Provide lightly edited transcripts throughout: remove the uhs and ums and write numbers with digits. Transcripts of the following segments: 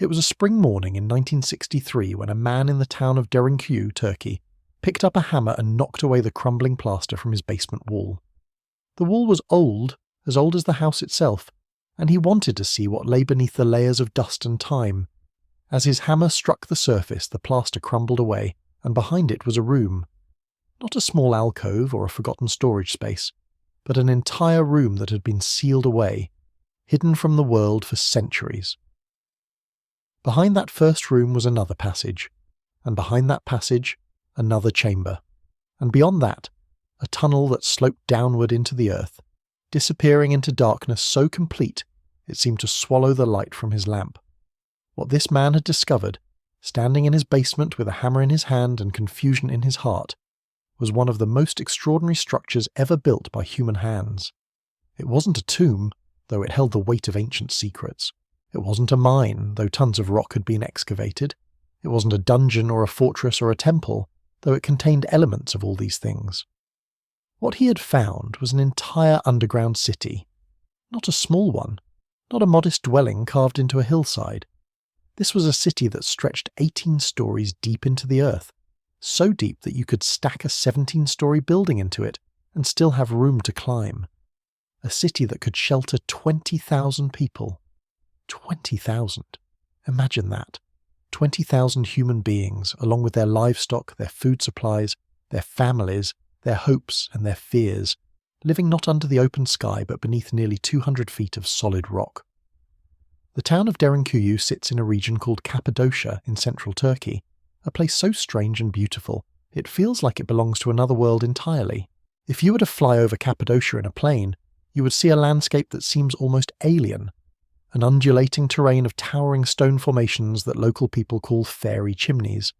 It was a spring morning in 1963 when a man in the town of Derinkuyu, Turkey, picked up a hammer and knocked away the crumbling plaster from his basement wall. The wall was old as the house itself, and he wanted to see what lay beneath the layers of dust and time. As his hammer struck the surface, the plaster crumbled away, and behind it was a room. Not a small alcove or a forgotten storage space, but an entire room that had been sealed away, hidden from the world for centuries. Behind that first room was another passage, and behind that passage, another chamber, and beyond that, a tunnel that sloped downward into the earth, disappearing into darkness so complete it seemed to swallow the light from his lamp. What this man had discovered, standing in his basement with a hammer in his hand and confusion in his heart, was one of the most extraordinary structures ever built by human hands. It wasn't a tomb, though it held the weight of ancient secrets. It wasn't a mine, though tons of rock had been excavated. It wasn't a dungeon or a fortress or a temple, though it contained elements of all these things. What he had found was an entire underground city. Not a small one, not a modest dwelling carved into a hillside. This was a city that stretched 18 stories deep into the earth, so deep that you could stack a 17-story building into it and still have room to climb. A city that could shelter 20,000 people. 20,000. Imagine that. 20,000 human beings, along with their livestock, their food supplies, their families, their hopes and their fears, living not under the open sky but beneath nearly 200 feet of solid rock. The town of Derinkuyu sits in a region called Cappadocia in central Turkey, a place so strange and beautiful, it feels like it belongs to another world entirely. If you were to fly over Cappadocia in a plane, you would see a landscape that seems almost alien, an undulating terrain of towering stone formations that local people call fairy chimneys.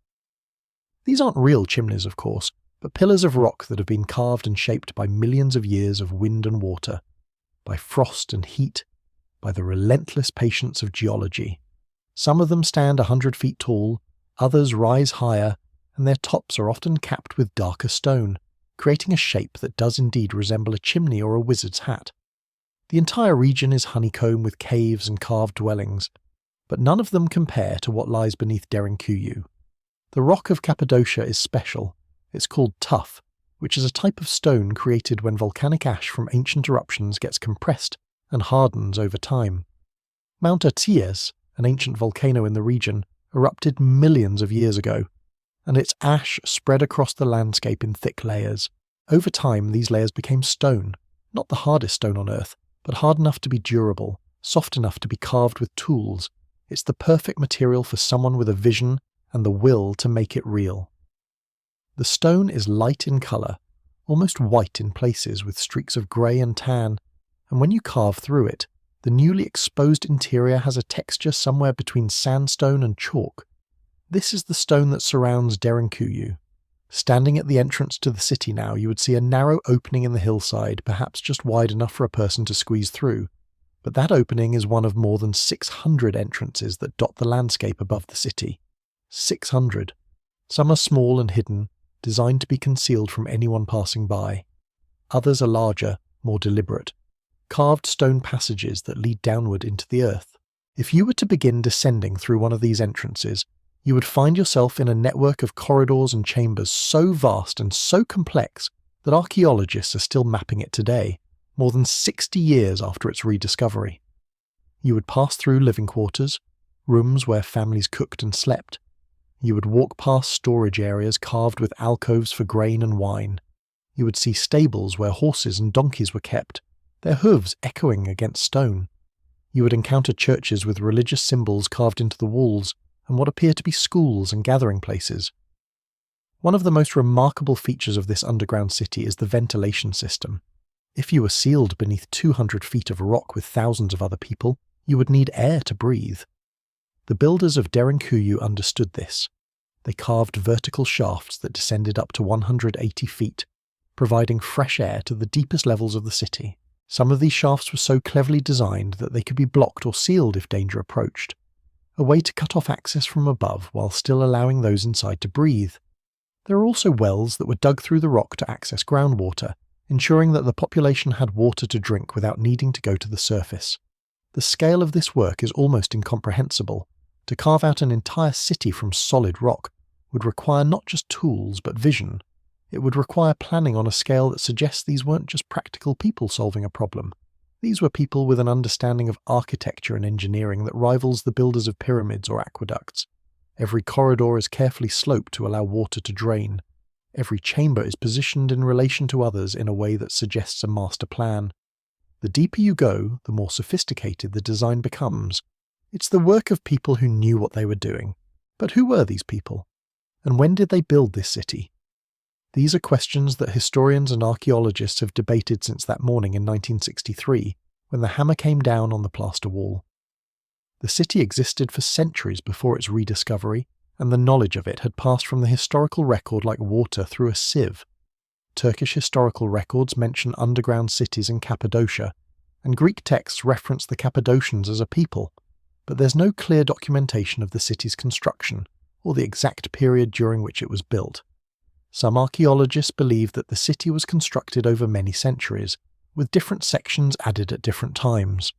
These aren't real chimneys, of course, but pillars of rock that have been carved and shaped by millions of years of wind and water, by frost and heat, by the relentless patience of geology. Some of them stand 100 feet tall, others rise higher, and their tops are often capped with darker stone, creating a shape that does indeed resemble a chimney or a wizard's hat. The entire region is honeycomb with caves and carved dwellings, but none of them compare to what lies beneath Derinkuyu. The rock of Cappadocia is special. It's called tuff, which is a type of stone created when volcanic ash from ancient eruptions gets compressed and hardens over time. Mount Erciyes, an ancient volcano in the region, erupted millions of years ago, and its ash spread across the landscape in thick layers. Over time, these layers became stone, not the hardest stone on Earth, but hard enough to be durable, soft enough to be carved with tools. It's the perfect material for someone with a vision and the will to make it real. The stone is light in colour, almost white in places with streaks of grey and tan, and when you carve through it, the newly exposed interior has a texture somewhere between sandstone and chalk. This is the stone that surrounds Derinkuyu. Standing at the entrance to the city now, you would see a narrow opening in the hillside, perhaps just wide enough for a person to squeeze through. But that opening is one of more than 600 entrances that dot the landscape above the city. 600. Some are small and hidden, designed to be concealed from anyone passing by. Others are larger, more deliberate. Carved stone passages that lead downward into the earth. If you were to begin descending through one of these entrances, you would find yourself in a network of corridors and chambers so vast and so complex that archaeologists are still mapping it today, more than 60 years after its rediscovery. You would pass through living quarters, rooms where families cooked and slept. You would walk past storage areas carved with alcoves for grain and wine. You would see stables where horses and donkeys were kept, their hooves echoing against stone. You would encounter churches with religious symbols carved into the walls, and what appear to be schools and gathering places. One of the most remarkable features of this underground city is the ventilation system. If you were sealed beneath 200 feet of rock with thousands of other people, you would need air to breathe. The builders of Derinkuyu understood this. They carved vertical shafts that descended up to 180 feet, providing fresh air to the deepest levels of the city. Some of these shafts were so cleverly designed that they could be blocked or sealed if danger approached. A way to cut off access from above while still allowing those inside to breathe. There are also wells that were dug through the rock to access groundwater, ensuring that the population had water to drink without needing to go to the surface. The scale of this work is almost incomprehensible, To carve out an entire city from solid rock would require not just tools but vision. It would require planning on a scale that suggests these weren't just practical people solving a problem. These were people with an understanding of architecture and engineering that rivals the builders of pyramids or aqueducts. Every corridor is carefully sloped to allow water to drain. Every chamber is positioned in relation to others in a way that suggests a master plan. The deeper you go, the more sophisticated the design becomes. It's the work of people who knew what they were doing. But who were these people? And when did they build this city? These are questions that historians and archaeologists have debated since that morning in 1963, when the hammer came down on the plaster wall. The city existed for centuries before its rediscovery, and the knowledge of it had passed from the historical record like water through a sieve. Turkish historical records mention underground cities in Cappadocia, and Greek texts reference the Cappadocians as a people, but there's no clear documentation of the city's construction, or the exact period during which it was built. Some archaeologists believe that the city was constructed over many centuries, with different sections added at different times.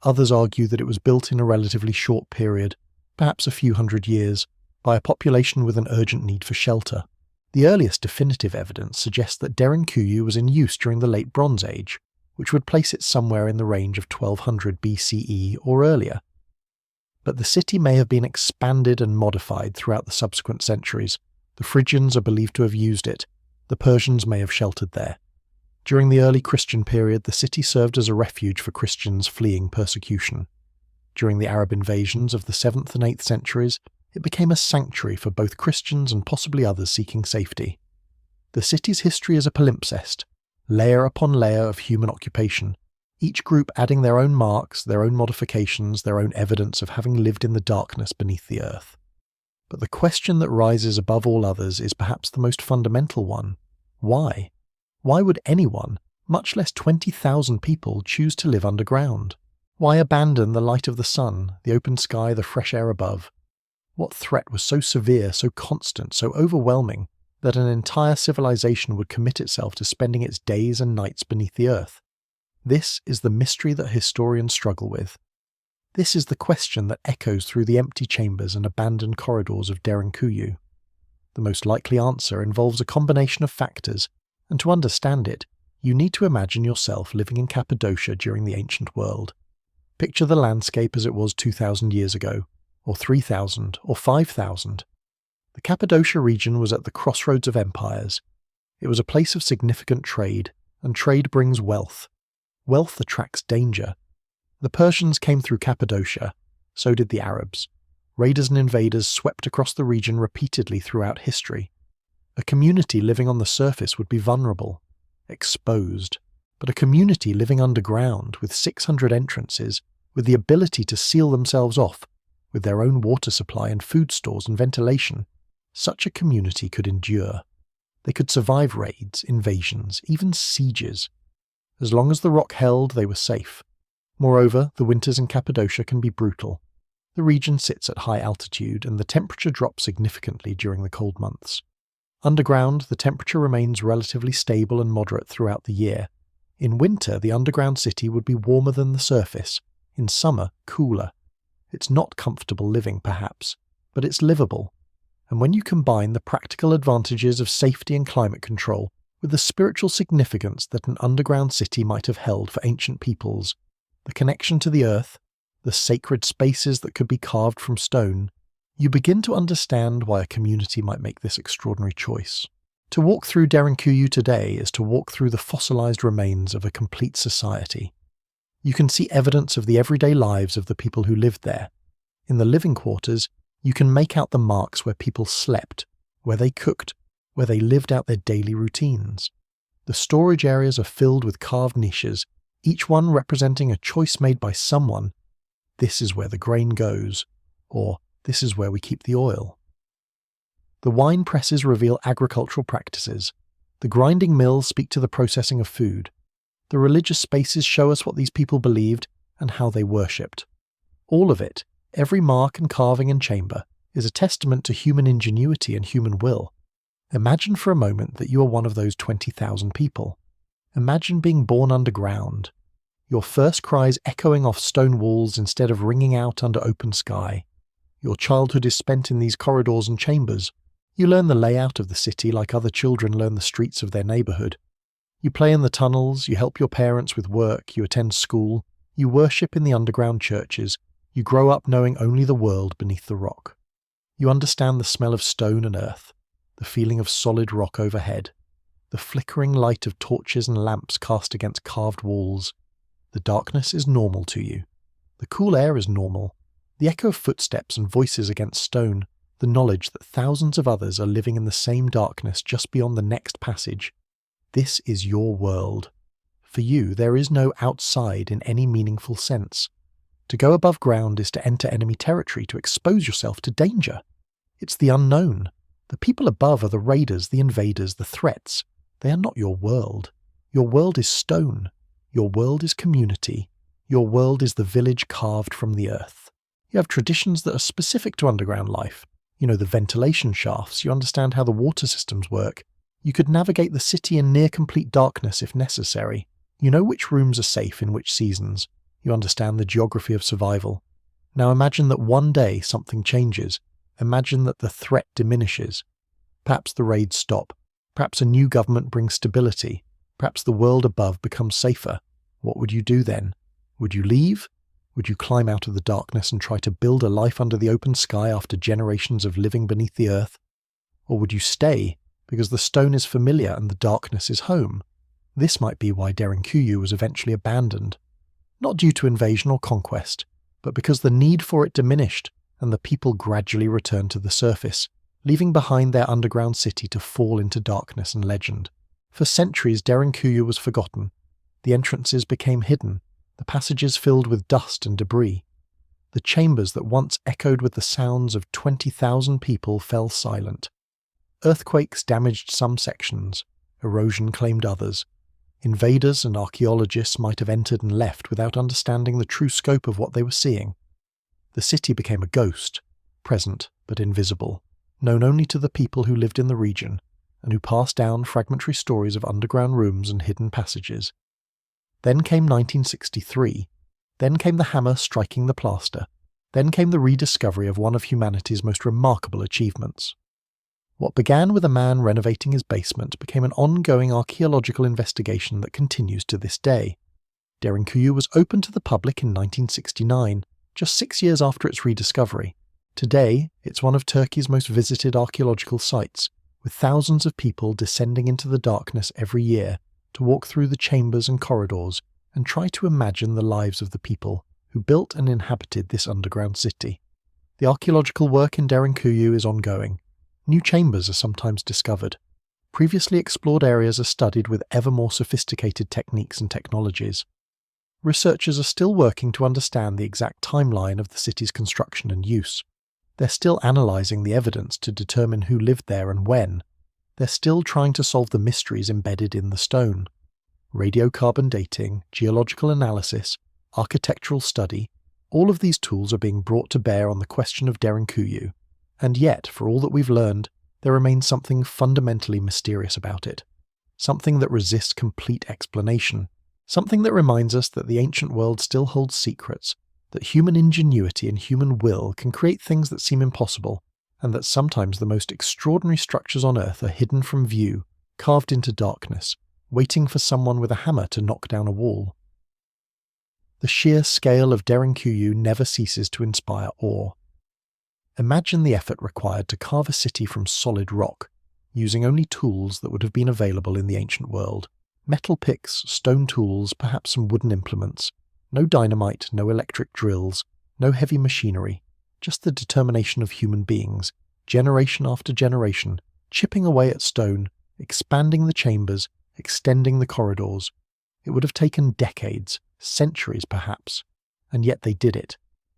Others argue that it was built in a relatively short period, perhaps a few hundred years, by a population with an urgent need for shelter. The earliest definitive evidence suggests that Derinkuyu was in use during the Late Bronze Age, which would place it somewhere in the range of 1200 BCE or earlier. But the city may have been expanded and modified throughout the subsequent centuries. The Phrygians are believed to have used it. The Persians may have sheltered there. During the early Christian period, the city served as a refuge for Christians fleeing persecution. During the Arab invasions of the 7th and 8th centuries, it became a sanctuary for both Christians and possibly others seeking safety. The city's history is a palimpsest, layer upon layer of human occupation, each group adding their own marks, their own modifications, their own evidence of having lived in the darkness beneath the earth. But the question that rises above all others is perhaps the most fundamental one. Why? Why would anyone, much less 20,000 people, choose to live underground? Why abandon the light of the sun, the open sky, the fresh air above? What threat was so severe, so constant, so overwhelming, that an entire civilization would commit itself to spending its days and nights beneath the earth? This is the mystery that historians struggle with. This is the question that echoes through the empty chambers and abandoned corridors of Derinkuyu. The most likely answer involves a combination of factors, and to understand it, you need to imagine yourself living in Cappadocia during the ancient world. Picture the landscape as it was 2,000 years ago, or 3,000, or 5,000. The Cappadocia region was at the crossroads of empires. It was a place of significant trade, and trade brings wealth. Wealth attracts danger. The Persians came through Cappadocia, so did the Arabs. Raiders and invaders swept across the region repeatedly throughout history. A community living on the surface would be vulnerable, exposed, but a community living underground with 600 entrances, with the ability to seal themselves off, with their own water supply and food stores and ventilation, such a community could endure. They could survive raids, invasions, even sieges. As long as the rock held, they were safe. Moreover, the winters in Cappadocia can be brutal. The region sits at high altitude, and the temperature drops significantly during the cold months. Underground, the temperature remains relatively stable and moderate throughout the year. In winter, the underground city would be warmer than the surface. In summer, cooler. It's not comfortable living, perhaps, but it's livable. And when you combine the practical advantages of safety and climate control with the spiritual significance that an underground city might have held for ancient peoples, the connection to the earth, the sacred spaces that could be carved from stone, you begin to understand why a community might make this extraordinary choice. To walk through Derinkuyu today is to walk through the fossilized remains of a complete society. You can see evidence of the everyday lives of the people who lived there. In the living quarters, you can make out the marks where people slept, where they cooked, where they lived out their daily routines. The storage areas are filled with carved niches, each one representing a choice made by someone. This is where the grain goes, or this is where we keep the oil. The wine presses reveal agricultural practices. The grinding mills speak to the processing of food. The religious spaces show us what these people believed and how they worshipped. All of it, every mark and carving and chamber, is a testament to human ingenuity and human will. Imagine for a moment that you are one of those 20,000 people. Imagine being born underground, your first cries echoing off stone walls instead of ringing out under open sky. Your childhood is spent in these corridors and chambers. You learn the layout of the city like other children learn the streets of their neighborhood. You play in the tunnels, you help your parents with work, you attend school, you worship in the underground churches, you grow up knowing only the world beneath the rock. You understand the smell of stone and earth, the feeling of solid rock overhead, the flickering light of torches and lamps cast against carved walls. The darkness is normal to you. The cool air is normal. The echo of footsteps and voices against stone, the knowledge that thousands of others are living in the same darkness just beyond the next passage. This is your world. For you, there is no outside in any meaningful sense. To go above ground is to enter enemy territory, to expose yourself to danger. It's the unknown. The people above are the raiders, the invaders, the threats. They are not your world. Your world is stone. Your world is community. Your world is the village carved from the earth. You have traditions that are specific to underground life. You know the ventilation shafts, you understand how the water systems work. You could navigate the city in near-complete darkness if necessary. You know which rooms are safe in which seasons. You understand the geography of survival. Now imagine that one day something changes. Imagine that the threat diminishes. Perhaps the raids stop. Perhaps a new government brings stability. Perhaps the world above becomes safer. What would you do then? Would you leave? Would you climb out of the darkness and try to build a life under the open sky after generations of living beneath the earth? Or would you stay, because the stone is familiar and the darkness is home? This might be why Derinkuyu was eventually abandoned. Not due to invasion or conquest, but because the need for it diminished and the people gradually returned to the surface, leaving behind their underground city to fall into darkness and legend. For centuries, Derinkuyu was forgotten. The entrances became hidden, the passages filled with dust and debris. The chambers that once echoed with the sounds of 20,000 people fell silent. Earthquakes damaged some sections, erosion claimed others. Invaders and archaeologists might have entered and left without understanding the true scope of what they were seeing. The city became a ghost, present but invisible, known only to the people who lived in the region, and who passed down fragmentary stories of underground rooms and hidden passages. Then came 1963. Then came the hammer striking the plaster. Then came the rediscovery of one of humanity's most remarkable achievements. What began with a man renovating his basement became an ongoing archaeological investigation that continues to this day. Derinkuyu was opened to the public in 1969, just 6 years after its rediscovery. Today, it's one of Turkey's most visited archaeological sites, with thousands of people descending into the darkness every year to walk through the chambers and corridors and try to imagine the lives of the people who built and inhabited this underground city. The archaeological work in Derinkuyu is ongoing. New chambers are sometimes discovered. Previously explored areas are studied with ever more sophisticated techniques and technologies. Researchers are still working to understand the exact timeline of the city's construction and use. They're still analysing the evidence to determine who lived there and when. They're still trying to solve the mysteries embedded in the stone. Radiocarbon dating, geological analysis, architectural study, all of these tools are being brought to bear on the question of Derinkuyu. And yet, for all that we've learned, there remains something fundamentally mysterious about it. Something that resists complete explanation. Something that reminds us that the ancient world still holds secrets, that human ingenuity and human will can create things that seem impossible, and that sometimes the most extraordinary structures on Earth are hidden from view, carved into darkness, waiting for someone with a hammer to knock down a wall. The sheer scale of Derinkuyu never ceases to inspire awe. Imagine the effort required to carve a city from solid rock, using only tools that would have been available in the ancient world. Metal picks, stone tools, perhaps some wooden implements. No dynamite, no electric drills, no heavy machinery, just the determination of human beings, generation after generation, chipping away at stone, expanding the chambers, extending the corridors. It would have taken decades, centuries perhaps, and yet they did it.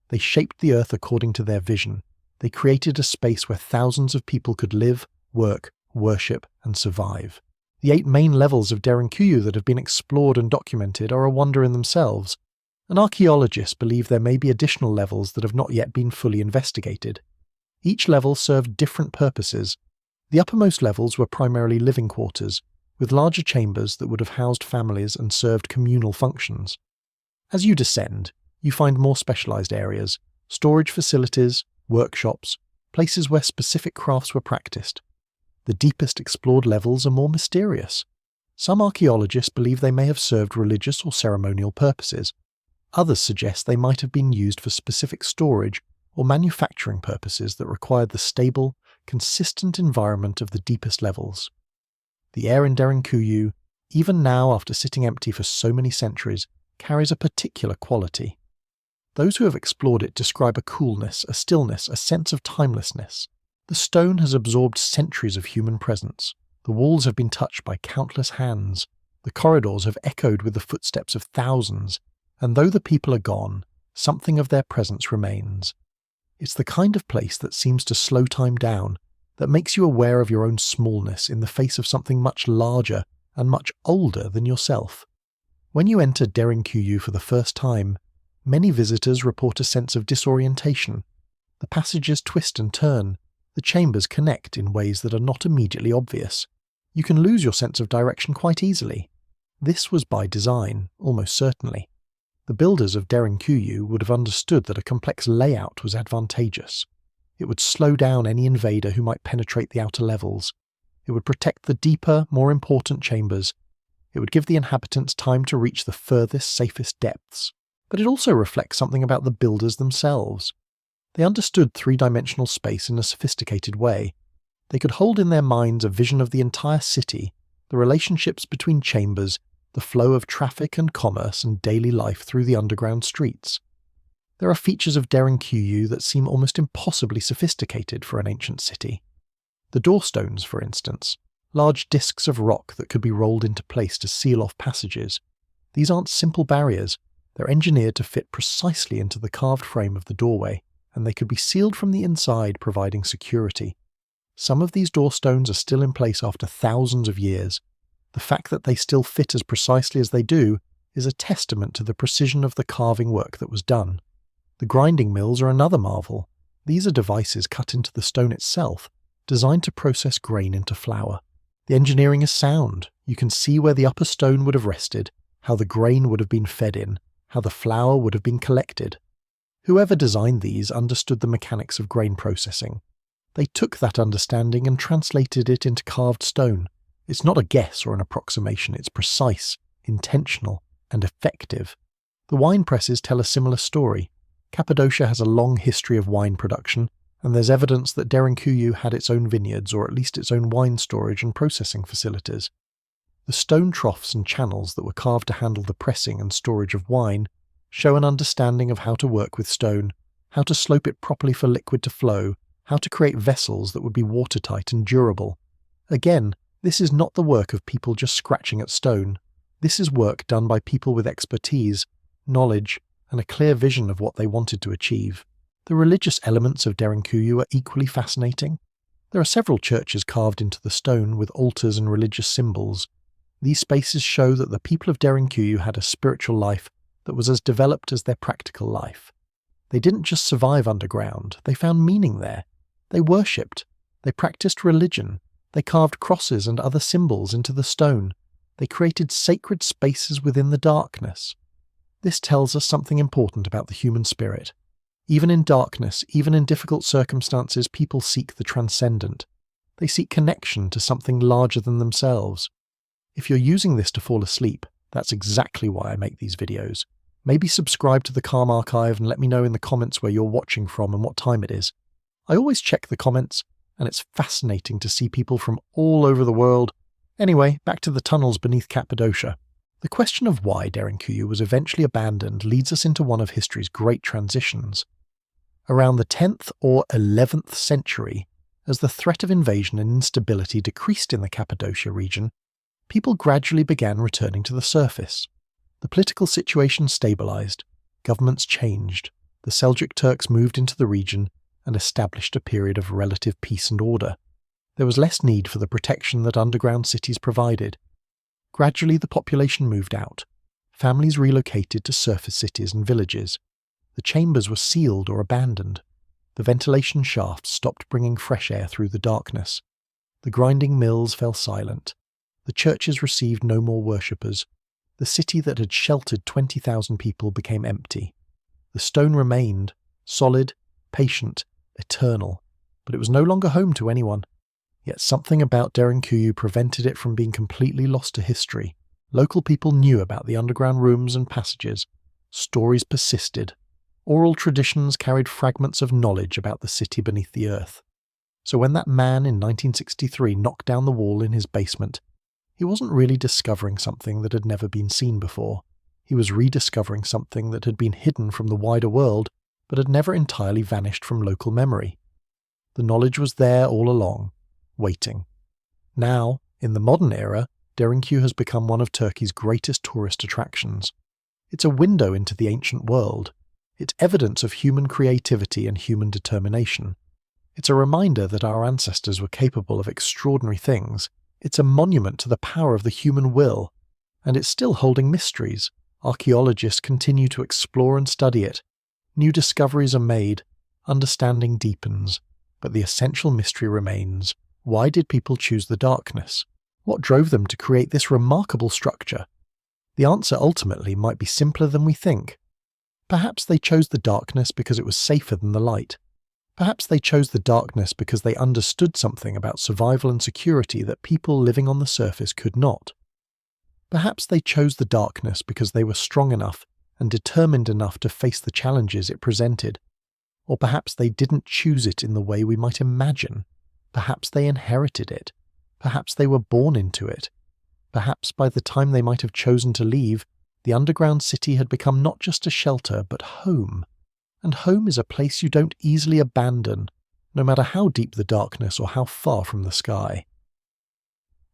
They shaped the earth according to their vision. They created a space where thousands of people could live, work, worship, and survive. The 8 main levels of Derinkuyu that have been explored and documented are a wonder in themselves, and archaeologists believe there may be additional levels that have not yet been fully investigated. Each level served different purposes. The uppermost levels were primarily living quarters, with larger chambers that would have housed families and served communal functions. As you descend, you find more specialized areas, storage facilities, workshops, places where specific crafts were practiced. The deepest explored levels are more mysterious. Some archaeologists believe they may have served religious or ceremonial purposes. Others suggest they might have been used for specific storage or manufacturing purposes that required the stable, consistent environment of the deepest levels. The air in Derinkuyu, even now after sitting empty for so many centuries, carries a particular quality. Those who have explored it describe a coolness, a stillness, a sense of timelessness. The stone has absorbed centuries of human presence. The walls have been touched by countless hands. The corridors have echoed with the footsteps of thousands. And though the people are gone, something of their presence remains. It's the kind of place that seems to slow time down, that makes you aware of your own smallness in the face of something much larger and much older than yourself. When you enter Derinkuyu for the first time, many visitors report a sense of disorientation. The passages twist and turn. The chambers connect in ways that are not immediately obvious. You can lose your sense of direction quite easily. This was by design, almost certainly. The builders of Derinkuyu would have understood that a complex layout was advantageous. It would slow down any invader who might penetrate the outer levels. It would protect the deeper, more important chambers. It would give the inhabitants time to reach the furthest, safest depths. But it also reflects something about the builders themselves. They understood three-dimensional space in a sophisticated way. They could hold in their minds a vision of the entire city, the relationships between chambers, the flow of traffic and commerce and daily life through the underground streets. There are features of Derinkuyu that seem almost impossibly sophisticated for an ancient city. The doorstones, for instance, large discs of rock that could be rolled into place to seal off passages. These aren't simple barriers. They're engineered to fit precisely into the carved frame of the doorway, and they could be sealed from the inside, providing security. Some of these doorstones are still in place after thousands of years. The fact that they still fit as precisely as they do is a testament to the precision of the carving work that was done. The grinding mills are another marvel. These are devices cut into the stone itself, designed to process grain into flour. The engineering is sound. You can see where the upper stone would have rested, how the grain would have been fed in, how the flour would have been collected. Whoever designed these understood the mechanics of grain processing. They took that understanding and translated it into carved stone. It's not a guess or an approximation, it's precise, intentional, and effective. The wine presses tell a similar story. Cappadocia has a long history of wine production, and there's evidence that Derinkuyu had its own vineyards or at least its own wine storage and processing facilities. The stone troughs and channels that were carved to handle the pressing and storage of wine show an understanding of how to work with stone, how to slope it properly for liquid to flow, how to create vessels that would be watertight and durable. Again, this is not the work of people just scratching at stone. This is work done by people with expertise, knowledge, and a clear vision of what they wanted to achieve. The religious elements of Derinkuyu are equally fascinating. There are several churches carved into the stone with altars and religious symbols. These spaces show that the people of Derinkuyu had a spiritual life that was as developed as their practical life. They didn't just survive underground, they found meaning there. They worshipped. They practiced religion. They carved crosses and other symbols into the stone. They created sacred spaces within the darkness. This tells us something important about the human spirit. Even in darkness, even in difficult circumstances, people seek the transcendent. They seek connection to something larger than themselves. If you're using this to fall asleep, that's exactly why I make these videos. Maybe subscribe to the Calm Archive and let me know in the comments where you're watching from and what time it is. I always check the comments, and it's fascinating to see people from all over the world. Anyway, back to the tunnels beneath Cappadocia. The question of why Derinkuyu was eventually abandoned leads us into one of history's great transitions. Around the 10th or 11th century, as the threat of invasion and instability decreased in the Cappadocia region, people gradually began returning to the surface. The political situation stabilized, governments changed, the Seljuk Turks moved into the region and established a period of relative peace and order. There was less need for the protection that underground cities provided. Gradually the population moved out. Families relocated to surface cities and villages. The chambers were sealed or abandoned. The ventilation shafts stopped bringing fresh air through the darkness. The grinding mills fell silent. The churches received no more worshippers. The city that had sheltered 20,000 people became empty. The stone remained, solid, patient, eternal, but it was no longer home to anyone. Yet something about Derinkuyu prevented it from being completely lost to history. Local people knew about the underground rooms and passages. Stories persisted. Oral traditions carried fragments of knowledge about the city beneath the earth. So when that man in 1963 knocked down the wall in his basement, he wasn't really discovering something that had never been seen before. He was rediscovering something that had been hidden from the wider world, but had never entirely vanished from local memory. The knowledge was there all along, waiting. Now, in the modern era, Derinkuyu has become one of Turkey's greatest tourist attractions. It's a window into the ancient world. It's evidence of human creativity and human determination. It's a reminder that our ancestors were capable of extraordinary things. It's a monument to the power of the human will. And it's still holding mysteries. Archaeologists continue to explore and study it. New discoveries are made. Understanding deepens. But the essential mystery remains. Why did people choose the darkness? What drove them to create this remarkable structure? The answer ultimately might be simpler than we think. Perhaps they chose the darkness because it was safer than the light. Perhaps they chose the darkness because they understood something about survival and security that people living on the surface could not. Perhaps they chose the darkness because they were strong enough and determined enough to face the challenges it presented. Or perhaps they didn't choose it in the way we might imagine. Perhaps they inherited it. Perhaps they were born into it. Perhaps by the time they might have chosen to leave, the underground city had become not just a shelter, but home. And home is a place you don't easily abandon, no matter how deep the darkness or how far from the sky.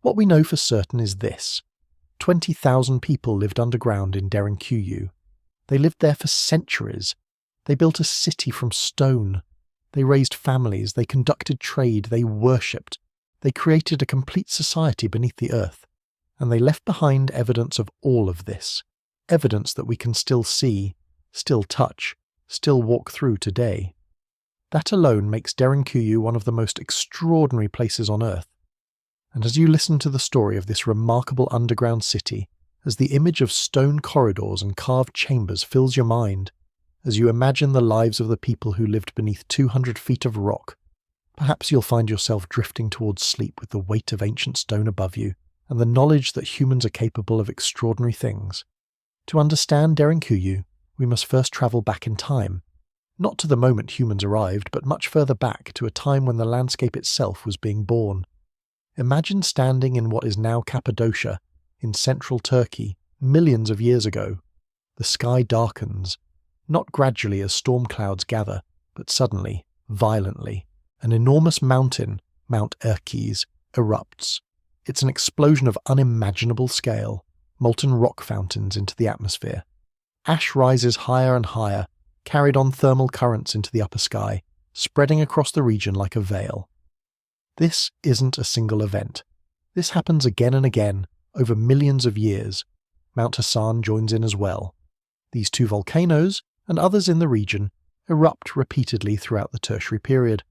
What we know for certain is this. 20,000 people lived underground in Derinkuyu. They lived there for centuries. They built a city from stone. They raised families, they conducted trade, they worshipped. They created a complete society beneath the earth. And they left behind evidence of all of this. Evidence that we can still see, still touch, still walk through today. That alone makes Derinkuyu one of the most extraordinary places on earth. And as you listen to the story of this remarkable underground city, as the image of stone corridors and carved chambers fills your mind, as you imagine the lives of the people who lived beneath 200 feet of rock, perhaps you'll find yourself drifting towards sleep with the weight of ancient stone above you and the knowledge that humans are capable of extraordinary things. To understand Derinkuyu, we must first travel back in time, not to the moment humans arrived, but much further back to a time when the landscape itself was being born. Imagine standing in what is now Cappadocia, in central Turkey, millions of years ago. The sky darkens, not gradually as storm clouds gather, but suddenly, violently. An enormous mountain, Mount Erciyes, erupts. It's an explosion of unimaginable scale, molten rock fountains into the atmosphere. Ash rises higher and higher, carried on thermal currents into the upper sky, spreading across the region like a veil. This isn't a single event. This happens again and again, over millions of years. Mount Hassan joins in as well. These two volcanoes, and others in the region, erupt repeatedly throughout the Tertiary period.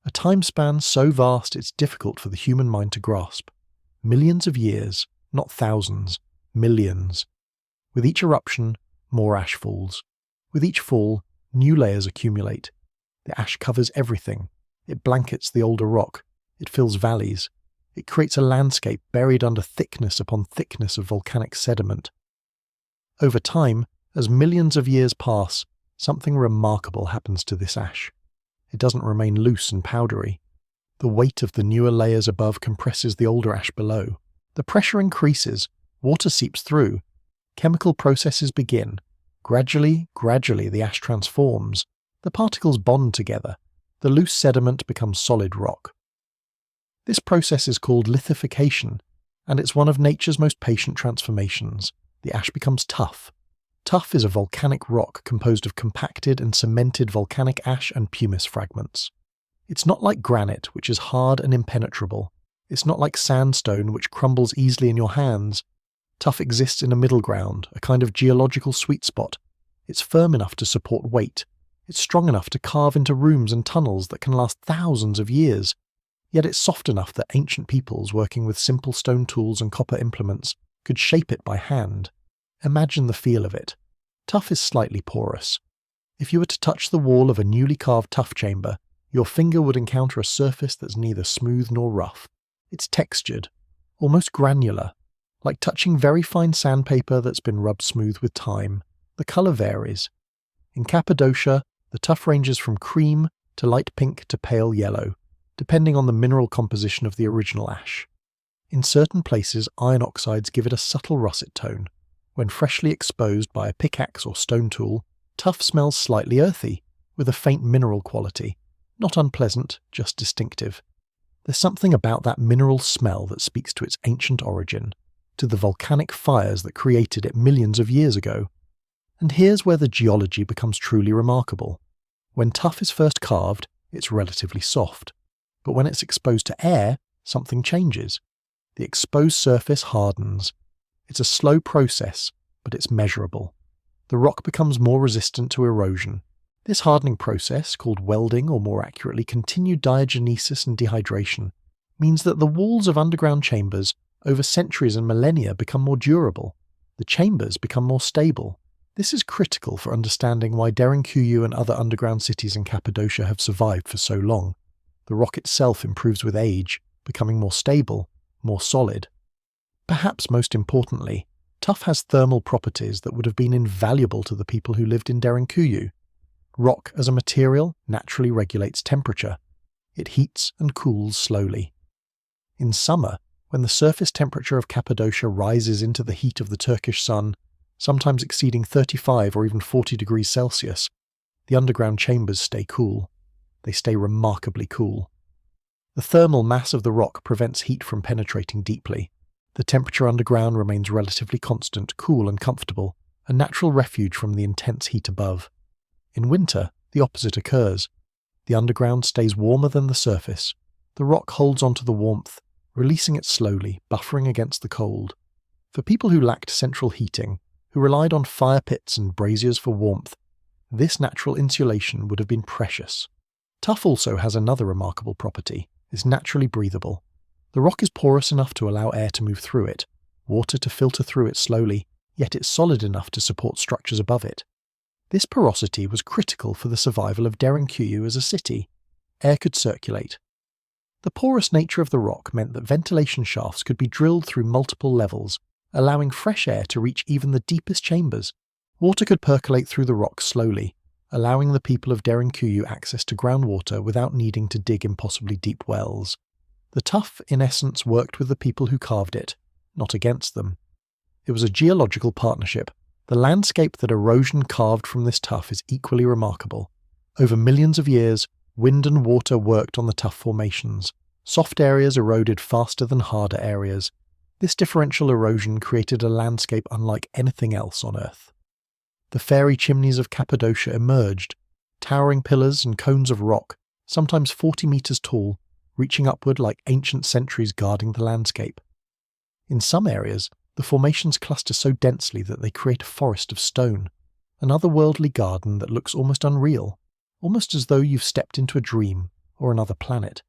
A time span so vast it's difficult for the human mind to grasp. Millions of years, not thousands, millions. With each eruption, more ash falls. With each fall, new layers accumulate. The ash covers everything. It blankets the older rock. It fills valleys. It creates a landscape buried under thickness upon thickness of volcanic sediment. Over time, as millions of years pass, something remarkable happens to this ash. It doesn't remain loose and powdery. The weight of the newer layers above compresses the older ash below. The pressure increases. Water seeps through. Chemical processes begin. Gradually, the ash transforms. The particles bond together. The loose sediment becomes solid rock. This process is called lithification, and it's one of nature's most patient transformations. The ash becomes tuff. Tuff is a volcanic rock composed of compacted and cemented volcanic ash and pumice fragments. It's not like granite, which is hard and impenetrable. It's not like sandstone, which crumbles easily in your hands. Tuff exists in a middle ground, a kind of geological sweet spot. It's firm enough to support weight. It's strong enough to carve into rooms and tunnels that can last thousands of years. Yet it's soft enough that ancient peoples working with simple stone tools and copper implements could shape it by hand. Imagine the feel of it. Tuff is slightly porous. If you were to touch the wall of a newly carved tuff chamber, your finger would encounter a surface that's neither smooth nor rough. It's textured, almost granular, like touching very fine sandpaper that's been rubbed smooth with time. The colour varies. In Cappadocia, the tuff ranges from cream to light pink to pale yellow, depending on the mineral composition of the original ash. In certain places, iron oxides give it a subtle russet tone. When freshly exposed by a pickaxe or stone tool, tuff smells slightly earthy, with a faint mineral quality. Not unpleasant, just distinctive. There's something about that mineral smell that speaks to its ancient origin, to the volcanic fires that created it millions of years ago. And here's where the geology becomes truly remarkable. When tuff is first carved, it's relatively soft. But when it's exposed to air, something changes. The exposed surface hardens. It's a slow process, but it's measurable. The rock becomes more resistant to erosion. This hardening process, called welding or more accurately continued diagenesis and dehydration, means that the walls of underground chambers over centuries and millennia become more durable. The chambers become more stable. This is critical for understanding why Derinkuyu and other underground cities in Cappadocia have survived for so long. The rock itself improves with age, becoming more stable, more solid. Perhaps most importantly, tuff has thermal properties that would have been invaluable to the people who lived in Derinkuyu. Rock as a material naturally regulates temperature. It heats and cools slowly. In summer, when the surface temperature of Cappadocia rises into the heat of the Turkish sun, sometimes exceeding 35 or even 40 degrees Celsius, the underground chambers stay cool. They stay remarkably cool. The thermal mass of the rock prevents heat from penetrating deeply. The temperature underground remains relatively constant, cool and comfortable, a natural refuge from the intense heat above. In winter, the opposite occurs. The underground stays warmer than the surface. The rock holds onto the warmth, releasing it slowly, buffering against the cold. For people who lacked central heating, who relied on fire pits and braziers for warmth, this natural insulation would have been precious. Tuff also has another remarkable property. It's naturally breathable. The rock is porous enough to allow air to move through it, water to filter through it slowly, yet it's solid enough to support structures above it. This porosity was critical for the survival of Derinkuyu as a city. Air could circulate. The porous nature of the rock meant that ventilation shafts could be drilled through multiple levels, allowing fresh air to reach even the deepest chambers. Water could percolate through the rock slowly, allowing the people of Derinkuyu access to groundwater without needing to dig impossibly deep wells. The tuff, in essence, worked with the people who carved it, not against them. It was a geological partnership. The landscape that erosion carved from this tuff is equally remarkable. Over millions of years, wind and water worked on the tuff formations. Soft areas eroded faster than harder areas. This differential erosion created a landscape unlike anything else on Earth. The fairy chimneys of Cappadocia emerged, towering pillars and cones of rock, sometimes 40 meters tall, reaching upward like ancient sentries guarding the landscape. In some areas, the formations cluster so densely that they create a forest of stone, an otherworldly garden that looks almost unreal, almost as though you've stepped into a dream or another planet.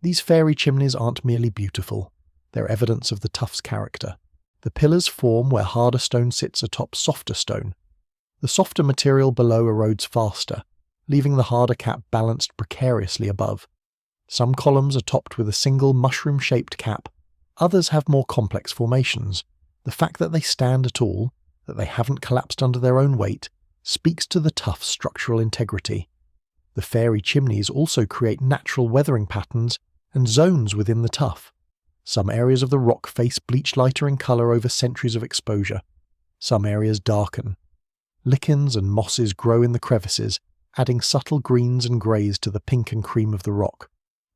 These fairy chimneys aren't merely beautiful, they're evidence of the tuff's character. The pillars form where harder stone sits atop softer stone. The softer material below erodes faster, leaving the harder cap balanced precariously above. Some columns are topped with a single mushroom-shaped cap. Others have more complex formations. The fact that they stand at all, that they haven't collapsed under their own weight, speaks to the tuff's structural integrity. The fairy chimneys also create natural weathering patterns and zones within the tuff. Some areas of the rock face bleach lighter in colour over centuries of exposure. Some areas darken. Lichens and mosses grow in the crevices, adding subtle greens and greys to the pink and cream of the rock.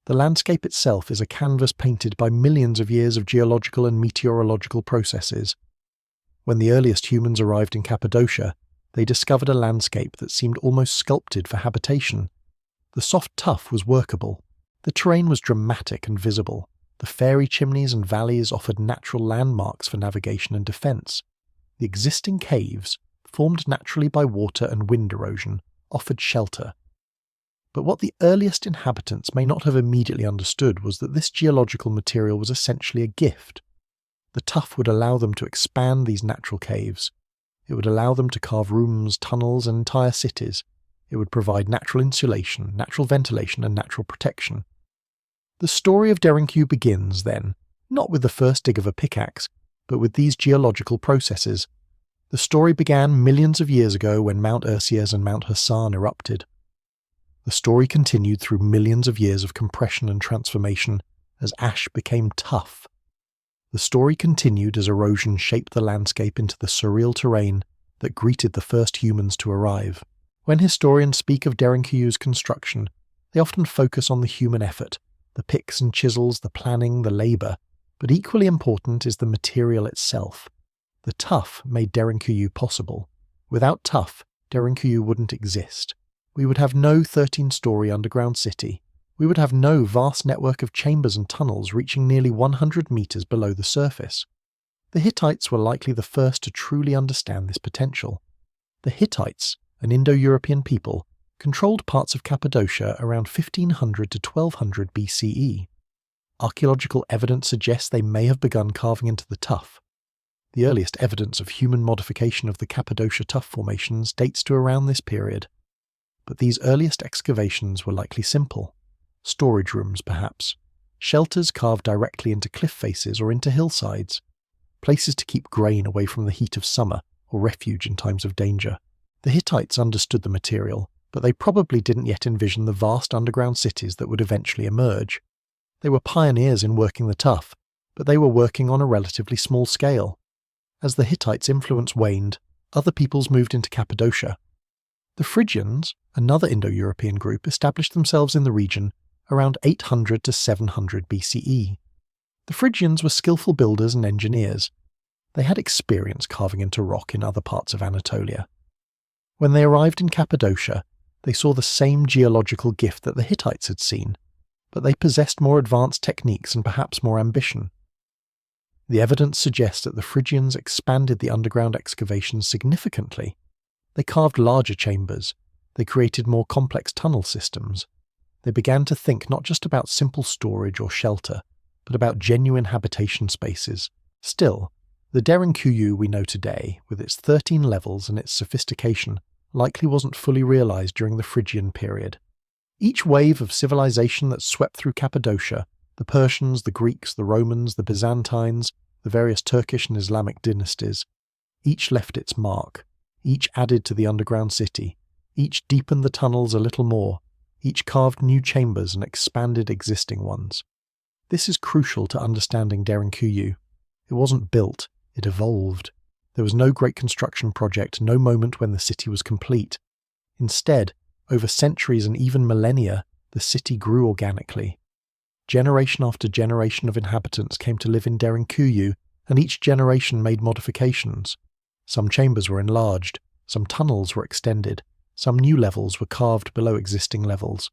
The landscape itself is a canvas painted by millions of years of geological and meteorological processes. When the earliest humans arrived in Cappadocia, they discovered a landscape that seemed almost sculpted for habitation. The soft tuff was workable. The terrain was dramatic and visible. The fairy chimneys and valleys offered natural landmarks for navigation and defence. The existing caves, formed naturally by water and wind erosion, offered shelter. But what the earliest inhabitants may not have immediately understood was that this geological material was essentially a gift. The tuff would allow them to expand these natural caves. It would allow them to carve rooms, tunnels, and entire cities. It would provide natural insulation, natural ventilation, and natural protection. The story of Derinkuyu begins, then, not with the first dig of a pickaxe, but with these geological processes. The story began millions of years ago when Mount Erciyes and Mount Hasan erupted. The story continued through millions of years of compression and transformation as ash became tough. The story continued as erosion shaped the landscape into the surreal terrain that greeted the first humans to arrive. When historians speak of Derinkuyu's construction, they often focus on the human effort, the picks and chisels, the planning, the labour, but equally important is the material itself. The tuff made Derinkuyu possible. Without tuff, Derinkuyu wouldn't exist. We would have no 13-story underground city. We would have no vast network of chambers and tunnels reaching nearly 100 metres below the surface. The Hittites were likely the first to truly understand this potential. The Hittites, an Indo-European people, controlled parts of Cappadocia around 1500 to 1200 BCE. Archaeological evidence suggests they may have begun carving into the tuff. The earliest evidence of human modification of the Cappadocia tuff formations dates to around this period. But these earliest excavations were likely simple. Storage rooms, perhaps. Shelters carved directly into cliff faces or into hillsides. Places to keep grain away from the heat of summer or refuge in times of danger. The Hittites understood the material, but they probably didn't yet envision the vast underground cities that would eventually emerge. They were pioneers in working the tuff, but they were working on a relatively small scale. As the Hittites' influence waned, other peoples moved into Cappadocia. The Phrygians, another Indo-European group, established themselves in the region around 800 to 700 BCE. The Phrygians were skillful builders and engineers. They had experience carving into rock in other parts of Anatolia. When they arrived in Cappadocia, they saw the same geological gift that the Hittites had seen, but they possessed more advanced techniques and perhaps more ambition. The evidence suggests that the Phrygians expanded the underground excavations significantly. They carved larger chambers. They created more complex tunnel systems. They began to think not just about simple storage or shelter, but about genuine habitation spaces. Still, the Derinkuyu we know today, with its 13 levels and its sophistication, likely wasn't fully realized during the Phrygian period. Each wave of civilization that swept through Cappadocia, the Persians, the Greeks, the Romans, the Byzantines, the various Turkish and Islamic dynasties, each left its mark. Each added to the underground city. Each deepened the tunnels a little more. Each carved new chambers and expanded existing ones. This is crucial to understanding Derinkuyu. It wasn't built, it evolved. There was no great construction project, no moment when the city was complete. Instead, over centuries and even millennia, the city grew organically. Generation after generation of inhabitants came to live in Derinkuyu, and each generation made modifications. Some chambers were enlarged, some tunnels were extended, some new levels were carved below existing levels.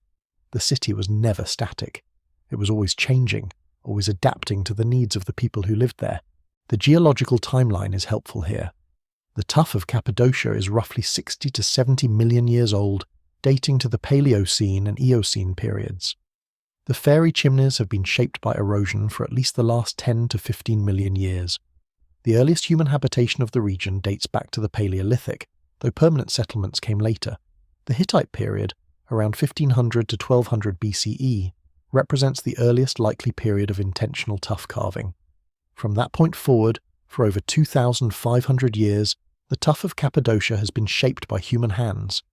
The city was never static. It was always changing, always adapting to the needs of the people who lived there. The geological timeline is helpful here. The tuff of Cappadocia is roughly 60 to 70 million years old, dating to the Paleocene and Eocene periods. The fairy chimneys have been shaped by erosion for at least the last 10 to 15 million years. The earliest human habitation of the region dates back to the Paleolithic, though permanent settlements came later. The Hittite period, around 1500 to 1200 BCE, represents the earliest likely period of intentional tuff carving. From that point forward, for over 2,500 years, the tuff of Cappadocia has been shaped by human hands.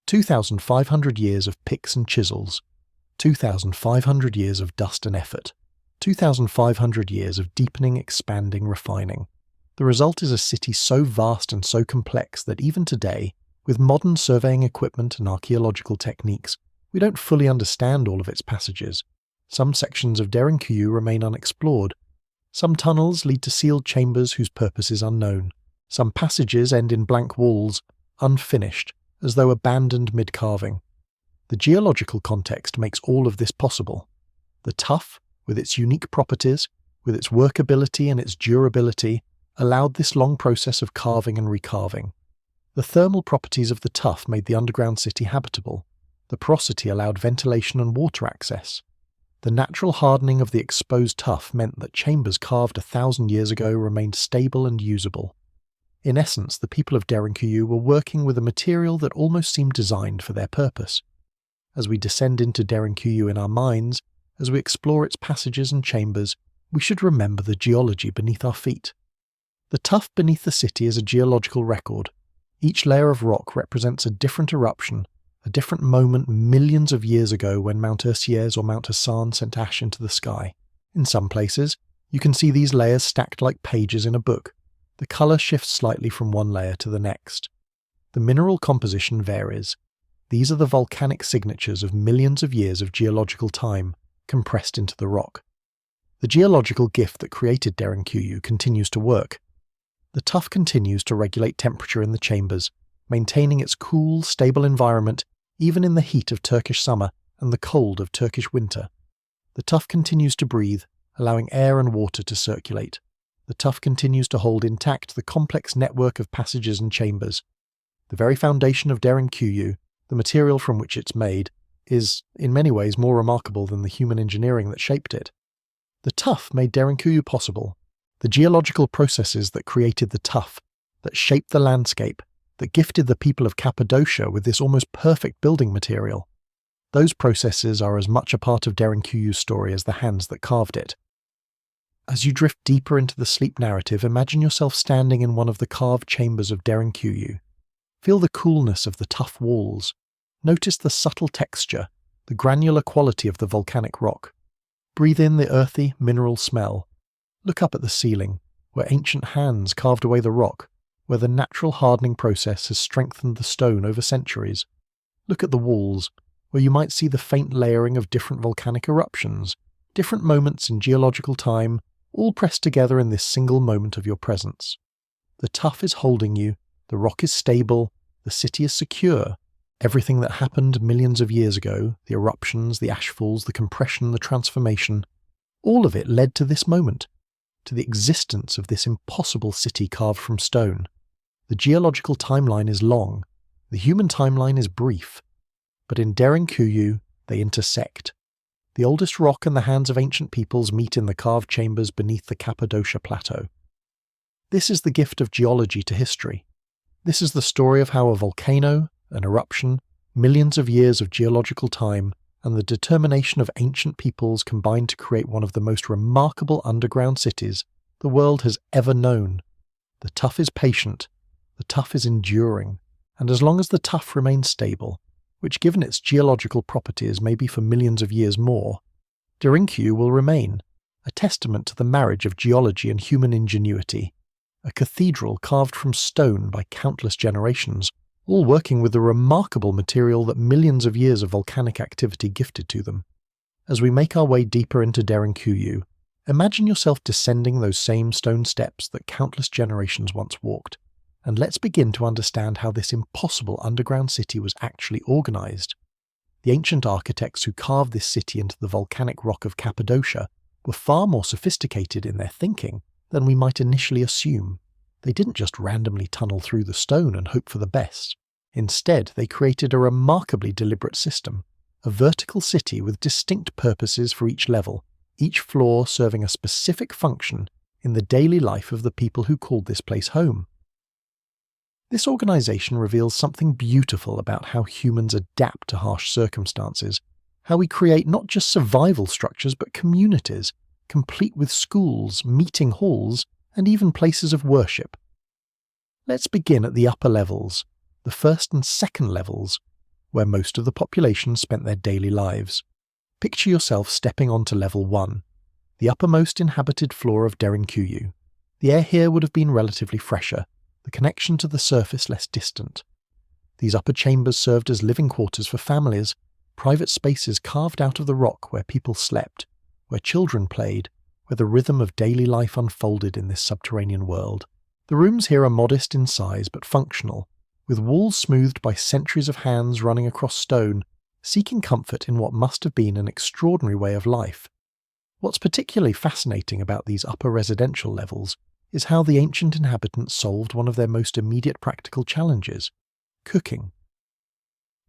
2,500 years of picks and chisels, 2,500 years of dust and effort, 2,500 years of deepening, expanding, refining. The result is a city so vast and so complex that even today, with modern surveying equipment and archaeological techniques, we don't fully understand all of its passages. Some sections of Derinkuyu remain unexplored. Some tunnels lead to sealed chambers whose purpose is unknown. Some passages end in blank walls, unfinished, as though abandoned mid-carving. The geological context makes all of this possible. The tuff, with its unique properties, with its workability and its durability, allowed this long process of carving and recarving. The thermal properties of the tuff made the underground city habitable. The porosity allowed ventilation and water access. The natural hardening of the exposed tuff meant that chambers carved 1,000 years ago remained stable and usable. In essence, the people of Derinkuyu were working with a material that almost seemed designed for their purpose. As we descend into Derinkuyu in our minds, as we explore its passages and chambers, we should remember the geology beneath our feet. The tuff beneath the city is a geological record. Each layer of rock represents a different eruption, a different moment millions of years ago when Mount Erciyes or Mount Hassan sent ash into the sky. In some places, you can see these layers stacked like pages in a book. The colour shifts slightly from one layer to the next. The mineral composition varies. These are the volcanic signatures of millions of years of geological time, compressed into the rock. The geological gift that created Derinkuyu continues to work. The tuff continues to regulate temperature in the chambers, maintaining its cool, stable environment even in the heat of Turkish summer and the cold of Turkish winter. The tuff continues to breathe, allowing air and water to circulate. The tuff continues to hold intact the complex network of passages and chambers. The very foundation of Derinkuyu, the material from which it's made, is, in many ways, more remarkable than the human engineering that shaped it. The tuff made Derinkuyu possible. The geological processes that created the tuff, that shaped the landscape, that gifted the people of Cappadocia with this almost perfect building material. Those processes are as much a part of Derinkuyu's story as the hands that carved it. As you drift deeper into the sleep narrative, imagine yourself standing in one of the carved chambers of Derinkuyu. Feel the coolness of the tough walls. Notice the subtle texture, the granular quality of the volcanic rock. Breathe in the earthy, mineral smell. Look up at the ceiling, where ancient hands carved away the rock, where the natural hardening process has strengthened the stone over centuries. Look at the walls, where you might see the faint layering of different volcanic eruptions, different moments in geological time, all pressed together in this single moment of your presence. The tuff is holding you, the rock is stable, the city is secure. Everything that happened millions of years ago, the eruptions, the ashfalls, the compression, the transformation, all of it led to this moment, to the existence of this impossible city carved from stone. The geological timeline is long, the human timeline is brief, but in Derinkuyu they intersect. The oldest rock and the hands of ancient peoples meet in the carved chambers beneath the Cappadocia plateau. This is the gift of geology to history. This is the story of how a volcano, an eruption, millions of years of geological time, and the determination of ancient peoples combined to create one of the most remarkable underground cities the world has ever known. The tuff is patient, the tuff is enduring, and as long as the tuff remains stable, which given its geological properties may be for millions of years more, Derinkuyu will remain, a testament to the marriage of geology and human ingenuity, a cathedral carved from stone by countless generations, all working with the remarkable material that millions of years of volcanic activity gifted to them. As we make our way deeper into Derinkuyu, imagine yourself descending those same stone steps that countless generations once walked, and let's begin to understand how this impossible underground city was actually organized. The ancient architects who carved this city into the volcanic rock of Cappadocia were far more sophisticated in their thinking than we might initially assume. They didn't just randomly tunnel through the stone and hope for the best. Instead, they created a remarkably deliberate system, a vertical city with distinct purposes for each level, each floor serving a specific function in the daily life of the people who called this place home. This organization reveals something beautiful about how humans adapt to harsh circumstances, how we create not just survival structures but communities, complete with schools, meeting halls, and even places of worship. Let's begin at the upper levels, the first and second levels, where most of the population spent their daily lives. Picture yourself stepping onto level 1, the uppermost inhabited floor of Derinkuyu. The air here would have been relatively fresher, the connection to the surface less distant. These upper chambers served as living quarters for families, private spaces carved out of the rock where people slept, where children played, where the rhythm of daily life unfolded in this subterranean world. The rooms here are modest in size but functional, with walls smoothed by centuries of hands running across stone, seeking comfort in what must have been an extraordinary way of life. What's particularly fascinating about these upper residential levels is how the ancient inhabitants solved one of their most immediate practical challenges: cooking.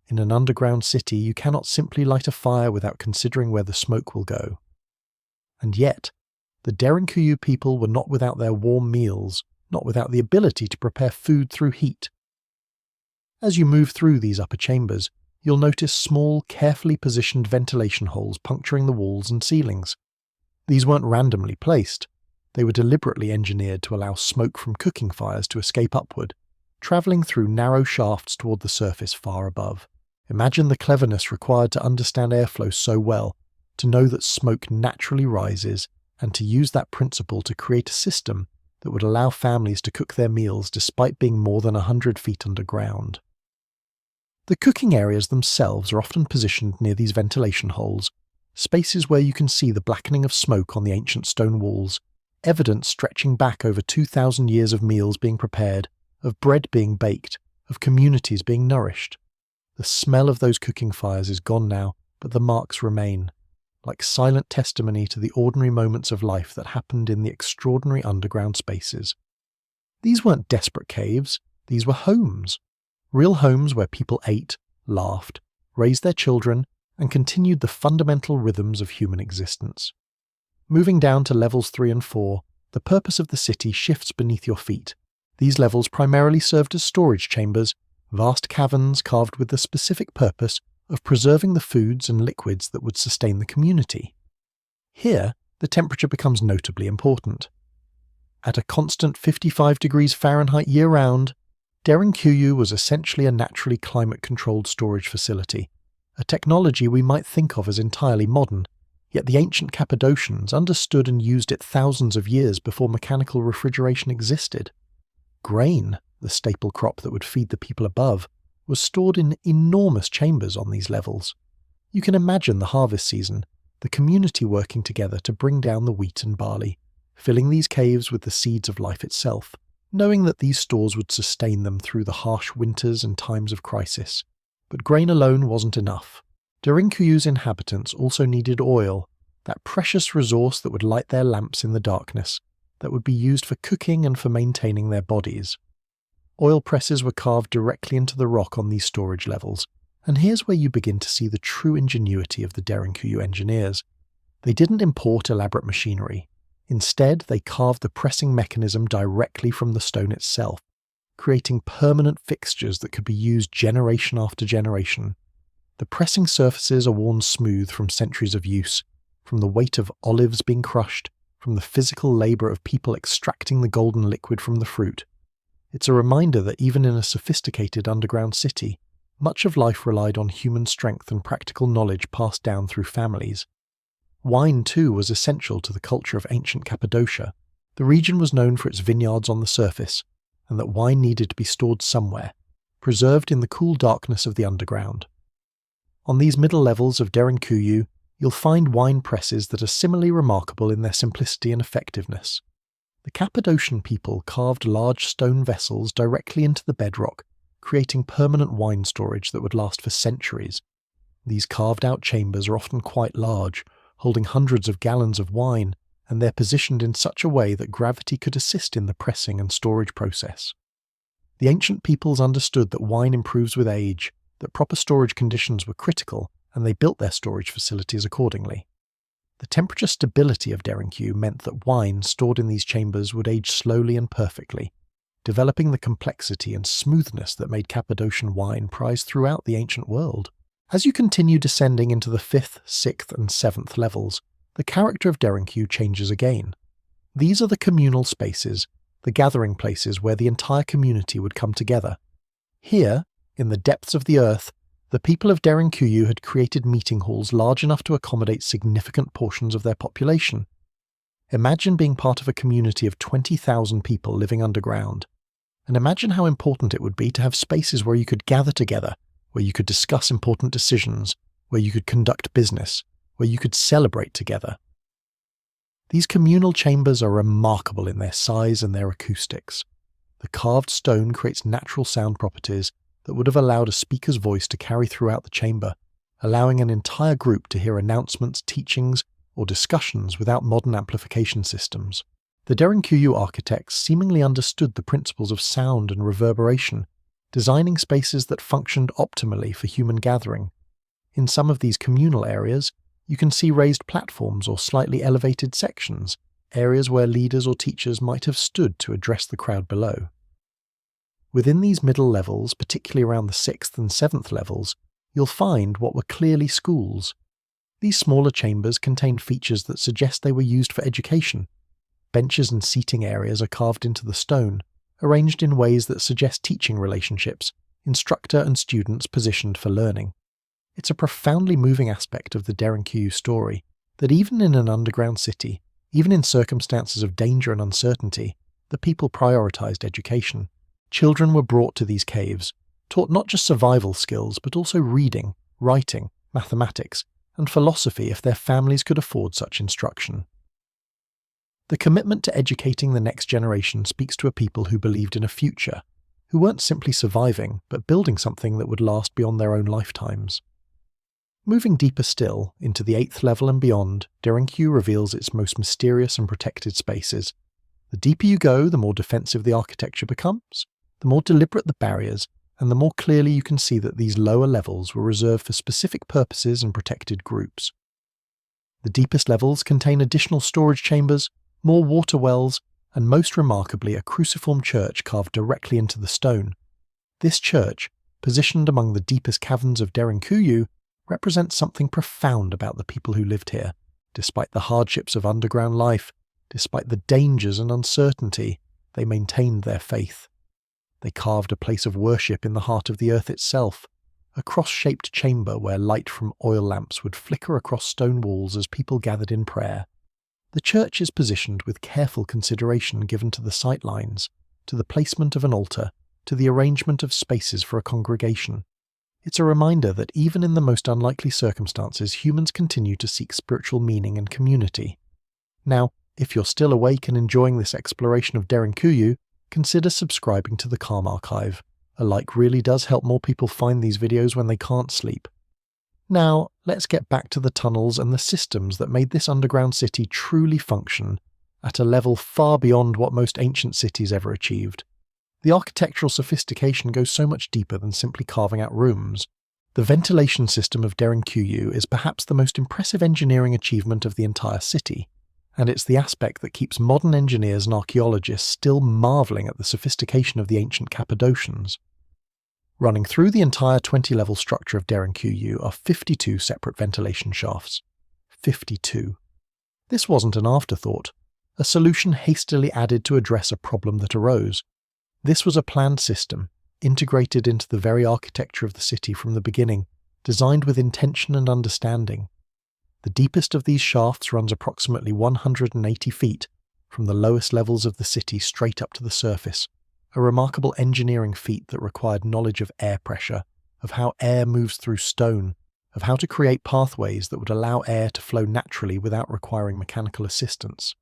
In an underground city, you cannot simply light a fire without considering where the smoke will go. And yet, the Derinkuyu people were not without their warm meals, not without the ability to prepare food through heat. As you move through these upper chambers, you'll notice small, carefully positioned ventilation holes puncturing the walls and ceilings. These weren't randomly placed. They were deliberately engineered to allow smoke from cooking fires to escape upward, travelling through narrow shafts toward the surface far above. Imagine the cleverness required to understand airflow so well, to know that smoke naturally rises, and to use that principle to create a system that would allow families to cook their meals despite being more than 100 feet underground. The cooking areas themselves are often positioned near these ventilation holes, spaces where you can see the blackening of smoke on the ancient stone walls, evidence stretching back over 2,000 years of meals being prepared, of bread being baked, of communities being nourished. The smell of those cooking fires is gone now, but the marks remain, like silent testimony to the ordinary moments of life that happened in the extraordinary underground spaces. These weren't desperate caves, these were homes. Real homes where people ate, laughed, raised their children, and continued the fundamental rhythms of human existence. Moving down to levels 3 and 4, the purpose of the city shifts beneath your feet. These levels primarily served as storage chambers, vast caverns carved with the specific purpose of preserving the foods and liquids that would sustain the community. Here, the temperature becomes notably important. At a constant 55 degrees Fahrenheit year-round, Derinkuyu was essentially a naturally climate-controlled storage facility, a technology we might think of as entirely modern, yet the ancient Cappadocians understood and used it thousands of years before mechanical refrigeration existed. Grain, the staple crop that would feed the people above, was stored in enormous chambers on these levels. You can imagine the harvest season, the community working together to bring down the wheat and barley, filling these caves with the seeds of life itself, knowing that these stores would sustain them through the harsh winters and times of crisis. But grain alone wasn't enough. Derinkuyu's inhabitants also needed oil, that precious resource that would light their lamps in the darkness, that would be used for cooking and for maintaining their bodies. Oil presses were carved directly into the rock on these storage levels, and here's where you begin to see the true ingenuity of the Derinkuyu engineers. They didn't import elaborate machinery. Instead, they carved the pressing mechanism directly from the stone itself, creating permanent fixtures that could be used generation after generation. The pressing surfaces are worn smooth from centuries of use, from the weight of olives being crushed, from the physical labour of people extracting the golden liquid from the fruit. It's a reminder that even in a sophisticated underground city, much of life relied on human strength and practical knowledge passed down through families. Wine, too, was essential to the culture of ancient Cappadocia. The region was known for its vineyards on the surface, and that wine needed to be stored somewhere, preserved in the cool darkness of the underground. On these middle levels of Derinkuyu, you'll find wine presses that are similarly remarkable in their simplicity and effectiveness. The Cappadocian people carved large stone vessels directly into the bedrock, creating permanent wine storage that would last for centuries. These carved-out chambers are often quite large, holding hundreds of gallons of wine, and they're positioned in such a way that gravity could assist in the pressing and storage process. The ancient peoples understood that wine improves with age, that proper storage conditions were critical, and they built their storage facilities accordingly. The temperature stability of Derinkuyu meant that wine stored in these chambers would age slowly and perfectly, developing the complexity and smoothness that made Cappadocian wine prized throughout the ancient world. As you continue descending into the 5th, 6th, and 7th levels, the character of Derinkuyu changes again. These are the communal spaces, the gathering places where the entire community would come together. Here, in the depths of the earth, the people of Derinkuyu had created meeting halls large enough to accommodate significant portions of their population. Imagine being part of a community of 20,000 people living underground, and imagine how important it would be to have spaces where you could gather together, where you could discuss important decisions, where you could conduct business, where you could celebrate together. These communal chambers are remarkable in their size and their acoustics. The carved stone creates natural sound properties that would have allowed a speaker's voice to carry throughout the chamber, allowing an entire group to hear announcements, teachings, or discussions without modern amplification systems. The Derinkuyu architects seemingly understood the principles of sound and reverberation, designing spaces that functioned optimally for human gathering. In some of these communal areas, you can see raised platforms or slightly elevated sections, areas where leaders or teachers might have stood to address the crowd below. Within these middle levels, particularly around the 6th and 7th levels, you'll find what were clearly schools. These smaller chambers contained features that suggest they were used for education. Benches and seating areas are carved into the stone, arranged in ways that suggest teaching relationships, instructor and students positioned for learning. It's a profoundly moving aspect of the Derinkuyu story that even in an underground city, even in circumstances of danger and uncertainty, the people prioritized education. Children were brought to these caves, taught not just survival skills but also reading, writing, mathematics, and philosophy if their families could afford such instruction. The commitment to educating the next generation speaks to a people who believed in a future, who weren't simply surviving but building something that would last beyond their own lifetimes. Moving deeper still, into the 8th level and beyond, Derinkuyu reveals its most mysterious and protected spaces. The deeper you go, the more defensive the architecture becomes, the more deliberate the barriers, and the more clearly you can see that these lower levels were reserved for specific purposes and protected groups. The deepest levels contain additional storage chambers, more water wells, and most remarkably a cruciform church carved directly into the stone. This church, positioned among the deepest caverns of Derinkuyu, represents something profound about the people who lived here. Despite the hardships of underground life, despite the dangers and uncertainty, they maintained their faith. They carved a place of worship in the heart of the earth itself, a cross-shaped chamber where light from oil lamps would flicker across stone walls as people gathered in prayer. The church is positioned with careful consideration given to the sight lines, to the placement of an altar, to the arrangement of spaces for a congregation. It's a reminder that even in the most unlikely circumstances, humans continue to seek spiritual meaning and community. Now, if you're still awake and enjoying this exploration of Derinkuyu, consider subscribing to the Calm Archive. A like really does help more people find these videos when they can't sleep. Now, let's get back to the tunnels and the systems that made this underground city truly function at a level far beyond what most ancient cities ever achieved. The architectural sophistication goes so much deeper than simply carving out rooms. The ventilation system of Derinkuyu is perhaps the most impressive engineering achievement of the entire city, and it's the aspect that keeps modern engineers and archaeologists still marvelling at the sophistication of the ancient Cappadocians. Running through the entire 20-level structure of Derinkuyu are 52 separate ventilation shafts. 52. This wasn't an afterthought, a solution hastily added to address a problem that arose. This was a planned system, integrated into the very architecture of the city from the beginning, designed with intention and understanding. The deepest of these shafts runs approximately 180 feet, from the lowest levels of the city straight up to the surface, a remarkable engineering feat that required knowledge of air pressure, of how air moves through stone, of how to create pathways that would allow air to flow naturally without requiring mechanical assistance.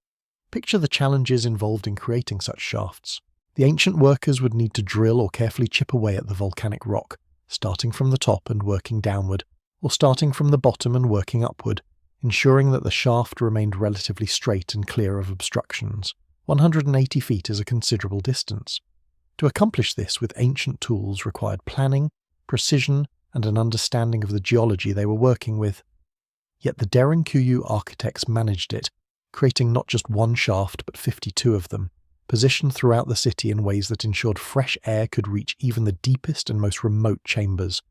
Picture the challenges involved in creating such shafts. The ancient workers would need to drill or carefully chip away at the volcanic rock, starting from the top and working downward, or starting from the bottom and working upward, ensuring that the shaft remained relatively straight and clear of obstructions. 180 feet is a considerable distance. To accomplish this with ancient tools required planning, precision, and an understanding of the geology they were working with. Yet the Derinkuyu architects managed it, creating not just one shaft but 52 of them, positioned throughout the city in ways that ensured fresh air could reach even the deepest and most remote chambers.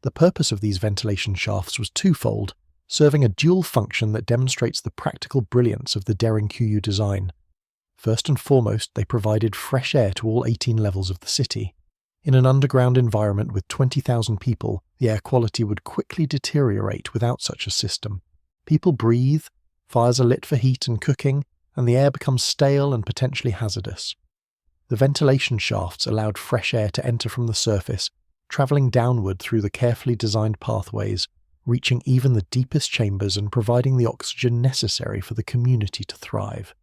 The purpose of these ventilation shafts was twofold, serving a dual function that demonstrates the practical brilliance of the Derinkuyu design. First and foremost, they provided fresh air to all 18 levels of the city. In an underground environment with 20,000 people, the air quality would quickly deteriorate without such a system. People breathe, fires are lit for heat and cooking, and the air becomes stale and potentially hazardous. The ventilation shafts allowed fresh air to enter from the surface, travelling downward through the carefully designed pathways, reaching even the deepest chambers and providing the oxygen necessary for the community to thrive.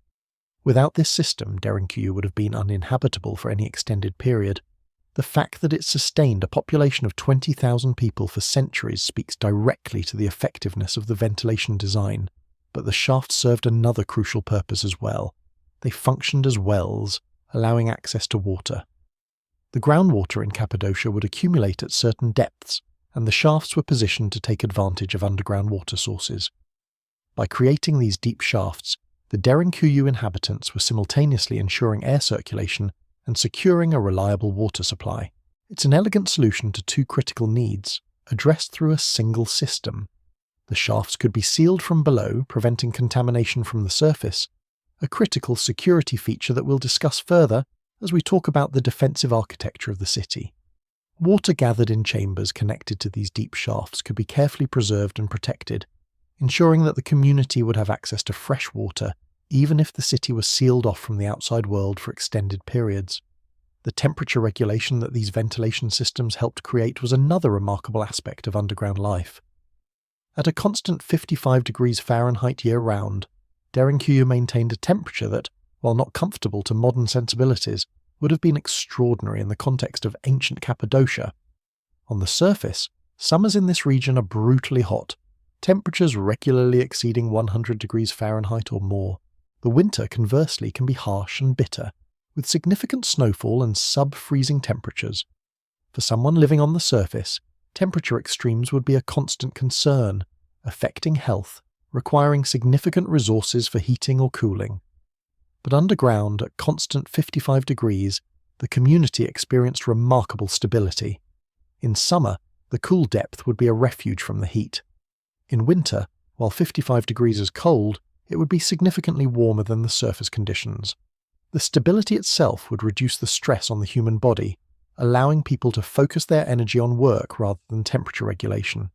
Without this system, Derinkuyu would have been uninhabitable for any extended period. The fact that it sustained a population of 20,000 people for centuries speaks directly to the effectiveness of the ventilation design, but the shafts served another crucial purpose as well. They functioned as wells, allowing access to water. The groundwater in Cappadocia would accumulate at certain depths, and the shafts were positioned to take advantage of underground water sources. By creating these deep shafts, The Derinkuyu inhabitants were simultaneously ensuring air circulation and securing a reliable water supply. It's an elegant solution to two critical needs, addressed through a single system. The shafts could be sealed from below, preventing contamination from the surface, a critical security feature that we'll discuss further as we talk about the defensive architecture of the city. Water gathered in chambers connected to these deep shafts could be carefully preserved and protected, ensuring that the community would have access to fresh water even if the city was sealed off from the outside world for extended periods. The temperature regulation that these ventilation systems helped create was another remarkable aspect of underground life. At a constant 55 degrees Fahrenheit year-round, Derinkuyu maintained a temperature that, while not comfortable to modern sensibilities, would have been extraordinary in the context of ancient Cappadocia. On the surface, summers in this region are brutally hot, temperatures regularly exceeding 100 degrees Fahrenheit or more. The winter, conversely, can be harsh and bitter, with significant snowfall and sub-freezing temperatures. For someone living on the surface, temperature extremes would be a constant concern, affecting health, requiring significant resources for heating or cooling. But underground, at constant 55 degrees, the community experienced remarkable stability. In summer, the cool depth would be a refuge from the heat. In winter, while 55 degrees is cold, it would be significantly warmer than the surface conditions. The stability itself would reduce the stress on the human body, allowing people to focus their energy on work rather than temperature regulation.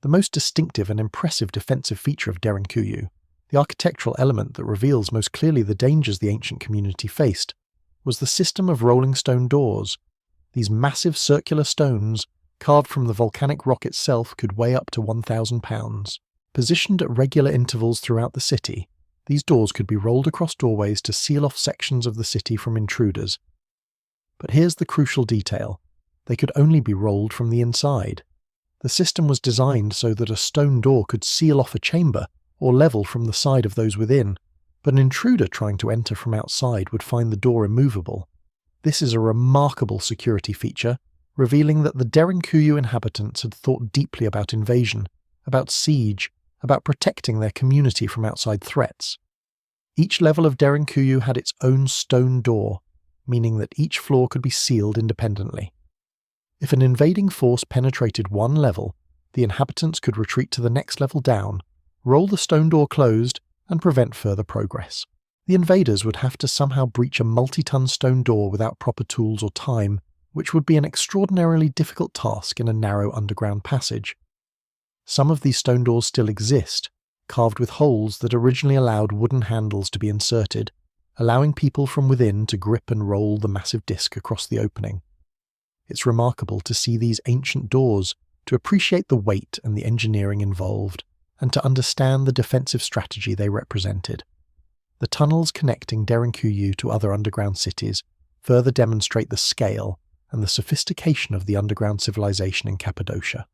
The most distinctive and impressive defensive feature of Derinkuyu, the architectural element that reveals most clearly the dangers the ancient community faced, was the system of rolling stone doors. These massive circular stones, carved from the volcanic rock itself, could weigh up to 1,000 pounds. Positioned at regular intervals throughout the city, these doors could be rolled across doorways to seal off sections of the city from intruders. But here's the crucial detail. They could only be rolled from the inside. The system was designed so that a stone door could seal off a chamber or level from the side of those within, but an intruder trying to enter from outside would find the door immovable. This is a remarkable security feature, revealing that the Derinkuyu inhabitants had thought deeply about invasion, about siege, about protecting their community from outside threats. Each level of Derinkuyu had its own stone door, meaning that each floor could be sealed independently. If an invading force penetrated one level, the inhabitants could retreat to the next level down, roll the stone door closed, and prevent further progress. The invaders would have to somehow breach a multi-ton stone door without proper tools or time, which would be an extraordinarily difficult task in a narrow underground passage. Some of these stone doors still exist, carved with holes that originally allowed wooden handles to be inserted, allowing people from within to grip and roll the massive disc across the opening. It's remarkable to see these ancient doors, to appreciate the weight and the engineering involved, and to understand the defensive strategy they represented. The tunnels connecting Derinkuyu to other underground cities further demonstrate the scale and the sophistication of the underground civilization in Cappadocia.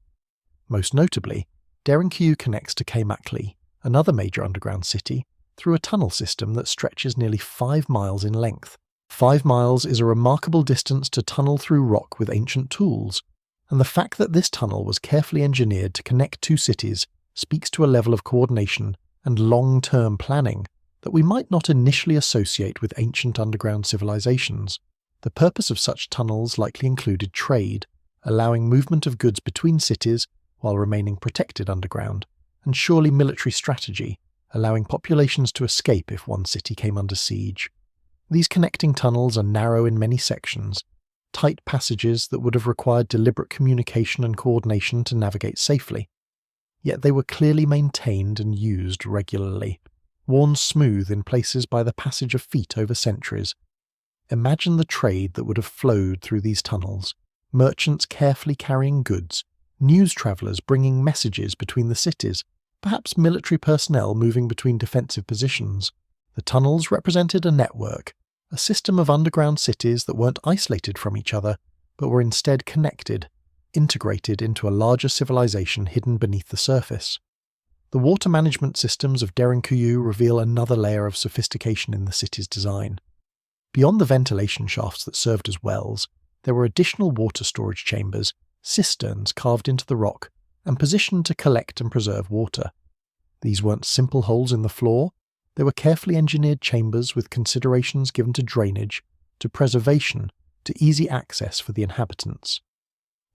Most notably, Derinkuyu connects to Cappadocia, another major underground city, through a tunnel system that stretches nearly 5 miles in length. 5 miles is a remarkable distance to tunnel through rock with ancient tools, and the fact that this tunnel was carefully engineered to connect two cities speaks to a level of coordination and long-term planning that we might not initially associate with ancient underground civilizations. The purpose of such tunnels likely included trade, allowing movement of goods between cities while remaining protected underground, and surely military strategy, allowing populations to escape if one city came under siege. These connecting tunnels are narrow in many sections, tight passages that would have required deliberate communication and coordination to navigate safely. Yet they were clearly maintained and used regularly, worn smooth in places by the passage of feet over centuries. Imagine the trade that would have flowed through these tunnels, merchants carefully carrying goods, news travellers bringing messages between the cities, perhaps military personnel moving between defensive positions. The tunnels represented a network, a system of underground cities that weren't isolated from each other, but were instead connected, integrated into a larger civilization hidden beneath the surface. The water management systems of Derinkuyu reveal another layer of sophistication in the city's design. Beyond the ventilation shafts that served as wells, there were additional water storage chambers, cisterns carved into the rock, and positioned to collect and preserve water. These weren't simple holes in the floor, They were carefully engineered chambers with considerations given to drainage, to preservation, to easy access for the inhabitants.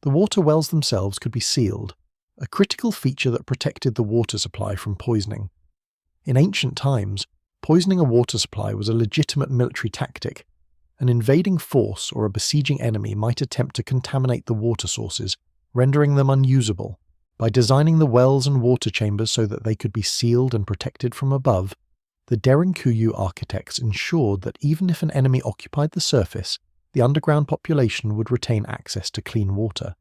The water wells themselves could be sealed, a critical feature that protected the water supply from poisoning. In ancient times, poisoning a water supply was a legitimate military tactic. An invading force or a besieging enemy might attempt to contaminate the water sources, rendering them unusable. By designing the wells and water chambers so that they could be sealed and protected from above, the Derinkuyu architects ensured that even if an enemy occupied the surface, the underground population would retain access to clean water.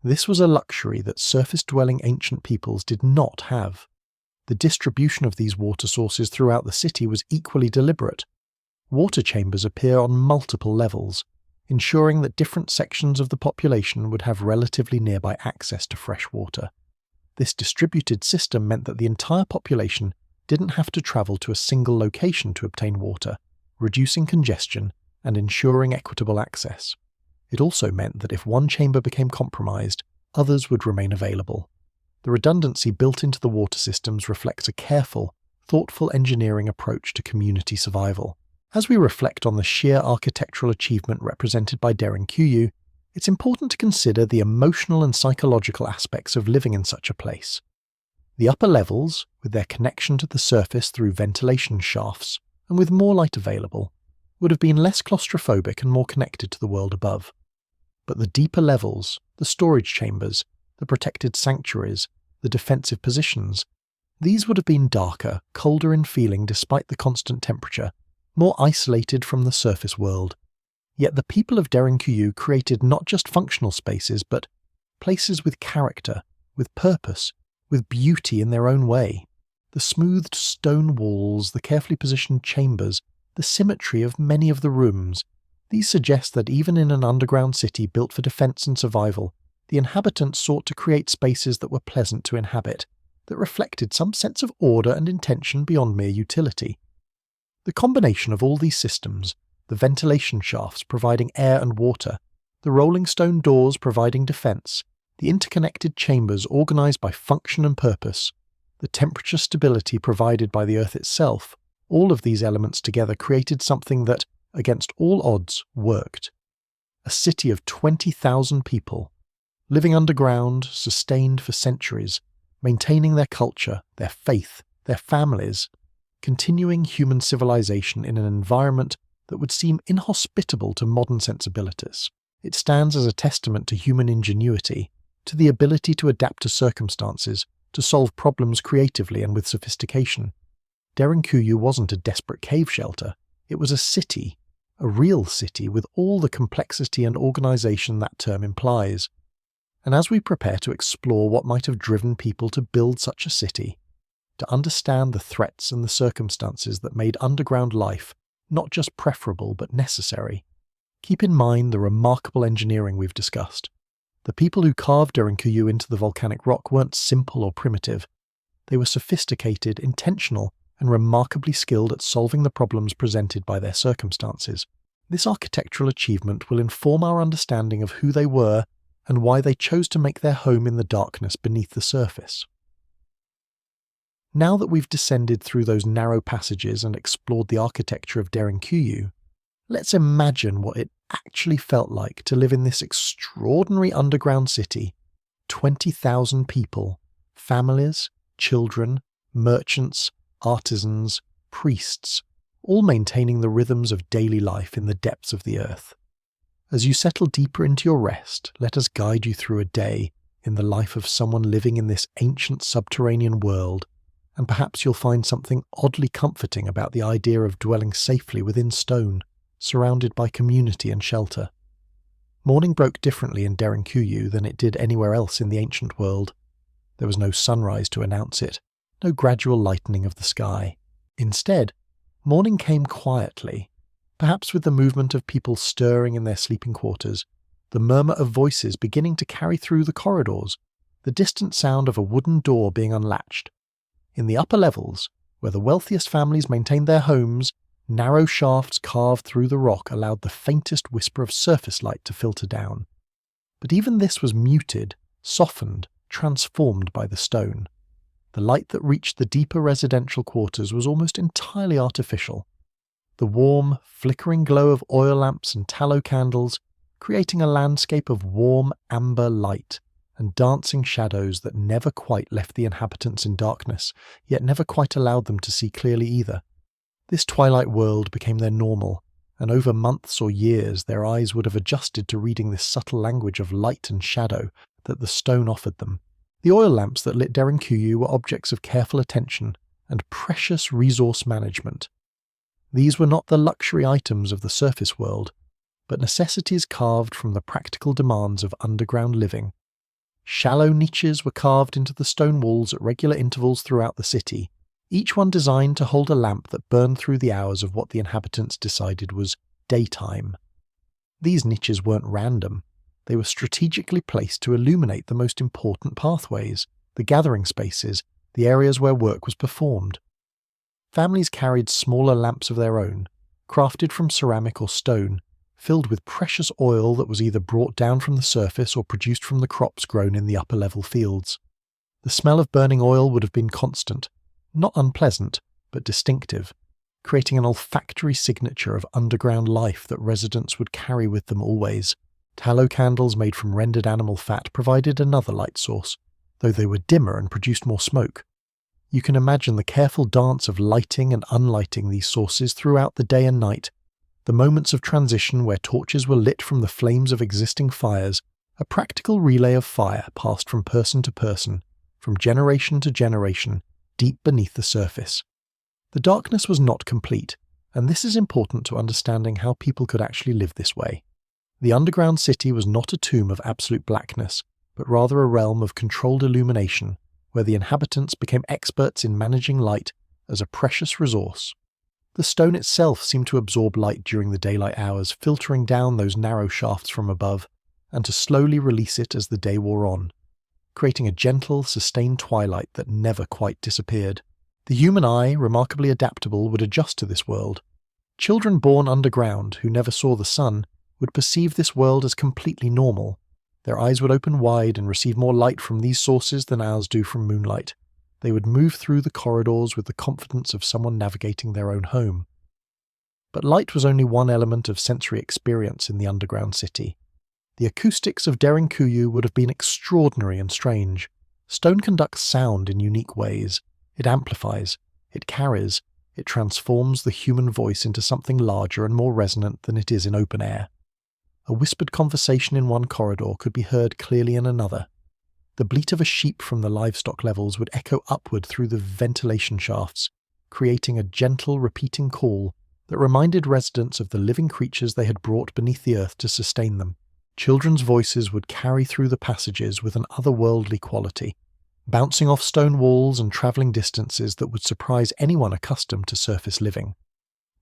This was a luxury that surface-dwelling ancient peoples did not have. The distribution of these water sources throughout the city was equally deliberate. Water chambers appear on multiple levels, ensuring that different sections of the population would have relatively nearby access to fresh water. This distributed system meant that the entire population didn't have to travel to a single location to obtain water, reducing congestion and ensuring equitable access. It also meant that if one chamber became compromised, others would remain available. The redundancy built into the water systems reflects a careful, thoughtful engineering approach to community survival. As we reflect on the sheer architectural achievement represented by Derinkuyu, it's important to consider the emotional and psychological aspects of living in such a place. The upper levels, with their connection to the surface through ventilation shafts, and with more light available, would have been less claustrophobic and more connected to the world above. But the deeper levels, the storage chambers, the protected sanctuaries, the defensive positions, these would have been darker, colder in feeling despite the constant temperature, more isolated from the surface world. Yet the people of Derinkuyu created not just functional spaces, but places with character, with purpose, with beauty in their own way. The smoothed stone walls, the carefully positioned chambers, the symmetry of many of the rooms, these suggest that even in an underground city built for defense and survival, the inhabitants sought to create spaces that were pleasant to inhabit, that reflected some sense of order and intention beyond mere utility. The combination of all these systems, the ventilation shafts providing air and water, the rolling stone doors providing defense, the interconnected chambers organized by function and purpose, the temperature stability provided by the earth itself, all of these elements together created something that, against all odds, worked. A city of 20,000 people, living underground, sustained for centuries, maintaining their culture, their faith, their families, continuing human civilization in an environment that would seem inhospitable to modern sensibilities. It stands as a testament to human ingenuity, to the ability to adapt to circumstances, to solve problems creatively and with sophistication. Derinkuyu wasn't a desperate cave shelter, it was a city, a real city with all the complexity and organization that term implies. And as we prepare to explore what might have driven people to build such a city, to understand the threats and the circumstances that made underground life not just preferable but necessary, keep in mind the remarkable engineering we've discussed. The people who carved Derinkuyu into the volcanic rock weren't simple or primitive. They were sophisticated, intentional, and remarkably skilled at solving the problems presented by their circumstances. This architectural achievement will inform our understanding of who they were and why they chose to make their home in the darkness beneath the surface. Now that we've descended through those narrow passages and explored the architecture of Derinkuyu, let's imagine what it actually felt like to live in this extraordinary underground city, 20,000 people, families, children, merchants, artisans, priests, all maintaining the rhythms of daily life in the depths of the earth. As you settle deeper into your rest, let us guide you through a day in the life of someone living in this ancient subterranean world, and perhaps you'll find something oddly comforting about the idea of dwelling safely within stone, surrounded by community and shelter. Morning broke differently in Derinkuyu than it did anywhere else in the ancient world. There was no sunrise to announce it, no gradual lightening of the sky. Instead, morning came quietly, perhaps with the movement of people stirring in their sleeping quarters, the murmur of voices beginning to carry through the corridors, the distant sound of a wooden door being unlatched. In the upper levels, where the wealthiest families maintained their homes, narrow shafts carved through the rock allowed the faintest whisper of surface light to filter down. But even this was muted, softened, transformed by the stone. the light that reached the deeper residential quarters was almost entirely artificial. The warm, flickering glow of oil lamps and tallow candles, creating a landscape of warm amber light and dancing shadows that never quite left the inhabitants in darkness, yet never quite allowed them to see clearly either. This twilight world became their normal, and over months or years their eyes would have adjusted to reading this subtle language of light and shadow that the stone offered them. The oil lamps that lit Derinkuyu were objects of careful attention and precious resource management. These were not the luxury items of the surface world, but necessities carved from the practical demands of underground living. Shallow niches were carved into the stone walls at regular intervals throughout the city, each one designed to hold a lamp that burned through the hours of what the inhabitants decided was daytime. These niches weren't random. They were strategically placed to illuminate the most important pathways, the gathering spaces, the areas where work was performed. Families carried smaller lamps of their own, crafted from ceramic or stone, filled with precious oil that was either brought down from the surface or produced from the crops grown in the upper-level fields. The smell of burning oil would have been constant, not unpleasant, but distinctive, creating an olfactory signature of underground life that residents would carry with them always. Tallow candles made from rendered animal fat provided another light source, though they were dimmer and produced more smoke. You can imagine the careful dance of lighting and unlighting these sources throughout the day and night, the moments of transition where torches were lit from the flames of existing fires, a practical relay of fire passed from person to person, from generation to generation, deep beneath the surface. The darkness was not complete, and this is important to understanding how people could actually live this way. The underground city was not a tomb of absolute blackness, but rather a realm of controlled illumination, where the inhabitants became experts in managing light as a precious resource. The stone itself seemed to absorb light during the daylight hours, filtering down those narrow shafts from above, and to slowly release it as the day wore on, creating a gentle, sustained twilight that never quite disappeared. The human eye, remarkably adaptable, would adjust to this world. Children born underground, who never saw the sun, would perceive this world as completely normal. Their eyes would open wide and receive more light from these sources than ours do from moonlight. They would move through the corridors with the confidence of someone navigating their own home. But light was only one element of sensory experience in the underground city. The acoustics of Derinkuyu would have been extraordinary and strange. Stone conducts sound in unique ways. It amplifies, it carries, it transforms the human voice into something larger and more resonant than it is in open air. A whispered conversation in one corridor could be heard clearly in another. The bleat of a sheep from the livestock levels would echo upward through the ventilation shafts, creating a gentle, repeating call that reminded residents of the living creatures they had brought beneath the earth to sustain them. Children's voices would carry through the passages with an otherworldly quality, bouncing off stone walls and travelling distances that would surprise anyone accustomed to surface living.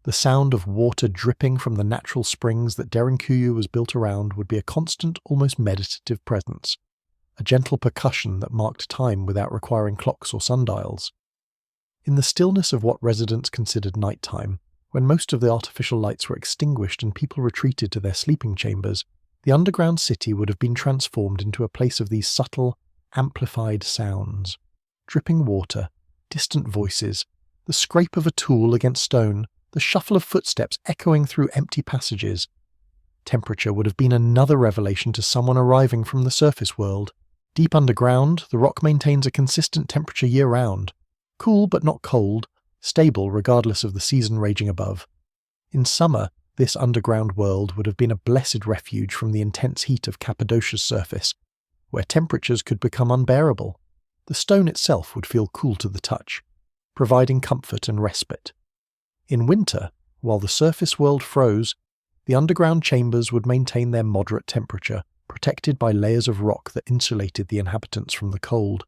The sound of water dripping from the natural springs that Derinkuyu was built around would be a constant, almost meditative presence, a gentle percussion that marked time without requiring clocks or sundials. In the stillness of what residents considered nighttime, when most of the artificial lights were extinguished and people retreated to their sleeping chambers, the underground city would have been transformed into a place of these subtle, amplified sounds. Dripping water, distant voices, the scrape of a tool against stone, the shuffle of footsteps echoing through empty passages. Temperature would have been another revelation to someone arriving from the surface world. Deep underground, the rock maintains a consistent temperature year-round, cool but not cold, stable regardless of the season raging above. In summer, this underground world would have been a blessed refuge from the intense heat of Cappadocia's surface, where temperatures could become unbearable. The stone itself would feel cool to the touch, providing comfort and respite. In winter, while the surface world froze, the underground chambers would maintain their moderate temperature, protected by layers of rock that insulated the inhabitants from the cold.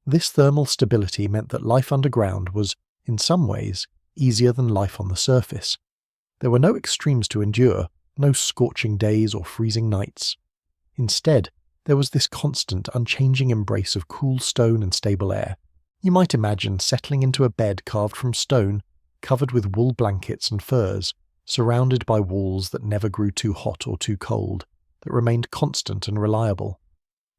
This thermal stability meant that life underground was, in some ways, easier than life on the surface. There were no extremes to endure, no scorching days or freezing nights. Instead, there was this constant, unchanging embrace of cool stone and stable air. You might imagine settling into a bed carved from stone, covered with wool blankets and furs, surrounded by walls that never grew too hot or too cold, that remained constant and reliable.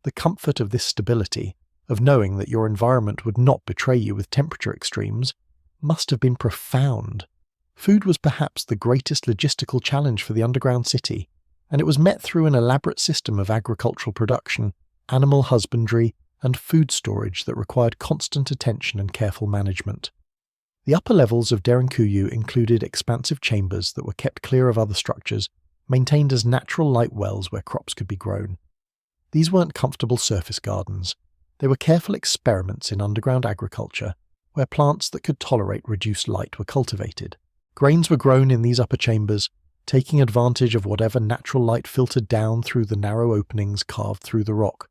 The comfort of this stability, of knowing that your environment would not betray you with temperature extremes, must have been profound. Food was perhaps the greatest logistical challenge for the underground city, and it was met through an elaborate system of agricultural production, animal husbandry, and food storage that required constant attention and careful management. The upper levels of Derinkuyu included expansive chambers that were kept clear of other structures, maintained as natural light wells where crops could be grown. These weren't comfortable surface gardens. They were careful experiments in underground agriculture, where plants that could tolerate reduced light were cultivated. Grains were grown in these upper chambers, taking advantage of whatever natural light filtered down through the narrow openings carved through the rock.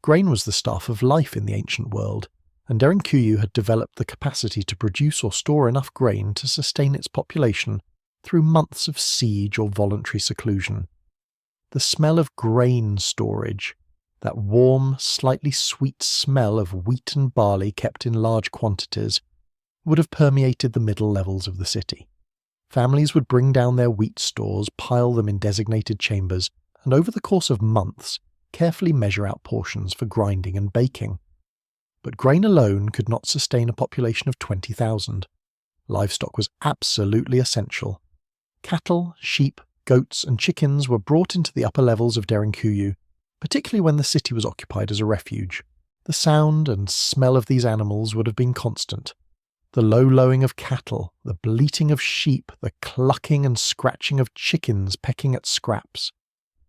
Grain was the staff of life in the ancient world, and Derinkuyu had developed the capacity to produce or store enough grain to sustain its population through months of siege or voluntary seclusion. The smell of grain storage, that warm, slightly sweet smell of wheat and barley kept in large quantities, would have permeated the middle levels of the city. Families would bring down their wheat stores, pile them in designated chambers, and over the course of months, carefully measure out portions for grinding and baking. But grain alone could not sustain a population of 20,000. Livestock was absolutely essential. Cattle, sheep, goats, and chickens were brought into the upper levels of Derinkuyu, particularly when the city was occupied as a refuge. The sound and smell of these animals would have been constant. The low lowing of cattle, the bleating of sheep, the clucking and scratching of chickens pecking at scraps.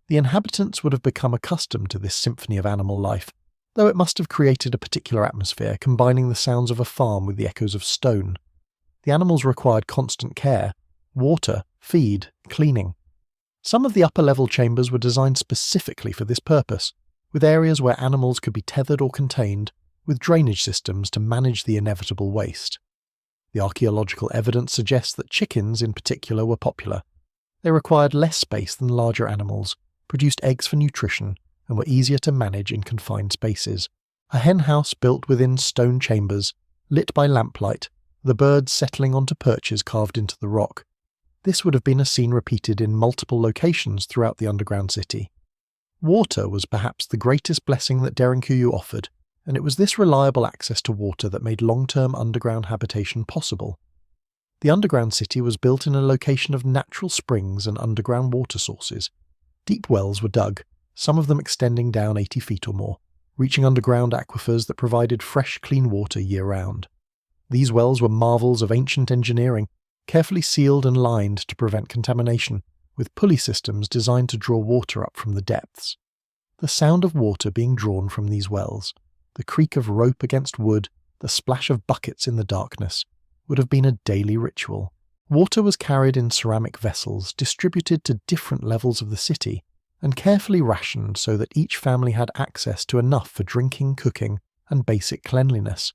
The inhabitants would have become accustomed to this symphony of animal life, though it must have created a particular atmosphere, combining the sounds of a farm with the echoes of stone. The animals required constant care, water, feed, cleaning. Some of the upper-level chambers were designed specifically for this purpose, with areas where animals could be tethered or contained, with drainage systems to manage the inevitable waste. The archaeological evidence suggests that chickens in particular were popular. They required less space than larger animals, produced eggs for nutrition, and were easier to manage in confined spaces. A hen house built within stone chambers, lit by lamplight, the birds settling onto perches carved into the rock. This would have been a scene repeated in multiple locations throughout the underground city. Water was perhaps the greatest blessing that Derinkuyu offered, and it was this reliable access to water that made long-term underground habitation possible. The underground city was built in a location of natural springs and underground water sources. Deep wells were dug, some of them extending down 80 feet or more, reaching underground aquifers that provided fresh, clean water year-round. These wells were marvels of ancient engineering, carefully sealed and lined to prevent contamination, with pulley systems designed to draw water up from the depths. The sound of water being drawn from these wells, the creak of rope against wood, the splash of buckets in the darkness, would have been a daily ritual. Water was carried in ceramic vessels, distributed to different levels of the city, and carefully rationed so that each family had access to enough for drinking, cooking, and basic cleanliness.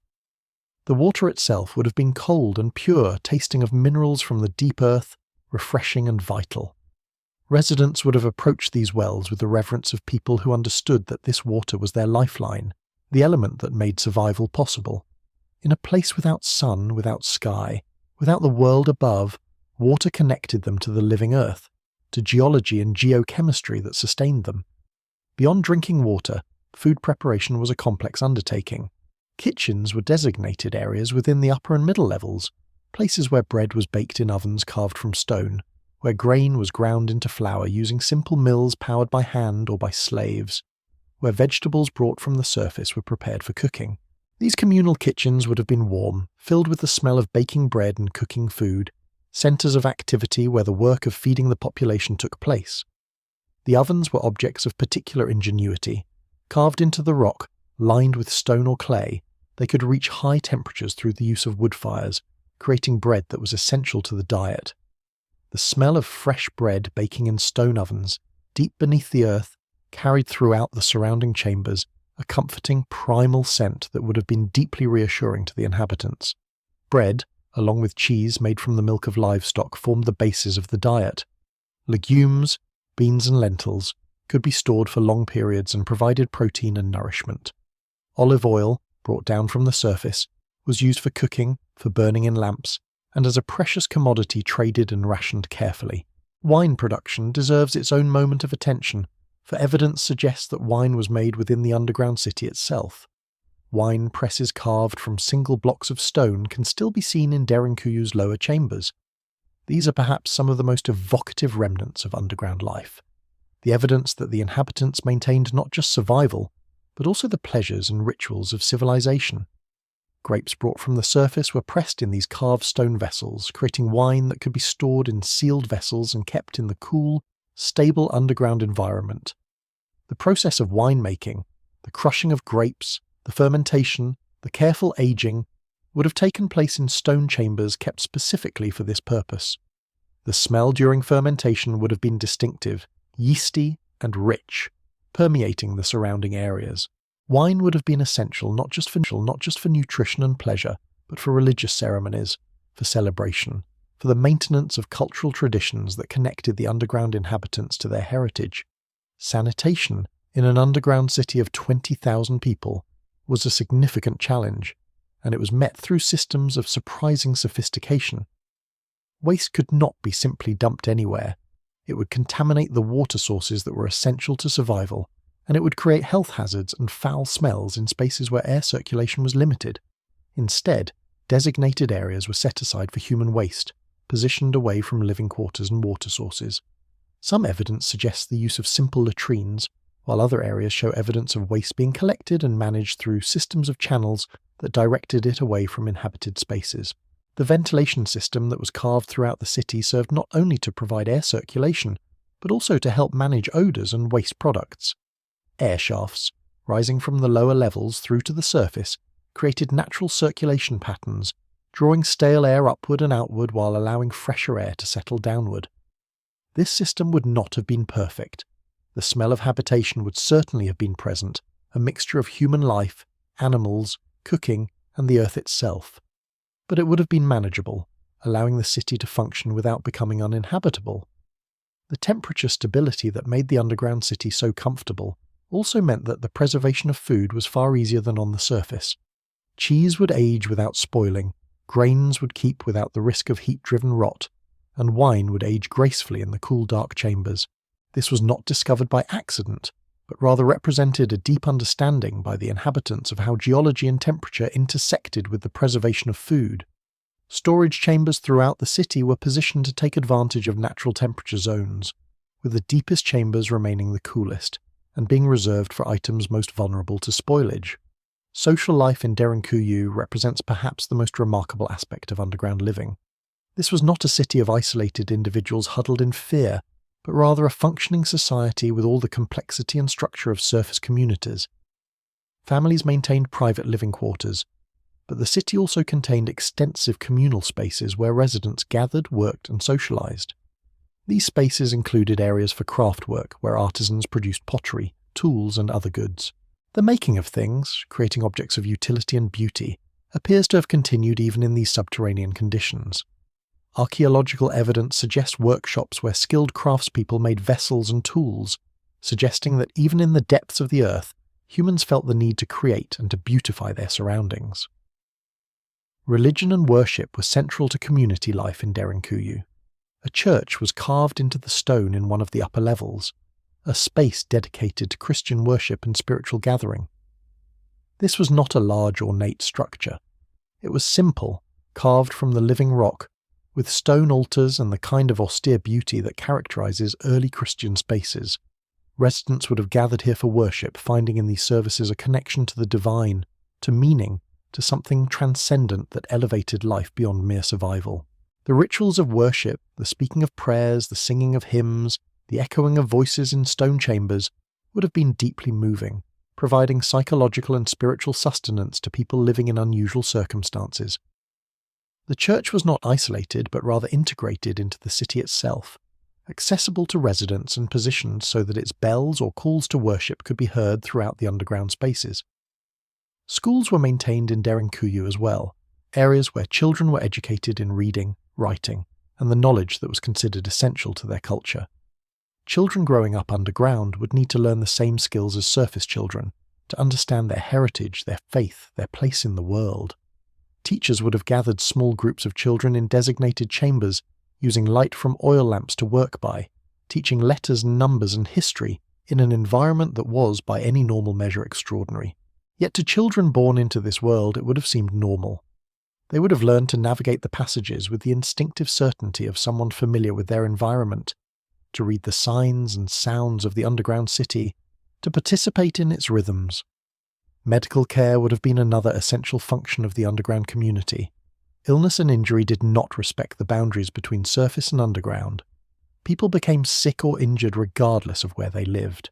The water itself would have been cold and pure, tasting of minerals from the deep earth, refreshing and vital. Residents would have approached these wells with the reverence of people who understood that this water was their lifeline, the element that made survival possible. In a place without sun, without sky, without the world above, water connected them to the living earth, to geology and geochemistry that sustained them. Beyond drinking water, food preparation was a complex undertaking. Kitchens were designated areas within the upper and middle levels, places where bread was baked in ovens carved from stone, where grain was ground into flour using simple mills powered by hand or by slaves, where vegetables brought from the surface were prepared for cooking. These communal kitchens would have been warm, filled with the smell of baking bread and cooking food, centres of activity where the work of feeding the population took place. The ovens were objects of particular ingenuity. Carved into the rock, lined with stone or clay, they could reach high temperatures through the use of wood fires, creating bread that was essential to the diet. The smell of fresh bread baking in stone ovens, deep beneath the earth, carried throughout the surrounding chambers a comforting primal scent that would have been deeply reassuring to the inhabitants. Bread, along with cheese made from the milk of livestock, formed the basis of the diet. Legumes, beans and lentils could be stored for long periods and provided protein and nourishment. Olive oil, brought down from the surface, was used for cooking, for burning in lamps, and as a precious commodity traded and rationed carefully. Wine production deserves its own moment of attention, for evidence suggests that wine was made within the underground city itself. Wine presses carved from single blocks of stone can still be seen in Derinkuyu's lower chambers. These are perhaps some of the most evocative remnants of underground life, the evidence that the inhabitants maintained not just survival, but also the pleasures and rituals of civilization. Grapes brought from the surface were pressed in these carved stone vessels, creating wine that could be stored in sealed vessels and kept in the cool, stable underground environment. The process of winemaking, the crushing of grapes, the fermentation, the careful aging, would have taken place in stone chambers kept specifically for this purpose. The smell during fermentation would have been distinctive, yeasty and rich, permeating the surrounding areas. Wine would have been essential not just for nutrition and pleasure, but for religious ceremonies, for celebration, for the maintenance of cultural traditions that connected the underground inhabitants to their heritage. Sanitation in an underground city of 20,000 people was a significant challenge, and it was met through systems of surprising sophistication. Waste could not be simply dumped anywhere. It would contaminate the water sources that were essential to survival, and it would create health hazards and foul smells in spaces where air circulation was limited. Instead, designated areas were set aside for human waste, positioned away from living quarters and water sources. Some evidence suggests the use of simple latrines, while other areas show evidence of waste being collected and managed through systems of channels that directed it away from inhabited spaces. The ventilation system that was carved throughout the city served not only to provide air circulation, but also to help manage odours and waste products. Air shafts, rising from the lower levels through to the surface, created natural circulation patterns, drawing stale air upward and outward while allowing fresher air to settle downward. This system would not have been perfect. The smell of habitation would certainly have been present, a mixture of human life, animals, cooking, and the earth itself. But it would have been manageable, allowing the city to function without becoming uninhabitable. The temperature stability that made the underground city so comfortable also meant that the preservation of food was far easier than on the surface. Cheese would age without spoiling, grains would keep without the risk of heat-driven rot, and wine would age gracefully in the cool dark chambers. This was not discovered by accident, but rather represented a deep understanding by the inhabitants of how geology and temperature intersected with the preservation of food. Storage chambers throughout the city were positioned to take advantage of natural temperature zones, with the deepest chambers remaining the coolest, and being reserved for items most vulnerable to spoilage. Social life in Derinkuyu represents perhaps the most remarkable aspect of underground living. This was not a city of isolated individuals huddled in fear, but rather a functioning society with all the complexity and structure of surface communities. Families maintained private living quarters, but the city also contained extensive communal spaces where residents gathered, worked, and socialized. These spaces included areas for craft work, where artisans produced pottery, tools, and other goods. The making of things, creating objects of utility and beauty, appears to have continued even in these subterranean conditions. Archaeological evidence suggests workshops where skilled craftspeople made vessels and tools, suggesting that even in the depths of the earth, humans felt the need to create and to beautify their surroundings. Religion and worship were central to community life in Derinkuyu. A church was carved into the stone in one of the upper levels, a space dedicated to Christian worship and spiritual gathering. This was not a large ornate structure. It was simple, carved from the living rock, with stone altars and the kind of austere beauty that characterizes early Christian spaces. Residents would have gathered here for worship, finding in these services a connection to the divine, to meaning, to something transcendent that elevated life beyond mere survival. The rituals of worship, the speaking of prayers, the singing of hymns, the echoing of voices in stone chambers, would have been deeply moving, providing psychological and spiritual sustenance to people living in unusual circumstances. The church was not isolated, but rather integrated into the city itself, accessible to residents and positioned so that its bells or calls to worship could be heard throughout the underground spaces. Schools were maintained in Derinkuyu as well, areas where children were educated in reading, writing, and the knowledge that was considered essential to their culture. Children growing up underground would need to learn the same skills as surface children, to understand their heritage, their faith, their place in the world. Teachers would have gathered small groups of children in designated chambers, using light from oil lamps to work by, teaching letters, numbers, and history in an environment that was, by any normal measure, extraordinary. Yet to children born into this world it would have seemed normal. They would have learned to navigate the passages with the instinctive certainty of someone familiar with their environment, to read the signs and sounds of the underground city, to participate in its rhythms. Medical care would have been another essential function of the underground community. Illness and injury did not respect the boundaries between surface and underground. People became sick or injured regardless of where they lived.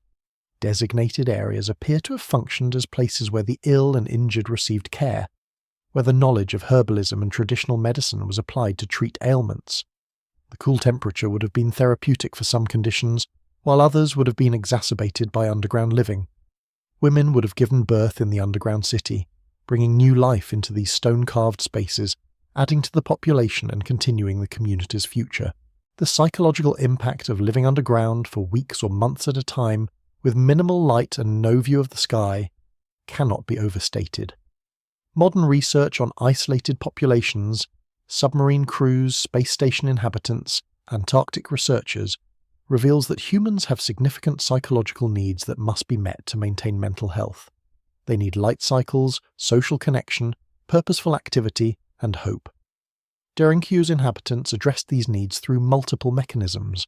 Designated areas appear to have functioned as places where the ill and injured received care, where the knowledge of herbalism and traditional medicine was applied to treat ailments. The cool temperature would have been therapeutic for some conditions, while others would have been exacerbated by underground living. Women would have given birth in the underground city, bringing new life into these stone-carved spaces, adding to the population and continuing the community's future. The psychological impact of living underground for weeks or months at a time, with minimal light and no view of the sky, cannot be overstated. Modern research on isolated populations, submarine crews, space station inhabitants, Antarctic researchers, reveals that humans have significant psychological needs that must be met to maintain mental health. They need light cycles, social connection, purposeful activity, and hope. Derinkuyu's inhabitants addressed these needs through multiple mechanisms.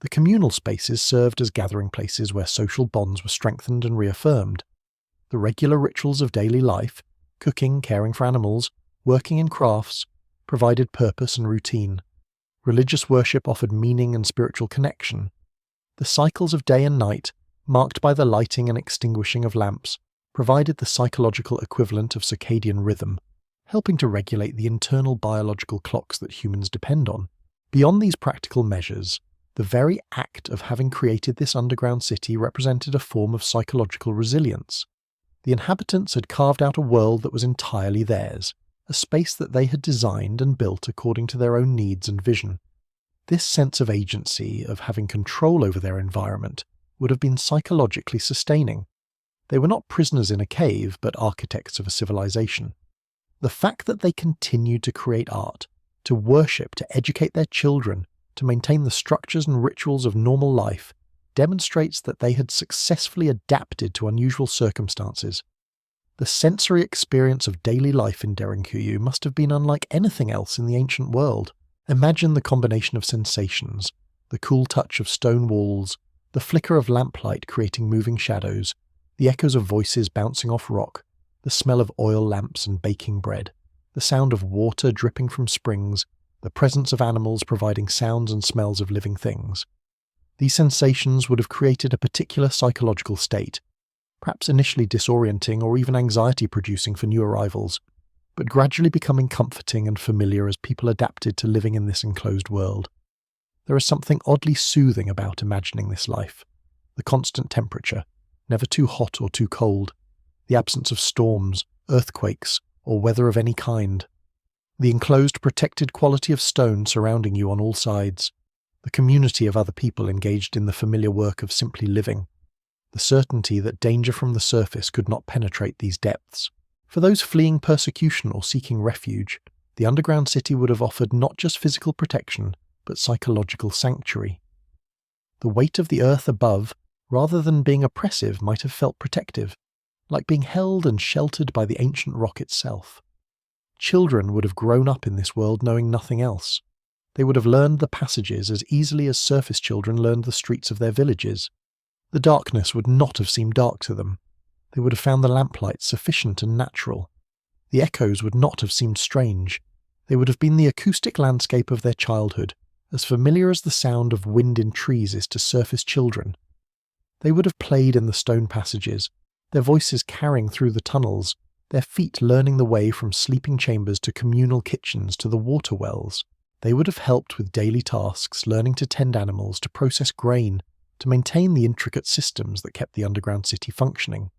The communal spaces served as gathering places where social bonds were strengthened and reaffirmed. The regular rituals of daily life, cooking, caring for animals, working in crafts, provided purpose and routine. Religious worship offered meaning and spiritual connection. The cycles of day and night, marked by the lighting and extinguishing of lamps, provided the psychological equivalent of circadian rhythm, helping to regulate the internal biological clocks that humans depend on. Beyond these practical measures, the very act of having created this underground city represented a form of psychological resilience. The inhabitants had carved out a world that was entirely theirs, a space that they had designed and built according to their own needs and vision. This sense of agency, of having control over their environment, would have been psychologically sustaining. They were not prisoners in a cave, but architects of a civilization. The fact that they continued to create art, to worship, to educate their children, to maintain the structures and rituals of normal life, demonstrates that they had successfully adapted to unusual circumstances. The sensory experience of daily life in Derinkuyu must have been unlike anything else in the ancient world. Imagine the combination of sensations, the cool touch of stone walls, the flicker of lamplight creating moving shadows, the echoes of voices bouncing off rock, the smell of oil lamps and baking bread, the sound of water dripping from springs, the presence of animals providing sounds and smells of living things. These sensations would have created a particular psychological state, perhaps initially disorienting or even anxiety-producing for new arrivals, but gradually becoming comforting and familiar as people adapted to living in this enclosed world. There is something oddly soothing about imagining this life. The constant temperature, never too hot or too cold, the absence of storms, earthquakes, or weather of any kind, the enclosed protected quality of stone surrounding you on all sides, the community of other people engaged in the familiar work of simply living, the certainty that danger from the surface could not penetrate these depths. For those fleeing persecution or seeking refuge, the underground city would have offered not just physical protection, but psychological sanctuary. The weight of the earth above, rather than being oppressive, might have felt protective, like being held and sheltered by the ancient rock itself. Children would have grown up in this world knowing nothing else. They would have learned the passages as easily as surface children learned the streets of their villages. The darkness would not have seemed dark to them. They would have found the lamplight sufficient and natural. The echoes would not have seemed strange. They would have been the acoustic landscape of their childhood, as familiar as the sound of wind in trees is to surface children. They would have played in the stone passages, their voices carrying through the tunnels, their feet learning the way from sleeping chambers to communal kitchens to the water wells. They would have helped with daily tasks, learning to tend animals, to process grain, to maintain the intricate systems that kept the underground city functioning.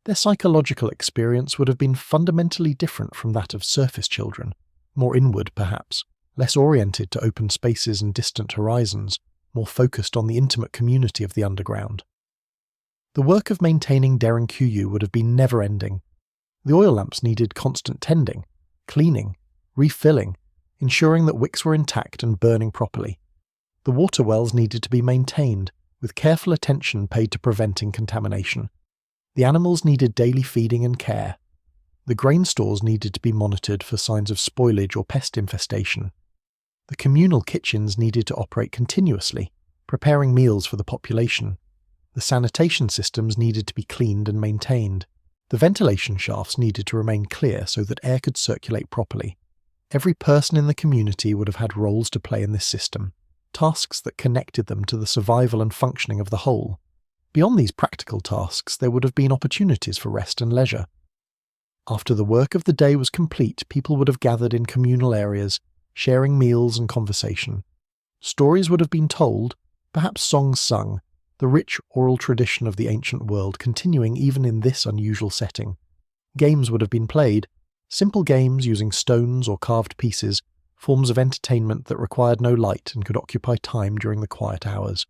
Their psychological experience would have been fundamentally different from that of surface children, more inward perhaps, less oriented to open spaces and distant horizons, more focused on the intimate community of the underground. The work of maintaining Derinkuyu would have been never-ending. The oil lamps needed constant tending, cleaning, refilling, ensuring that wicks were intact and burning properly. The water wells needed to be maintained, with careful attention paid to preventing contamination. The animals needed daily feeding and care. The grain stores needed to be monitored for signs of spoilage or pest infestation. The communal kitchens needed to operate continuously, preparing meals for the population. The sanitation systems needed to be cleaned and maintained. The ventilation shafts needed to remain clear so that air could circulate properly. Every person in the community would have had roles to play in this system, tasks that connected them to the survival and functioning of the whole. Beyond these practical tasks, there would have been opportunities for rest and leisure. After the work of the day was complete, people would have gathered in communal areas, sharing meals and conversation. Stories would have been told, perhaps songs sung, the rich oral tradition of the ancient world continuing even in this unusual setting. Games would have been played, simple games using stones or carved pieces, forms of entertainment that required no light and could occupy time during the quiet hours.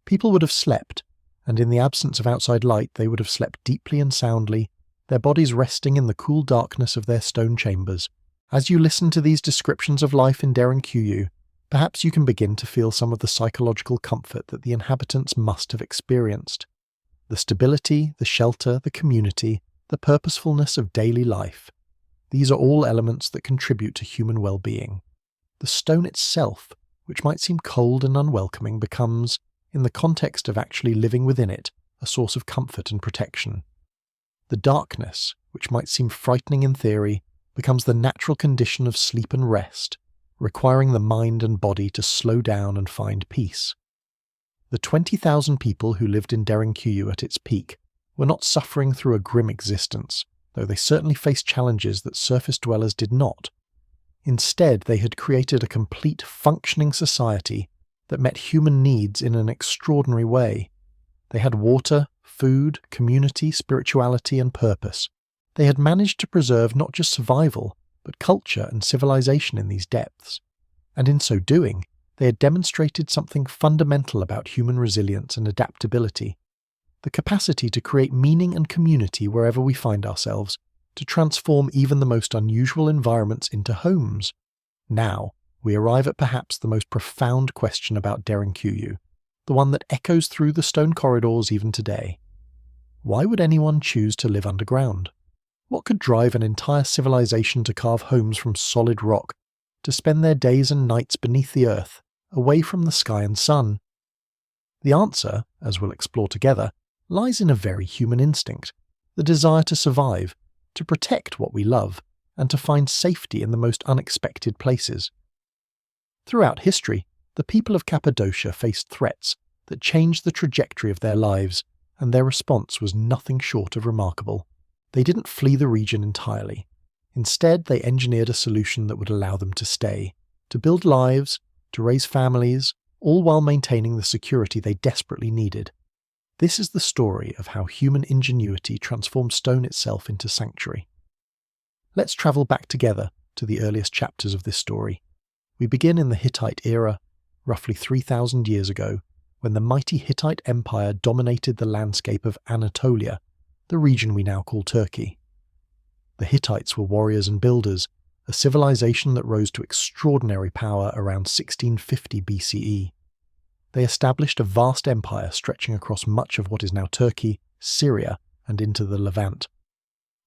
People would have slept, and in the absence of outside light they would have slept deeply and soundly, their bodies resting in the cool darkness of their stone chambers. As you listen to these descriptions of life in Derinkuyu, perhaps you can begin to feel some of the psychological comfort that the inhabitants must have experienced. The stability, the shelter, the community, the purposefulness of daily life. These are all elements that contribute to human well-being. The stone itself, which might seem cold and unwelcoming, becomes, in the context of actually living within it, a source of comfort and protection. The darkness, which might seem frightening in theory, becomes the natural condition of sleep and rest, requiring the mind and body to slow down and find peace. The 20,000 people who lived in Derinkuyu at its peak were not suffering through a grim existence, though they certainly faced challenges that surface dwellers did not. Instead, they had created a complete, functioning society that met human needs in an extraordinary way. They had water, food, community, spirituality, and purpose. They had managed to preserve not just survival, but culture and civilization in these depths. And in so doing, they had demonstrated something fundamental about human resilience and adaptability. The capacity to create meaning and community wherever we find ourselves, to transform even the most unusual environments into homes. Now, we arrive at perhaps the most profound question about Derinkuyu, the one that echoes through the stone corridors even today. Why would anyone choose to live underground? What could drive an entire civilization to carve homes from solid rock, to spend their days and nights beneath the earth, away from the sky and sun? The answer, as we'll explore together, lies in a very human instinct, the desire to survive, to protect what we love, and to find safety in the most unexpected places. Throughout history, the people of Cappadocia faced threats that changed the trajectory of their lives, and their response was nothing short of remarkable. They didn't flee the region entirely. Instead, they engineered a solution that would allow them to stay, to build lives, to raise families, all while maintaining the security they desperately needed. This is the story of how human ingenuity transformed stone itself into sanctuary. Let's travel back together to the earliest chapters of this story. We begin in the Hittite era, roughly 3,000 years ago, when the mighty Hittite Empire dominated the landscape of Anatolia, the region we now call Turkey. The Hittites were warriors and builders, a civilization that rose to extraordinary power around 1650 BCE. They established a vast empire stretching across much of what is now Turkey, Syria, and into the Levant.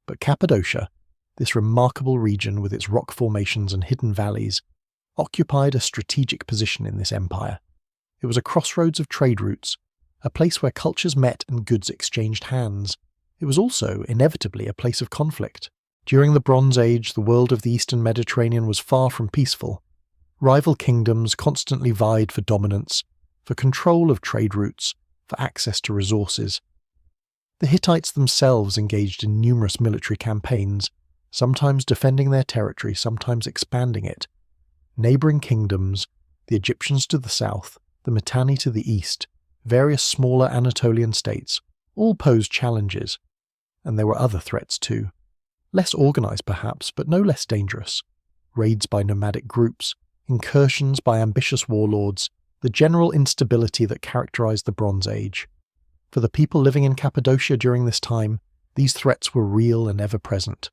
But Cappadocia, this remarkable region with its rock formations and hidden valleys, occupied a strategic position in this empire. It was a crossroads of trade routes, a place where cultures met and goods exchanged hands. It was also, inevitably, a place of conflict. During the Bronze Age, the world of the Eastern Mediterranean was far from peaceful. Rival kingdoms constantly vied for dominance, for control of trade routes, for access to resources. The Hittites themselves engaged in numerous military campaigns, sometimes defending their territory, sometimes expanding it. Neighbouring kingdoms, the Egyptians to the south, the Mitanni to the east, various smaller Anatolian states, all posed challenges. And there were other threats too. Less organised perhaps, but no less dangerous. Raids by nomadic groups, incursions by ambitious warlords, the general instability that characterised the Bronze Age. For the people living in Cappadocia during this time, these threats were real and ever-present.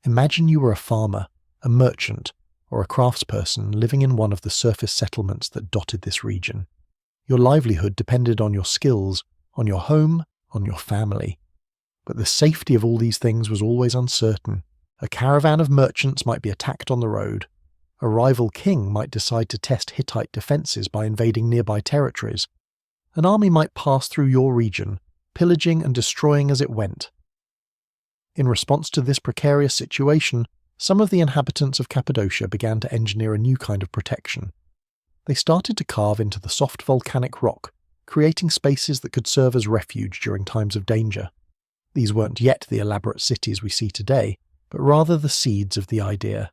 Imagine you were a farmer, a merchant, or a craftsperson living in one of the surface settlements that dotted this region. Your livelihood depended on your skills, on your home, on your family. But the safety of all these things was always uncertain. A caravan of merchants might be attacked on the road. A rival king might decide to test Hittite defences by invading nearby territories. An army might pass through your region, pillaging and destroying as it went. In response to this precarious situation, some of the inhabitants of Cappadocia began to engineer a new kind of protection. They started to carve into the soft volcanic rock, creating spaces that could serve as refuge during times of danger. These weren't yet the elaborate cities we see today, but rather the seeds of the idea.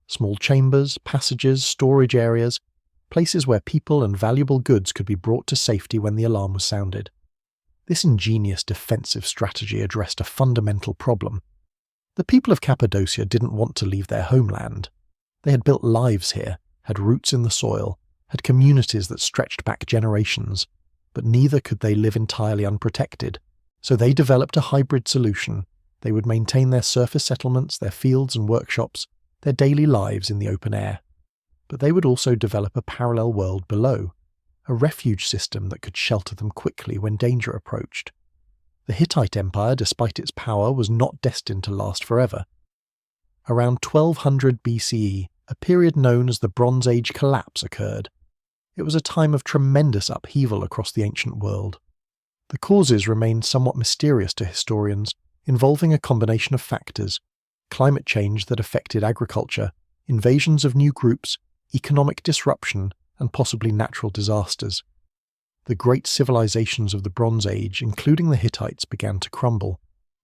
Small chambers, passages, storage areas, places where people and valuable goods could be brought to safety when the alarm was sounded. This ingenious defensive strategy addressed a fundamental problem. The people of Cappadocia didn't want to leave their homeland. They had built lives here, had roots in the soil, had communities that stretched back generations, but neither could they live entirely unprotected. So they developed a hybrid solution. They would maintain their surface settlements, their fields and workshops, their daily lives in the open air. But they would also develop a parallel world below, a refuge system that could shelter them quickly when danger approached. The Hittite Empire, despite its power, was not destined to last forever. Around 1200 BCE, a period known as the Bronze Age collapse occurred. It was a time of tremendous upheaval across the ancient world. The causes remained somewhat mysterious to historians, involving a combination of factors: climate change that affected agriculture, invasions of new groups, economic disruption, and possibly natural disasters. The great civilizations of the Bronze Age, including the Hittites, began to crumble.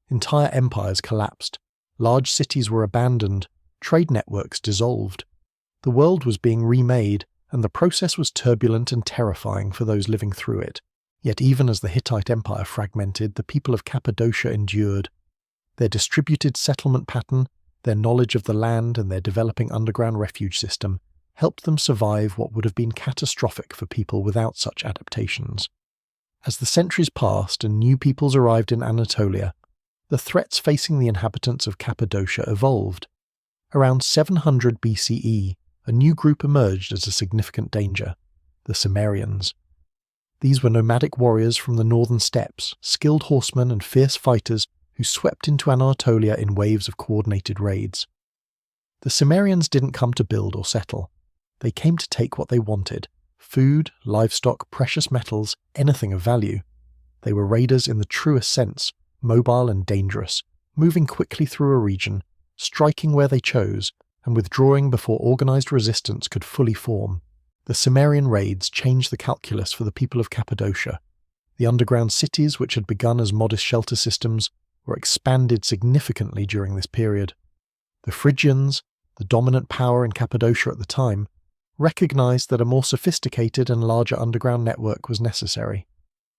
Entire empires collapsed, large cities were abandoned, trade networks dissolved. The world was being remade, and the process was turbulent and terrifying for those living through it. Yet even as the Hittite Empire fragmented, the people of Cappadocia endured. Their distributed settlement pattern, their knowledge of the land, and their developing underground refuge system helped them survive what would have been catastrophic for people without such adaptations. As the centuries passed and new peoples arrived in Anatolia, the threats facing the inhabitants of Cappadocia evolved. Around 700 BCE, a new group emerged as a significant danger: the Cimmerians. These were nomadic warriors from the northern steppes, skilled horsemen and fierce fighters who swept into Anatolia in waves of coordinated raids. The Cimmerians didn't come to build or settle. They came to take what they wanted: food, livestock, precious metals, anything of value. They were raiders in the truest sense, mobile and dangerous, moving quickly through a region, striking where they chose, and withdrawing before organized resistance could fully form. The Cimmerian raids changed the calculus for the people of Cappadocia. The underground cities, which had begun as modest shelter systems, were expanded significantly during this period. The Phrygians, the dominant power in Cappadocia at the time, recognized that a more sophisticated and larger underground network was necessary.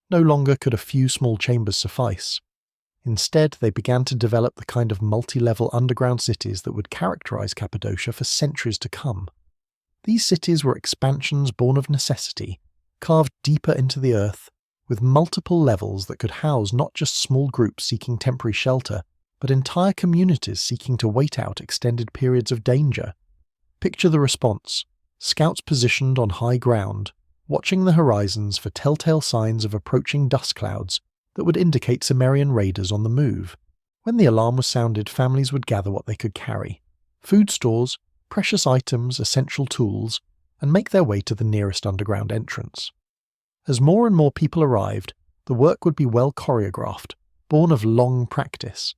No longer could a few small chambers suffice. Instead, they began to develop the kind of multi-level underground cities that would characterize Cappadocia for centuries to come. These cities were expansions born of necessity, carved deeper into the earth, with multiple levels that could house not just small groups seeking temporary shelter, but entire communities seeking to wait out extended periods of danger. Picture the response: scouts positioned on high ground, watching the horizons for telltale signs of approaching dust clouds that would indicate Cimmerian raiders on the move. When the alarm was sounded, families would gather what they could carry: food stores, precious items, essential tools, and make their way to the nearest underground entrance. As more and more people arrived, the work would be well choreographed, born of long practice.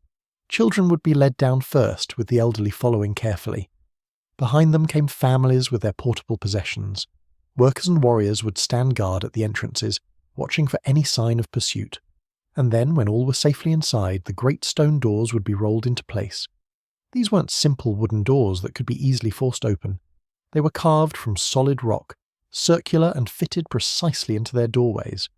Children would be led down first, with the elderly following carefully. Behind them came families with their portable possessions. Workers and warriors would stand guard at the entrances, watching for any sign of pursuit. And then, when all were safely inside, the great stone doors would be rolled into place. These weren't simple wooden doors that could be easily forced open. They were carved from solid rock, circular and fitted precisely into their doorways.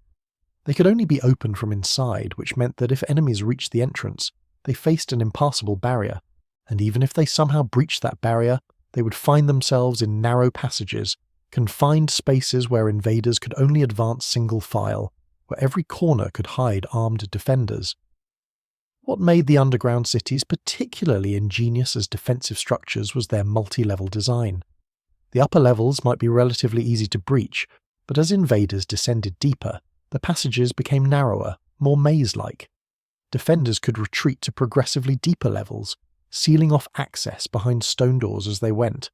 They could only be opened from inside, which meant that if enemies reached the entrance, they faced an impassable barrier, and even if they somehow breached that barrier, they would find themselves in narrow passages, confined spaces where invaders could only advance single file, where every corner could hide armed defenders. What made the underground cities particularly ingenious as defensive structures was their multi-level design. The upper levels might be relatively easy to breach, but as invaders descended deeper, the passages became narrower, more maze-like. Defenders could retreat to progressively deeper levels, sealing off access behind stone doors as they went.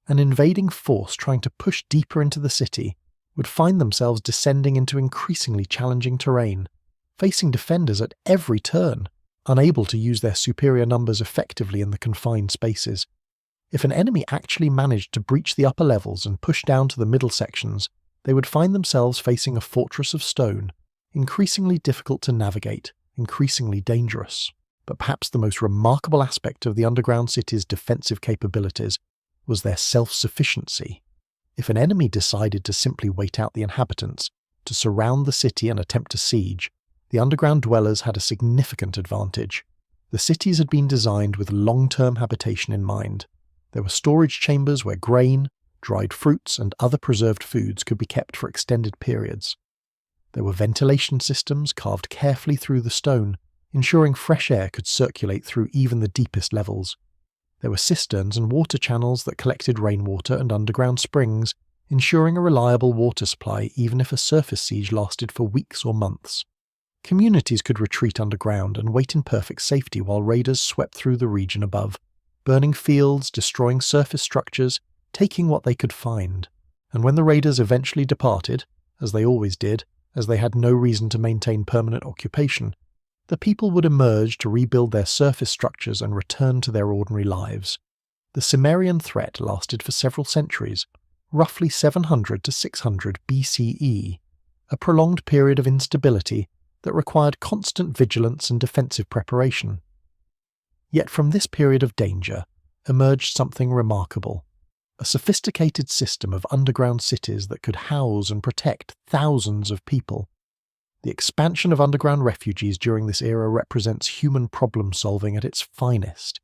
An invading force trying to push deeper into the city would find themselves descending into increasingly challenging terrain, facing defenders at every turn, unable to use their superior numbers effectively in the confined spaces. If an enemy actually managed to breach the upper levels and push down to the middle sections, they would find themselves facing a fortress of stone, increasingly difficult to navigate, increasingly dangerous. But perhaps the most remarkable aspect of the underground city's defensive capabilities was their self-sufficiency. If an enemy decided to simply wait out the inhabitants, to surround the city and attempt a siege, the underground dwellers had a significant advantage. The cities had been designed with long-term habitation in mind. There were storage chambers where grain, dried fruits, and other preserved foods could be kept for extended periods. There were ventilation systems carved carefully through the stone, ensuring fresh air could circulate through even the deepest levels. There were cisterns and water channels that collected rainwater and underground springs, ensuring a reliable water supply even if a surface siege lasted for weeks or months. Communities could retreat underground and wait in perfect safety while raiders swept through the region above, burning fields, destroying surface structures, taking what they could find. And when the raiders eventually departed, as they always did, as they had no reason to maintain permanent occupation, the people would emerge to rebuild their surface structures and return to their ordinary lives. The Cimmerian threat lasted for several centuries, roughly 700 to 600 BCE, a prolonged period of instability that required constant vigilance and defensive preparation. Yet from this period of danger emerged something remarkable, a sophisticated system of underground cities that could house and protect thousands of people. The expansion of underground refuges during this era represents human problem-solving at its finest,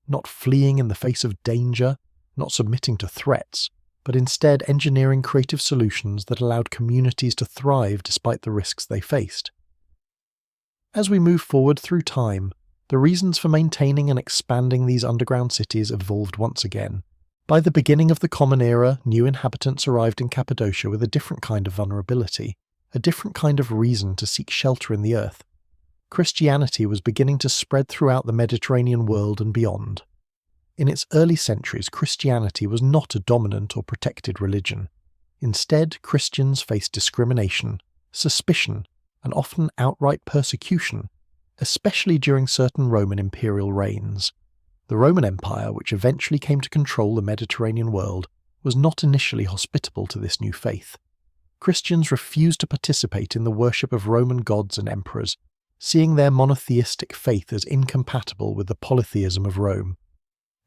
not fleeing in the face of danger, not submitting to threats, but instead engineering creative solutions that allowed communities to thrive despite the risks they faced. As we move forward through time, the reasons for maintaining and expanding these underground cities evolved once again. By the beginning of the Common Era, new inhabitants arrived in Cappadocia with a different kind of vulnerability, a different kind of reason to seek shelter in the earth. Christianity was beginning to spread throughout the Mediterranean world and beyond. In its early centuries, Christianity was not a dominant or protected religion. Instead, Christians faced discrimination, suspicion, and often outright persecution, especially during certain Roman imperial reigns. The Roman Empire, which eventually came to control the Mediterranean world, was not initially hospitable to this new faith. Christians refused to participate in the worship of Roman gods and emperors, seeing their monotheistic faith as incompatible with the polytheism of Rome.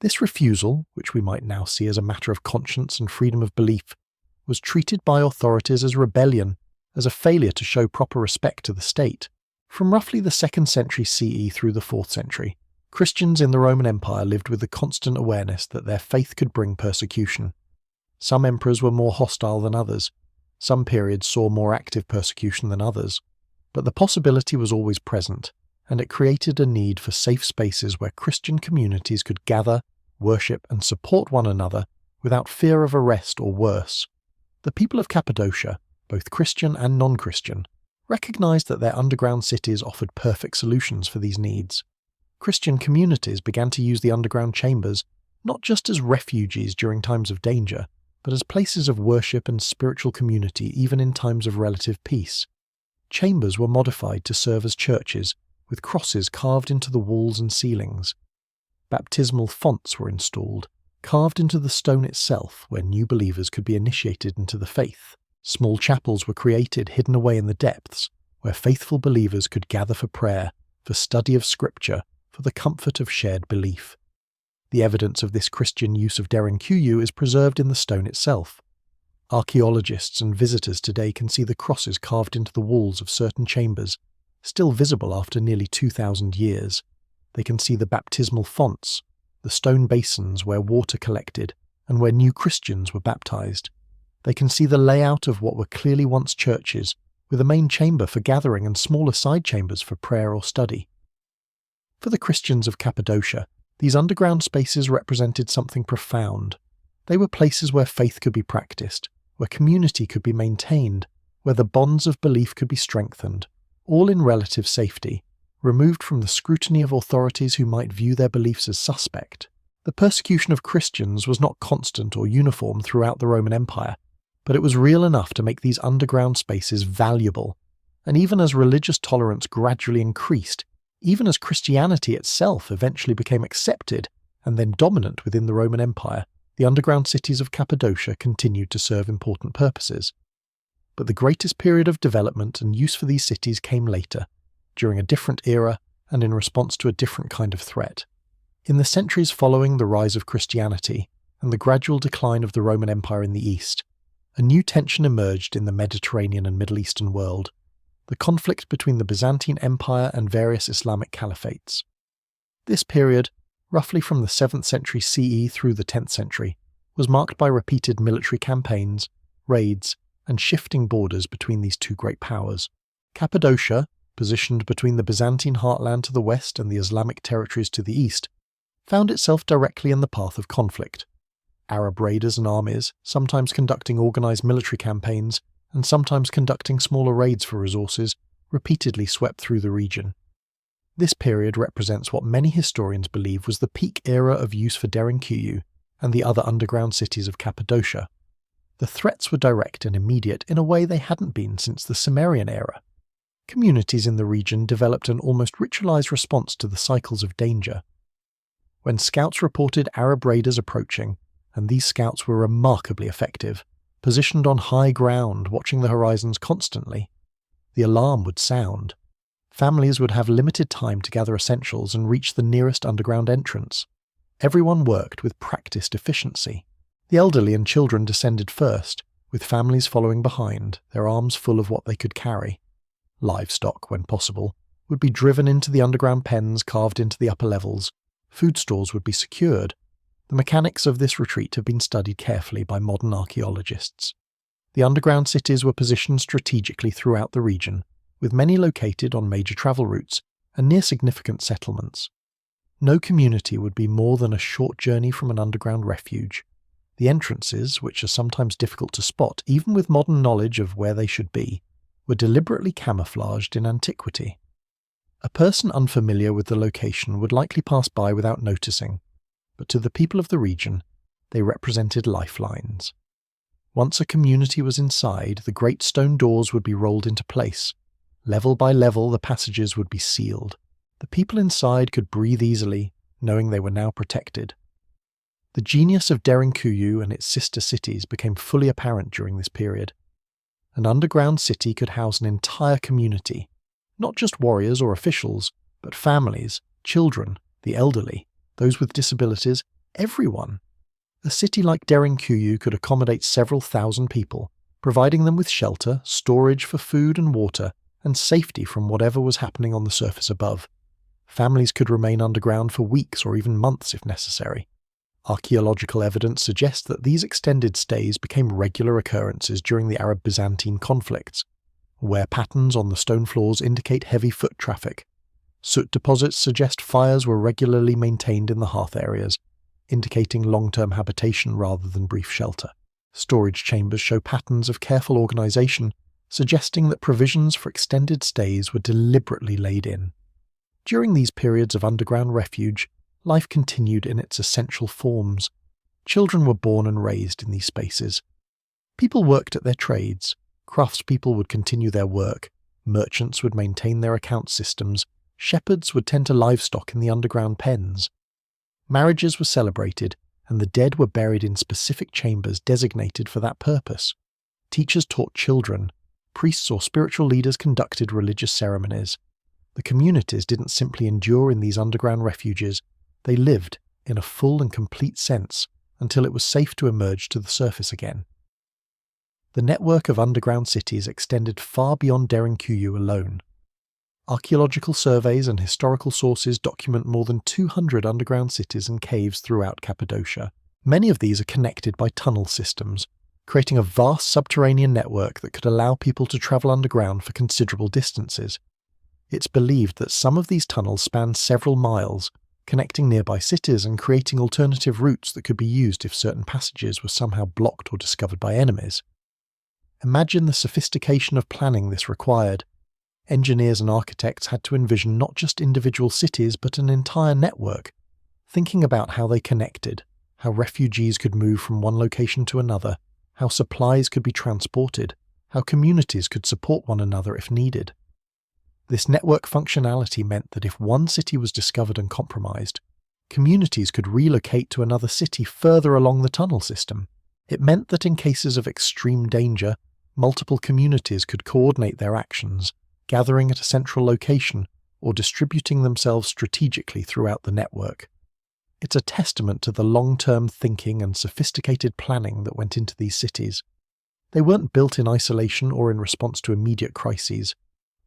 This refusal, which we might now see as a matter of conscience and freedom of belief, was treated by authorities as rebellion, as a failure to show proper respect to the state. From roughly the 2nd century CE through the 4th century, Christians in the Roman Empire lived with the constant awareness that their faith could bring persecution. Some emperors were more hostile than others. Some periods saw more active persecution than others. But the possibility was always present, and it created a need for safe spaces where Christian communities could gather, worship, and support one another without fear of arrest or worse. The people of Cappadocia, both Christian and non-Christian, recognized that their underground cities offered perfect solutions for these needs. Christian communities began to use the underground chambers not just as refuges during times of danger, but as places of worship and spiritual community even in times of relative peace. Chambers were modified to serve as churches, with crosses carved into the walls and ceilings. Baptismal fonts were installed, carved into the stone itself, where new believers could be initiated into the faith. Small chapels were created hidden away in the depths, where faithful believers could gather for prayer, for study of scripture, for the comfort of shared belief. The evidence of this Christian use of Derinkuyu is preserved in the stone itself. Archaeologists and visitors today can see the crosses carved into the walls of certain chambers, still visible after nearly 2,000 years. They can see the baptismal fonts, the stone basins where water collected and where new Christians were baptized. They can see the layout of what were clearly once churches, with a main chamber for gathering and smaller side chambers for prayer or study. For the Christians of Cappadocia, these underground spaces represented something profound. They were places where faith could be practiced, where community could be maintained, where the bonds of belief could be strengthened, all in relative safety, removed from the scrutiny of authorities who might view their beliefs as suspect. The persecution of Christians was not constant or uniform throughout the Roman Empire, but it was real enough to make these underground spaces valuable. And even as religious tolerance gradually increased, even as Christianity itself eventually became accepted and then dominant within the Roman Empire, the underground cities of Cappadocia continued to serve important purposes. But the greatest period of development and use for these cities came later, during a different era and in response to a different kind of threat. In the centuries following the rise of Christianity and the gradual decline of the Roman Empire in the East, a new tension emerged in the Mediterranean and Middle Eastern world, the conflict between the Byzantine Empire and various Islamic caliphates. This period, roughly from the 7th century CE through the 10th century, was marked by repeated military campaigns, raids, and shifting borders between these two great powers. Cappadocia, positioned between the Byzantine heartland to the west and the Islamic territories to the east, found itself directly in the path of conflict. Arab raiders and armies, sometimes conducting organised military campaigns and sometimes conducting smaller raids for resources, repeatedly swept through the region. This period represents what many historians believe was the peak era of use for Derinkuyu and the other underground cities of Cappadocia. The threats were direct and immediate in a way they hadn't been since the Sumerian era. Communities in the region developed an almost ritualized response to the cycles of danger. When scouts reported Arab raiders approaching, and these scouts were remarkably effective, positioned on high ground, watching the horizons constantly, the alarm would sound. Families would have limited time to gather essentials and reach the nearest underground entrance. Everyone worked with practiced efficiency. The elderly and children descended first, with families following behind, their arms full of what they could carry. Livestock, when possible, would be driven into the underground pens carved into the upper levels. Food stores would be secured. The mechanics of this retreat have been studied carefully by modern archaeologists. The underground cities were positioned strategically throughout the region, with many located on major travel routes and near significant settlements. No community would be more than a short journey from an underground refuge. The entrances, which are sometimes difficult to spot even with modern knowledge of where they should be, were deliberately camouflaged in antiquity. A person unfamiliar with the location would likely pass by without noticing, but to the people of the region, they represented lifelines. Once a community was inside, the great stone doors would be rolled into place. Level by level, the passages would be sealed. The people inside could breathe easily, knowing they were now protected. The genius of Derinkuyu and its sister cities became fully apparent during this period. An underground city could house an entire community, not just warriors or officials, but families, children, the elderly, those with disabilities, everyone. A city like Derinkuyu could accommodate several thousand people, providing them with shelter, storage for food and water, and safety from whatever was happening on the surface above. Families could remain underground for weeks or even months if necessary. Archaeological evidence suggests that these extended stays became regular occurrences during the Arab-Byzantine conflicts. Wear patterns on the stone floors indicate heavy foot traffic. Soot deposits suggest fires were regularly maintained in the hearth areas, indicating long-term habitation rather than brief shelter. Storage chambers show patterns of careful organization, suggesting that provisions for extended stays were deliberately laid in. During these periods of underground refuge, life continued in its essential forms. Children were born and raised in these spaces. People worked at their trades. Craftspeople would continue their work. Merchants would maintain their account systems. Shepherds would tend to livestock in the underground pens. Marriages were celebrated, and the dead were buried in specific chambers designated for that purpose. Teachers taught children. Priests or spiritual leaders conducted religious ceremonies. The communities didn't simply endure in these underground refuges, they lived, in a full and complete sense, until it was safe to emerge to the surface again. The network of underground cities extended far beyond Derinkuyu alone. Archaeological surveys and historical sources document more than 200 underground cities and caves throughout Cappadocia. Many of these are connected by tunnel systems, creating a vast subterranean network that could allow people to travel underground for considerable distances. It's believed that some of these tunnels span several miles, connecting nearby cities and creating alternative routes that could be used if certain passages were somehow blocked or discovered by enemies. Imagine the sophistication of planning this required. engineers and architects had to envision not just individual cities but an entire network, thinking about how they connected, how refugees could move from one location to another, how supplies could be transported, how communities could support one another if needed. This network functionality meant that if one city was discovered and compromised, communities could relocate to another city further along the tunnel system. It meant that in cases of extreme danger, multiple communities could coordinate their actions, gathering at a central location or distributing themselves strategically throughout the network. It's a testament to the long-term thinking and sophisticated planning that went into these cities. They weren't built in isolation or in response to immediate crises.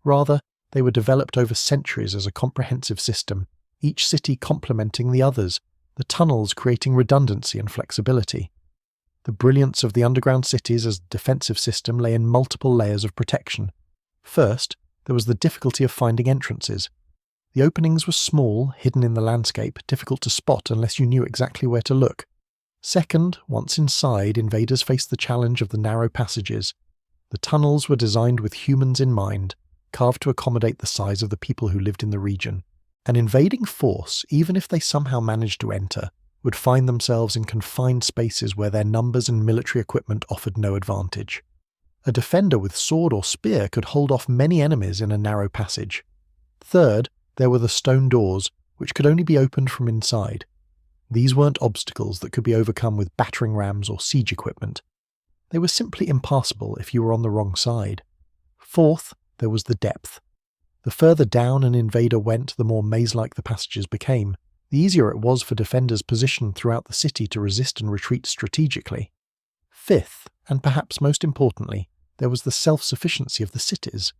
Rather, they were developed over centuries as a comprehensive system, each city complementing the others, the tunnels creating redundancy and flexibility. The brilliance of the underground cities as a defensive system lay in multiple layers of protection. First, there was the difficulty of finding entrances. The openings were small, hidden in the landscape, difficult to spot unless you knew exactly where to look. Second, once inside, invaders faced the challenge of the narrow passages. The tunnels were designed with humans in mind, carved to accommodate the size of the people who lived in the region. An invading force, even if they somehow managed to enter, would find themselves in confined spaces where their numbers and military equipment offered no advantage. A defender with sword or spear could hold off many enemies in a narrow passage. Third, there were the stone doors, which could only be opened from inside. These weren't obstacles that could be overcome with battering rams or siege equipment. They were simply impassable if you were on the wrong side. Fourth, there was the depth. The further down an invader went, the more maze-like the passages became. The easier it was for defenders positioned throughout the city to resist and retreat strategically. Fifth, and perhaps most importantly, there was the self-sufficiency of the cities.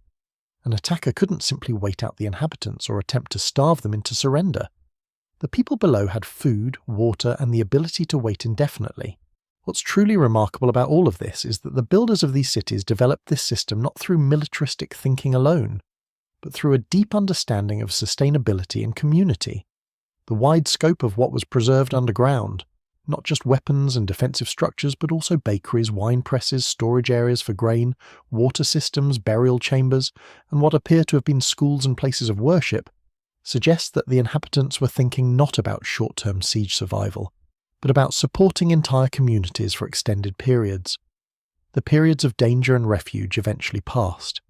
An attacker couldn't simply wait out the inhabitants or attempt to starve them into surrender. The people below had food, water, and the ability to wait indefinitely. What's truly remarkable about all of this is that the builders of these cities developed this system not through militaristic thinking alone, but through a deep understanding of sustainability and community. The wide scope of what was preserved underground, not just weapons and defensive structures, but also bakeries, wine presses, storage areas for grain, water systems, burial chambers, and what appear to have been schools and places of worship, suggests that the inhabitants were thinking not about short-term siege survival, but about supporting entire communities for extended periods. The periods of danger and refuge eventually passed.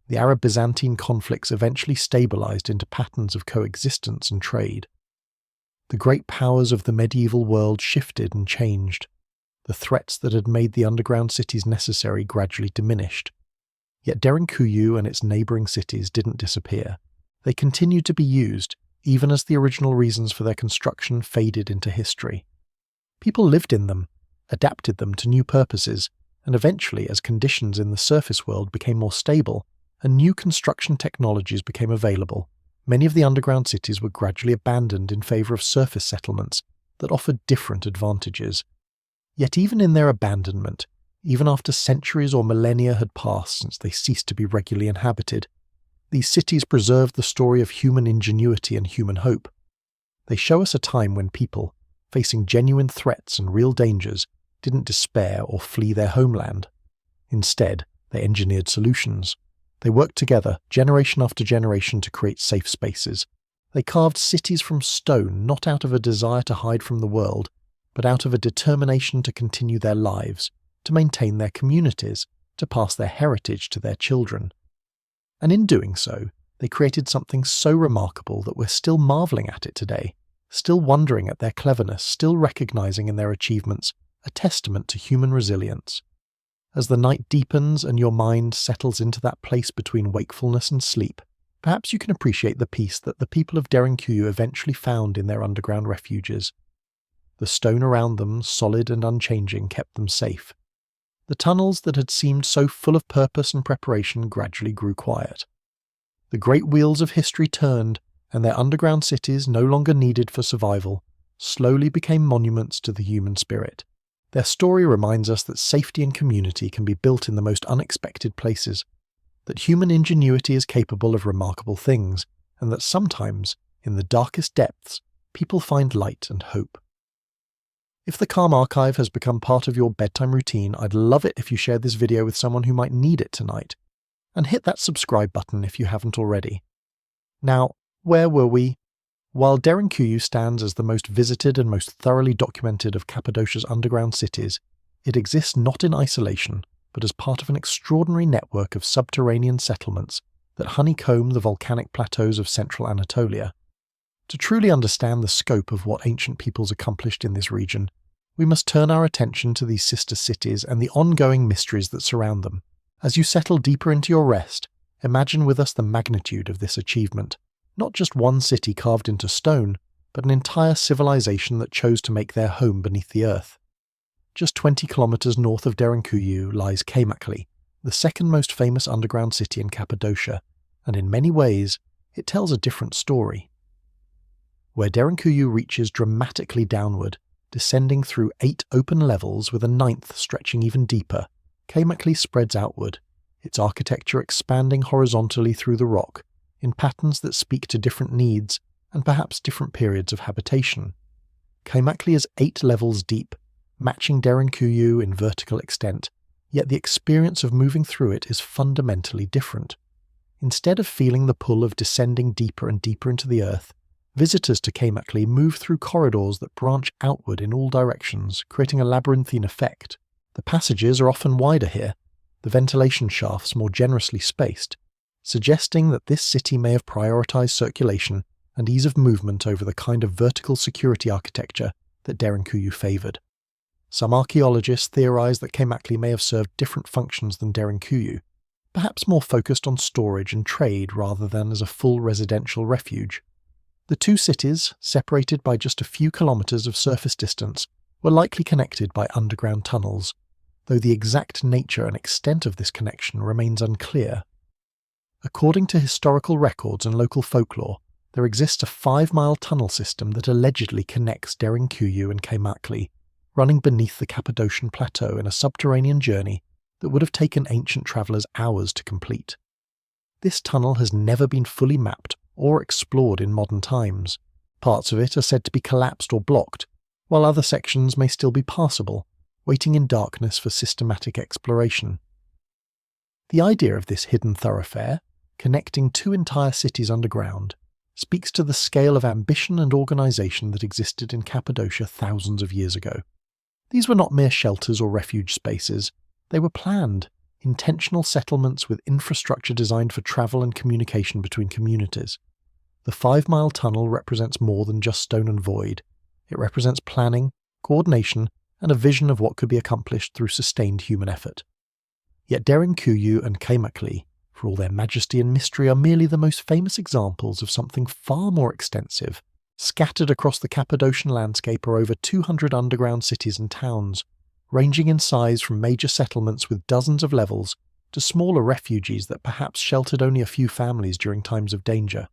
The Arab-Byzantine conflicts eventually stabilized into patterns of coexistence and trade. The great powers of the medieval world shifted and changed. The threats that had made the underground cities necessary gradually diminished. Yet Derinkuyu and its neighbouring cities didn't disappear. They continued to be used, even as the original reasons for their construction faded into history. People lived in them, adapted them to new purposes, and eventually, as conditions in the surface world became more stable, and new construction technologies became available, many of the underground cities were gradually abandoned in favour of surface settlements that offered different advantages. Yet even in their abandonment, even after centuries or millennia had passed since they ceased to be regularly inhabited, these cities preserved the story of human ingenuity and human hope. They show us a time when people, facing genuine threats and real dangers, didn't despair or flee their homeland. Instead, they engineered solutions. They worked together, generation after generation, to create safe spaces. They carved cities from stone, not out of a desire to hide from the world, but out of a determination to continue their lives, to maintain their communities, to pass their heritage to their children. And in doing so, they created something so remarkable that we're still marvelling at it today, still wondering at their cleverness, still recognizing in their achievements a testament to human resilience. As the night deepens and your mind settles into that place between wakefulness and sleep, perhaps you can appreciate the peace that the people of Derinkuyu eventually found in their underground refuges. The stone around them, solid and unchanging, kept them safe. The tunnels that had seemed so full of purpose and preparation gradually grew quiet. The great wheels of history turned, and their underground cities, no longer needed for survival, slowly became monuments to the human spirit. Their story reminds us that safety and community can be built in the most unexpected places, that human ingenuity is capable of remarkable things, and that sometimes, in the darkest depths, people find light and hope. If the Calm Archive has become part of your bedtime routine, I'd love it if you shared this video with someone who might need it tonight. and hit that subscribe button if you haven't already. Now, where were we? While Derinkuyu stands as the most visited and most thoroughly documented of Cappadocia's underground cities, it exists not in isolation, but as part of an extraordinary network of subterranean settlements that honeycomb the volcanic plateaus of central Anatolia. To truly understand the scope of what ancient peoples accomplished in this region, we must turn our attention to these sister cities and the ongoing mysteries that surround them. As you settle deeper into your rest, imagine with us the magnitude of this achievement. Not just one city carved into stone, but an entire civilization that chose to make their home beneath the earth. Just 20 kilometers north of Derinkuyu lies Cappadocia, the second most famous underground city in Cappadocia, and in many ways, it tells a different story. Where Derinkuyu reaches dramatically downward, descending through 8 open levels with a 9th stretching even deeper, Cappadocia spreads outward, its architecture expanding horizontally through the rock, in patterns that speak to different needs and perhaps different periods of habitation. Cappadocia is 8 levels deep, matching Derinkuyu in vertical extent, yet the experience of moving through it is fundamentally different. Instead of feeling the pull of descending deeper and deeper into the earth, visitors to Cappadocia move through corridors that branch outward in all directions, creating a labyrinthine effect. The passages are often wider here, the ventilation shafts more generously spaced, suggesting that this city may have prioritized circulation and ease of movement over the kind of vertical security architecture that Derinkuyu favored. Some archaeologists theorize that Cappadocia may have served different functions than Derinkuyu, perhaps more focused on storage and trade rather than as a full residential refuge. The two cities, separated by just a few kilometers of surface distance, were likely connected by underground tunnels, though the exact nature and extent of this connection remains unclear. According to historical records and local folklore, there exists a 5-mile tunnel system that allegedly connects Derinkuyu and Cappadocia, running beneath the Cappadocian plateau in a subterranean journey that would have taken ancient travellers hours to complete. This tunnel has never been fully mapped or explored in modern times. Parts of it are said to be collapsed or blocked, while other sections may still be passable, waiting in darkness for systematic exploration. The idea of this hidden thoroughfare, connecting 2 entire cities underground, speaks to the scale of ambition and organisation that existed in Cappadocia thousands of years ago. These were not mere shelters or refuge spaces, they were planned, intentional settlements with infrastructure designed for travel and communication between communities. The 5-mile tunnel represents more than just stone and void. It represents planning, coordination, and a vision of what could be accomplished through sustained human effort. Yet Derinkuyu and Cappadocia, for all their majesty and mystery, are merely the most famous examples of something far more extensive. Scattered across the Cappadocian landscape are over 200 underground cities and towns, ranging in size from major settlements with dozens of levels to smaller refuges that perhaps sheltered only a few families during times of danger.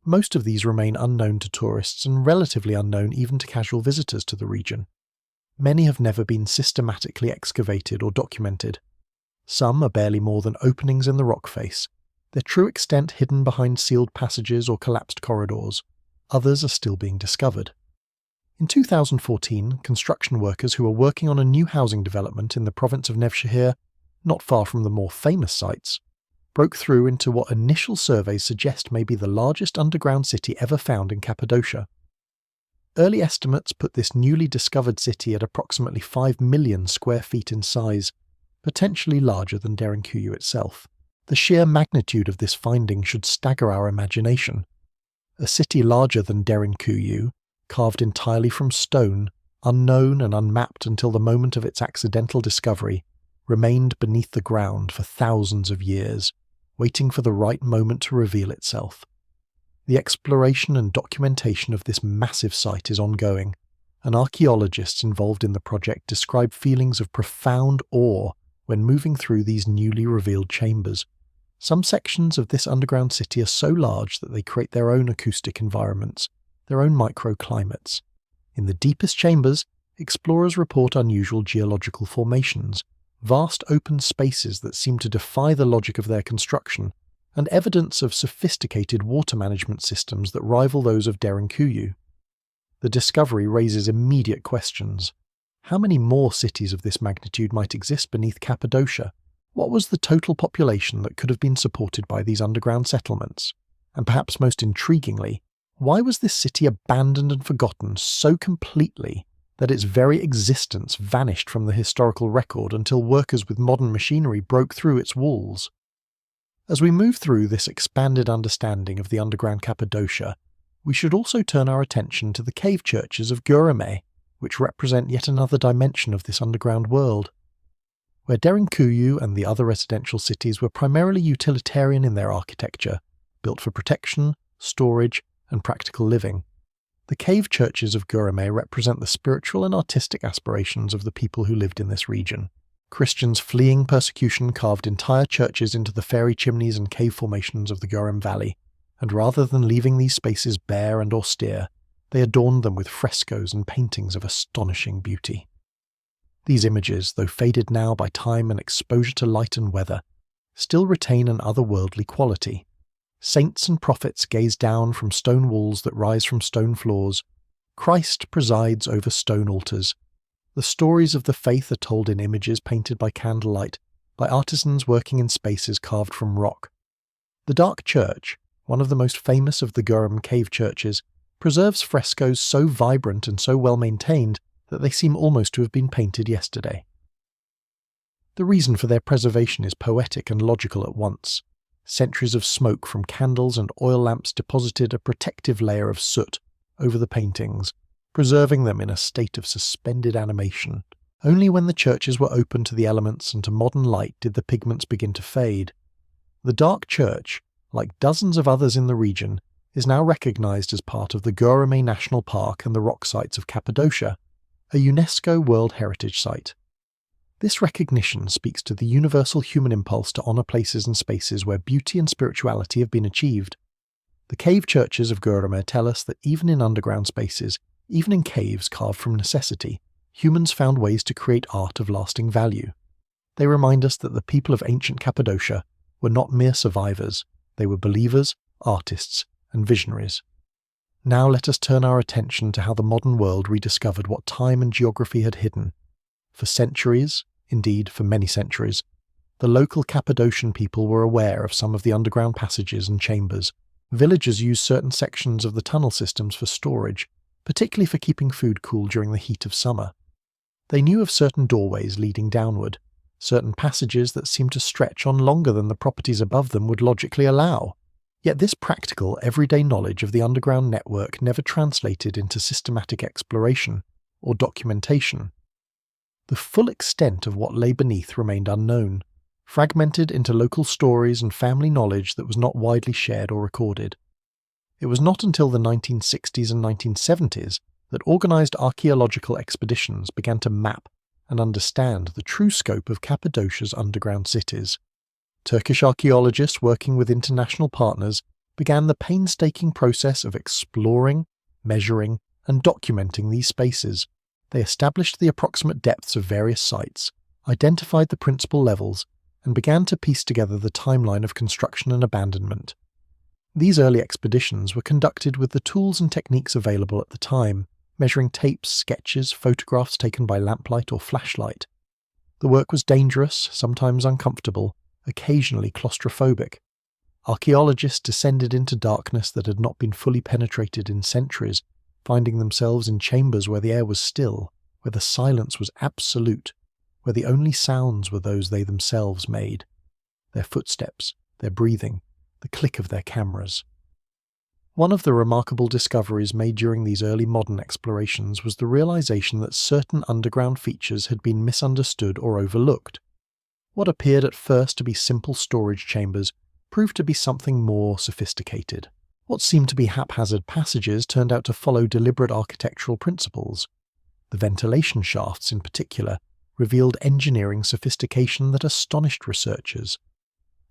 Most of these remain unknown to tourists and relatively unknown even to casual visitors to the region. Many have never been systematically excavated or documented. Some are barely more than openings in the rock face, their true extent hidden behind sealed passages or collapsed corridors. Others are still being discovered. In 2014, construction workers who were working on a new housing development in the province of Nevşehir, not far from the more famous sites, broke through into what initial surveys suggest may be the largest underground city ever found in Cappadocia. Early estimates put this newly discovered city at approximately 5 million square feet in size, potentially larger than Derinkuyu itself. The sheer magnitude of this finding should stagger our imagination. A city larger than Derinkuyu, carved entirely from stone, unknown and unmapped until the moment of its accidental discovery, remained beneath the ground for thousands of years, waiting for the right moment to reveal itself. The exploration and documentation of this massive site is ongoing, and archaeologists involved in the project describe feelings of profound awe when moving through these newly revealed chambers. Some sections of this underground city are so large that they create their own acoustic environments, their own microclimates. In the deepest chambers, explorers report unusual geological formations, vast open spaces that seem to defy the logic of their construction, and evidence of sophisticated water management systems that rival those of Derinkuyu. The discovery raises immediate questions. How many more cities of this magnitude might exist beneath Cappadocia? What was the total population that could have been supported by these underground settlements? And perhaps most intriguingly, why was this city abandoned and forgotten so completely that its very existence vanished from the historical record until workers with modern machinery broke through its walls? As we move through this expanded understanding of the underground Cappadocia, we should also turn our attention to the cave churches of Göreme, which represent yet another dimension of this underground world. Where Derinkuyu and the other residential cities were primarily utilitarian in their architecture, built for protection, storage, and practical living, the cave churches of Göreme represent the spiritual and artistic aspirations of the people who lived in this region. Christians fleeing persecution carved entire churches into the fairy chimneys and cave formations of the Görem Valley, and rather than leaving these spaces bare and austere, they adorned them with frescoes and paintings of astonishing beauty. These images, though faded now by time and exposure to light and weather, still retain an otherworldly quality. Saints and prophets gaze down from stone walls that rise from stone floors. Christ presides over stone altars. The stories of the faith are told in images painted by candlelight, by artisans working in spaces carved from rock. The Dark Church, one of the most famous of the Görem cave churches, preserves frescoes so vibrant and so well maintained that they seem almost to have been painted yesterday. The reason for their preservation is poetic and logical at once. Centuries of smoke from candles and oil lamps deposited a protective layer of soot over the paintings, preserving them in a state of suspended animation. Only when the churches were open to the elements and to modern light did the pigments begin to fade. The Dark Church, like dozens of others in the region, is now recognized as part of the Göreme National Park and the rock sites of Cappadocia, a UNESCO World Heritage Site. This recognition speaks to the universal human impulse to honour places and spaces where beauty and spirituality have been achieved. The cave churches of Göreme tell us that even in underground spaces, even in caves carved from necessity, humans found ways to create art of lasting value. They remind us that the people of ancient Cappadocia were not mere survivors, they were believers, artists, and visionaries. Now let us turn our attention to how the modern world rediscovered what time and geography had hidden. For centuries, indeed for many centuries, the local Cappadocian people were aware of some of the underground passages and chambers. Villagers used certain sections of the tunnel systems for storage, particularly for keeping food cool during the heat of summer. They knew of certain doorways leading downward, certain passages that seemed to stretch on longer than the properties above them would logically allow. Yet this practical, everyday knowledge of the underground network never translated into systematic exploration or documentation. The full extent of what lay beneath remained unknown, fragmented into local stories and family knowledge that was not widely shared or recorded. It was not until the 1960s and 1970s that organised archaeological expeditions began to map and understand the true scope of Cappadocia's underground cities. Turkish archaeologists working with international partners began the painstaking process of exploring, measuring, and documenting these spaces. They established the approximate depths of various sites, identified the principal levels, and began to piece together the timeline of construction and abandonment. These early expeditions were conducted with the tools and techniques available at the time, measuring tapes, sketches, photographs taken by lamplight or flashlight. The work was dangerous, sometimes uncomfortable, occasionally claustrophobic. Archaeologists descended into darkness that had not been fully penetrated in centuries, finding themselves in chambers where the air was still, where the silence was absolute, where the only sounds were those they themselves made, their footsteps, their breathing, the click of their cameras. One of the remarkable discoveries made during these early modern explorations was the realization that certain underground features had been misunderstood or overlooked. What appeared at first to be simple storage chambers proved to be something more sophisticated. What seemed to be haphazard passages turned out to follow deliberate architectural principles. The ventilation shafts, in particular, revealed engineering sophistication that astonished researchers.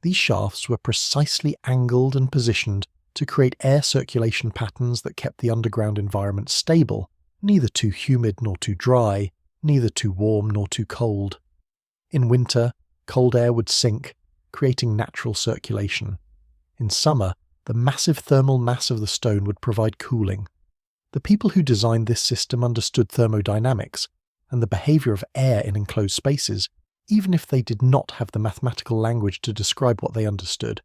These shafts were precisely angled and positioned to create air circulation patterns that kept the underground environment stable, neither too humid nor too dry, neither too warm nor too cold. In winter, cold air would sink, creating natural circulation. In summer, the massive thermal mass of the stone would provide cooling. The people who designed this system understood thermodynamics and the behavior of air in enclosed spaces, even if they did not have the mathematical language to describe what they understood.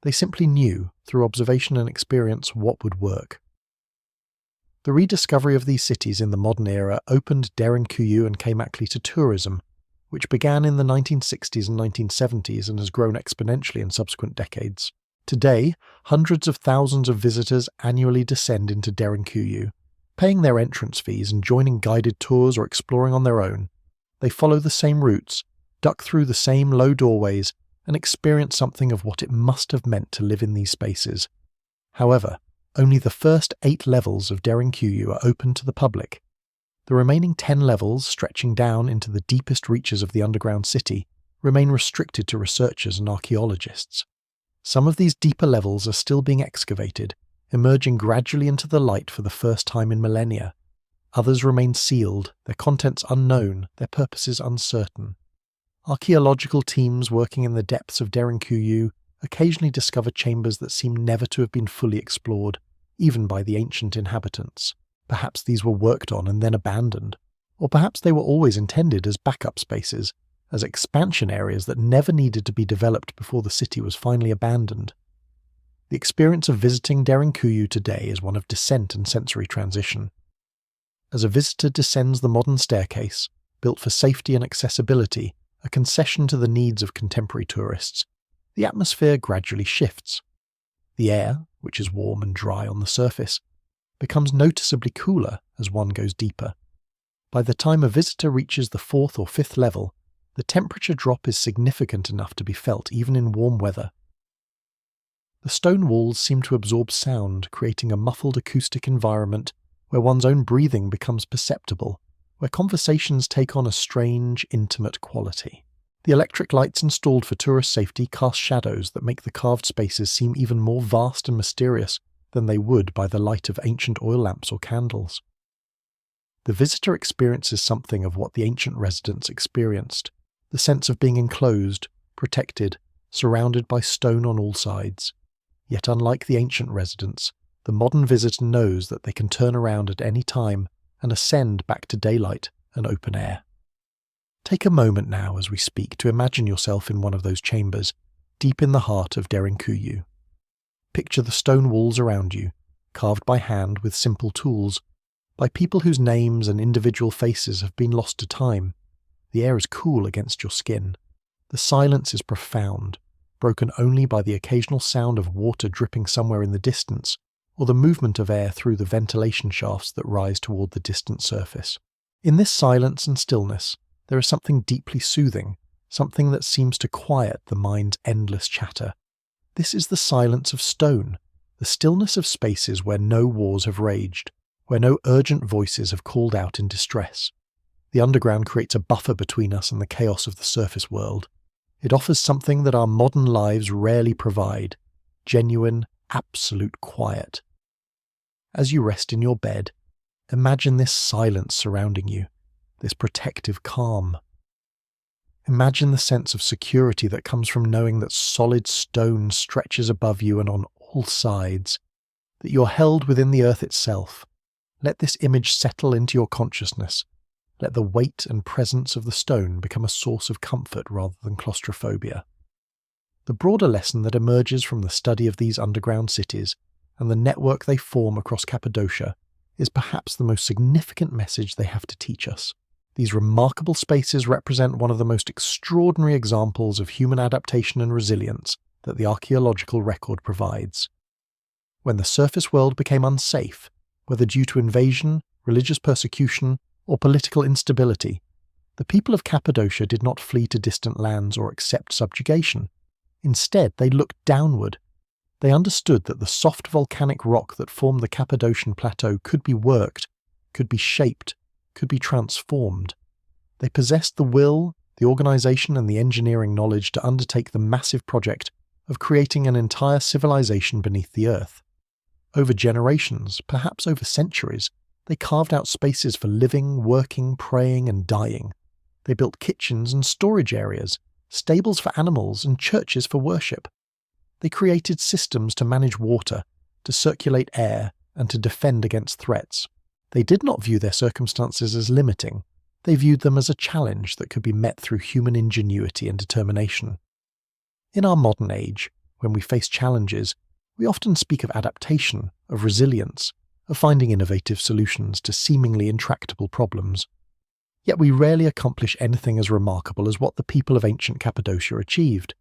They simply knew, through observation and experience, what would work. The rediscovery of these cities in the modern era opened Derinkuyu and Kaymakli to tourism, which began in the 1960s and 1970s and has grown exponentially in subsequent decades. Today, hundreds of thousands of visitors annually descend into Derinkuyu, paying their entrance fees and joining guided tours or exploring on their own. They follow the same routes, duck through the same low doorways, and experience something of what it must have meant to live in these spaces. However, only the first 8 levels of Derinkuyu are open to the public. The remaining 10 levels, stretching down into the deepest reaches of the underground city, remain restricted to researchers and archaeologists. Some of these deeper levels are still being excavated, emerging gradually into the light for the first time in millennia. Others remain sealed, their contents unknown, their purposes uncertain. Archaeological teams working in the depths of Derinkuyu occasionally discover chambers that seem never to have been fully explored, even by the ancient inhabitants. Perhaps these were worked on and then abandoned, or perhaps they were always intended as backup spaces, as expansion areas that never needed to be developed before the city was finally abandoned. The experience of visiting Derinkuyu today is one of descent and sensory transition. As a visitor descends the modern staircase, built for safety and accessibility, a concession to the needs of contemporary tourists, the atmosphere gradually shifts. The air, which is warm and dry on the surface, becomes noticeably cooler as one goes deeper. By the time a visitor reaches the 4th or 5th level, the temperature drop is significant enough to be felt even in warm weather. The stone walls seem to absorb sound, creating a muffled acoustic environment where one's own breathing becomes perceptible, where conversations take on a strange, intimate quality. The electric lights installed for tourist safety cast shadows that make the carved spaces seem even more vast and mysterious than they would by the light of ancient oil lamps or candles. The visitor experiences something of what the ancient residents experienced, the sense of being enclosed, protected, surrounded by stone on all sides. Yet unlike the ancient residents, the modern visitor knows that they can turn around at any time and ascend back to daylight and open air. Take a moment now as we speak to imagine yourself in one of those chambers, deep in the heart of Derinkuyu. Picture the stone walls around you, carved by hand with simple tools, by people whose names and individual faces have been lost to time. The air is cool against your skin. The silence is profound, broken only by the occasional sound of water dripping somewhere in the distance, or the movement of air through the ventilation shafts that rise toward the distant surface. In this silence and stillness, there is something deeply soothing, something that seems to quiet the mind's endless chatter. This is the silence of stone, the stillness of spaces where no wars have raged, where no urgent voices have called out in distress. The underground creates a buffer between us and the chaos of the surface world. It offers something that our modern lives rarely provide: genuine, absolute quiet. As you rest in your bed, imagine this silence surrounding you, this protective calm. Imagine the sense of security that comes from knowing that solid stone stretches above you and on all sides, that you're held within the earth itself. Let this image settle into your consciousness. Let the weight and presence of the stone become a source of comfort rather than claustrophobia. The broader lesson that emerges from the study of these underground cities and the network they form across Cappadocia is perhaps the most significant message they have to teach us. These remarkable spaces represent one of the most extraordinary examples of human adaptation and resilience that the archaeological record provides. When the surface world became unsafe, whether due to invasion, religious persecution, or political instability, the people of Cappadocia did not flee to distant lands or accept subjugation. Instead, they looked downward. They understood that the soft volcanic rock that formed the Cappadocian plateau could be worked, could be shaped, could be transformed. They possessed the will, the organization, and the engineering knowledge to undertake the massive project of creating an entire civilization beneath the earth. Over generations, perhaps over centuries, they carved out spaces for living, working, praying, and dying. They built kitchens and storage areas, stables for animals, and churches for worship. They created systems to manage water, to circulate air, and to defend against threats. They did not view their circumstances as limiting. They viewed them as a challenge that could be met through human ingenuity and determination. In our modern age, when we face challenges, we often speak of adaptation, of resilience, of finding innovative solutions to seemingly intractable problems. Yet we rarely accomplish anything as remarkable as what the people of ancient Cappadocia achieved.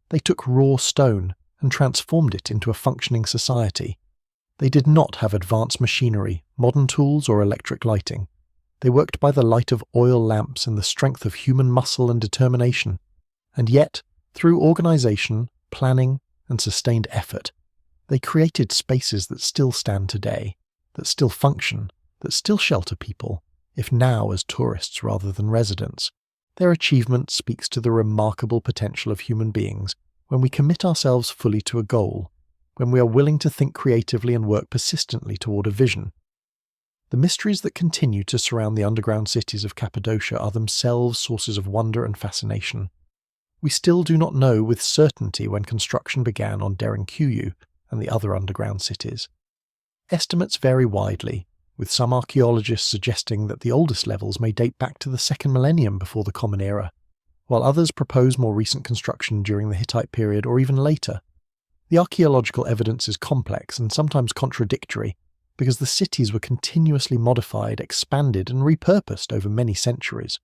They took raw stone and transformed it into a functioning society. They did not have advanced machinery, modern tools, or electric lighting. They worked by the light of oil lamps and the strength of human muscle and determination. And yet, through organization, planning, and sustained effort, they created spaces that still stand today, that still function, that still shelter people, if now as tourists rather than residents. Their achievement speaks to the remarkable potential of human beings when we commit ourselves fully to a goal, when we are willing to think creatively and work persistently toward a vision. The mysteries that continue to surround the underground cities of Cappadocia are themselves sources of wonder and fascination. We still do not know with certainty when construction began on Derinkuyu and the other underground cities. Estimates vary widely, with some archaeologists suggesting that the oldest levels may date back to the 2nd millennium before the Common Era, while others propose more recent construction during the Hittite period or even later. The archaeological evidence is complex and sometimes contradictory because the cities were continuously modified, expanded, and repurposed over many centuries.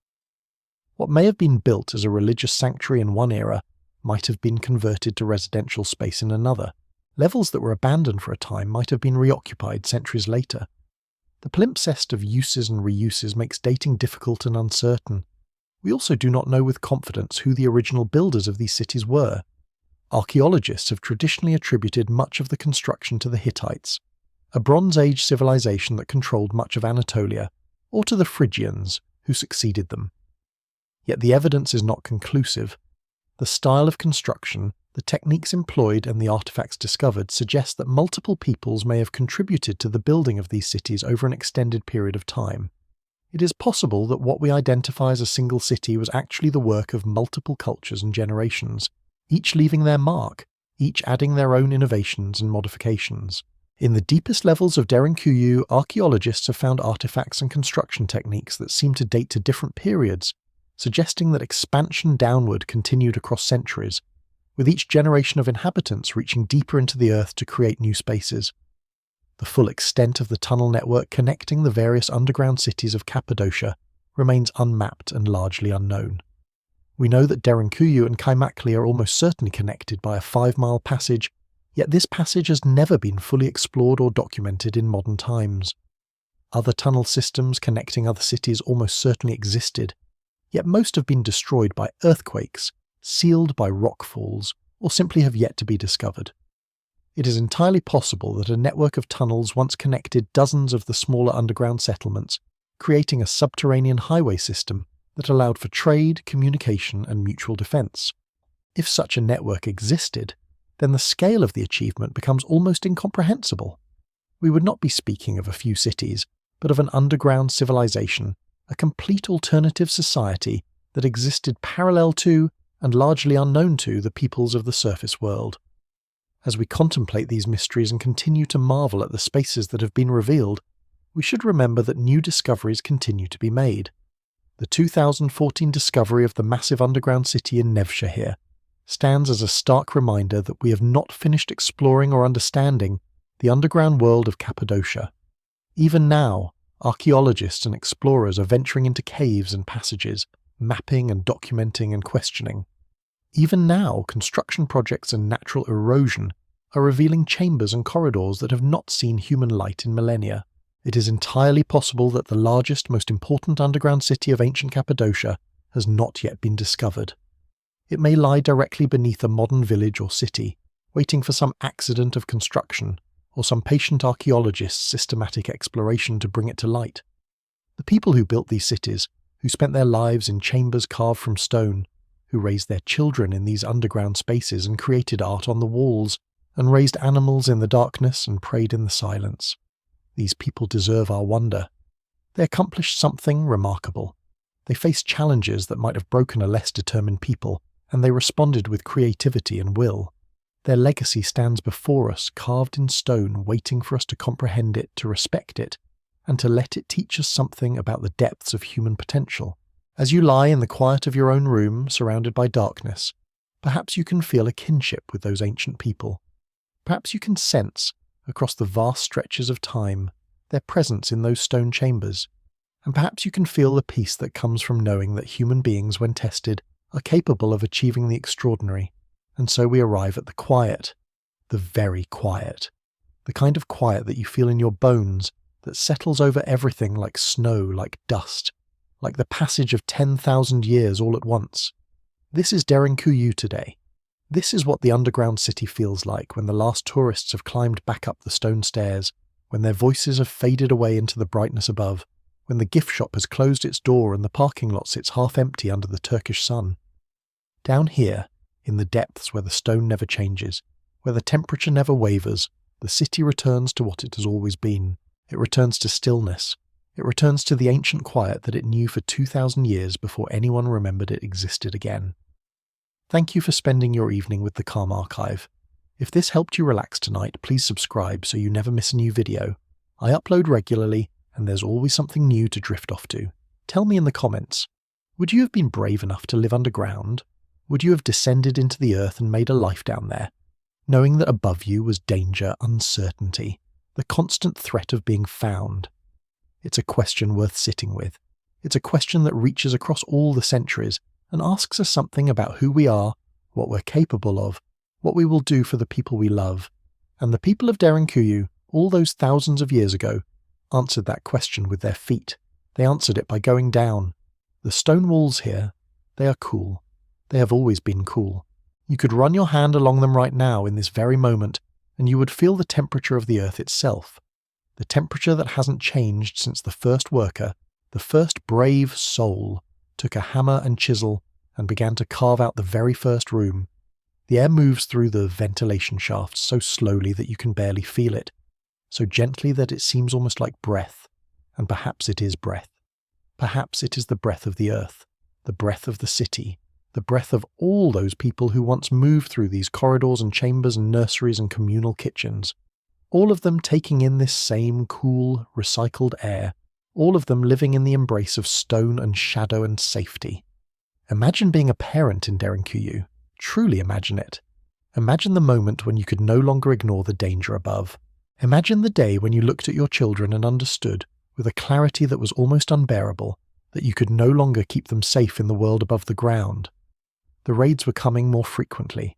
What may have been built as a religious sanctuary in one era might have been converted to residential space in another. Levels that were abandoned for a time might have been reoccupied centuries later. The palimpsest of uses and reuses makes dating difficult and uncertain. We also do not know with confidence who the original builders of these cities were. Archaeologists have traditionally attributed much of the construction to the Hittites, a Bronze Age civilization that controlled much of Anatolia, or to the Phrygians, who succeeded them. Yet the evidence is not conclusive. The style of construction, the techniques employed, and the artifacts discovered suggest that multiple peoples may have contributed to the building of these cities over an extended period of time. It is possible that what we identify as a single city was actually the work of multiple cultures and generations, each leaving their mark, each adding their own innovations and modifications. In the deepest levels of Derinkuyu, archaeologists have found artifacts and construction techniques that seem to date to different periods, suggesting that expansion downward continued across centuries, with each generation of inhabitants reaching deeper into the earth to create new spaces. The full extent of the tunnel network connecting the various underground cities of Cappadocia remains unmapped and largely unknown. We know that Derinkuyu and Kaimakli are almost certainly connected by a 5-mile passage, yet this passage has never been fully explored or documented in modern times. Other tunnel systems connecting other cities almost certainly existed, yet most have been destroyed by earthquakes, sealed by rockfalls, or simply have yet to be discovered. It is entirely possible that a network of tunnels once connected dozens of the smaller underground settlements, creating a subterranean highway system that allowed for trade, communication, and mutual defense. If such a network existed, then the scale of the achievement becomes almost incomprehensible. We would not be speaking of a few cities, but of an underground civilization, a complete alternative society that existed parallel to and largely unknown to the peoples of the surface world. As we contemplate these mysteries and continue to marvel at the spaces that have been revealed, we should remember that new discoveries continue to be made. The 2014 discovery of the massive underground city in Nevşehir stands as a stark reminder that we have not finished exploring or understanding the underground world of Cappadocia. Even now, archaeologists and explorers are venturing into caves and passages, mapping and documenting and questioning. Even now, construction projects and natural erosion are revealing chambers and corridors that have not seen human light in millennia. It is entirely possible that the largest, most important underground city of ancient Cappadocia has not yet been discovered. It may lie directly beneath a modern village or city, waiting for some accident of construction, or some patient archaeologist's systematic exploration to bring it to light. The people who built these cities, who spent their lives in chambers carved from stone, who raised their children in these underground spaces and created art on the walls, and raised animals in the darkness and prayed in the silence. These people deserve our wonder. They accomplished something remarkable. They faced challenges that might have broken a less determined people, and they responded with creativity and will. Their legacy stands before us, carved in stone, waiting for us to comprehend it, to respect it, and to let it teach us something about the depths of human potential. As you lie in the quiet of your own room, surrounded by darkness, perhaps you can feel a kinship with those ancient people. Perhaps you can sense, across the vast stretches of time, their presence in those stone chambers. And perhaps you can feel the peace that comes from knowing that human beings, when tested, are capable of achieving the extraordinary. And so we arrive at the quiet, the very quiet, the kind of quiet that you feel in your bones, that settles over everything like snow, like dust, like the passage of 10,000 years all at once. This is Derinkuyu today. This is what the underground city feels like when the last tourists have climbed back up the stone stairs, when their voices have faded away into the brightness above, when the gift shop has closed its door and the parking lot sits half empty under the Turkish sun. Down here, in the depths where the stone never changes, where the temperature never wavers, the city returns to what it has always been. It returns to stillness. It returns to the ancient quiet that it knew for 2,000 years before anyone remembered it existed again. Thank you for spending your evening with the Calm Archive. If this helped you relax tonight, please subscribe so you never miss a new video. I upload regularly, and there's always something new to drift off to. Tell me in the comments, would you have been brave enough to live underground? Would you have descended into the earth and made a life down there, knowing that above you was danger, uncertainty, the constant threat of being found? It's a question worth sitting with. It's a question that reaches across all the centuries and asks us something about who we are, what we're capable of, what we will do for the people we love. And the people of Derinkuyu, all those thousands of years ago, answered that question with their feet. They answered it by going down. The stone walls here, they are cool. They have always been cool. You could run your hand along them right now in this very moment, and you would feel the temperature of the earth itself. The temperature that hasn't changed since the first worker, the first brave soul, took a hammer and chisel and began to carve out the very first room. The air moves through the ventilation shafts so slowly that you can barely feel it, so gently that it seems almost like breath, and perhaps it is breath. Perhaps it is the breath of the earth, the breath of the city, the breath of all those people who once moved through these corridors and chambers and nurseries and communal kitchens, all of them taking in this same cool, recycled air, all of them living in the embrace of stone and shadow and safety. Imagine being a parent in Derinkuyu. Truly imagine it. Imagine the moment when you could no longer ignore the danger above. Imagine the day when you looked at your children and understood, with a clarity that was almost unbearable, that you could no longer keep them safe in the world above the ground. The raids were coming more frequently.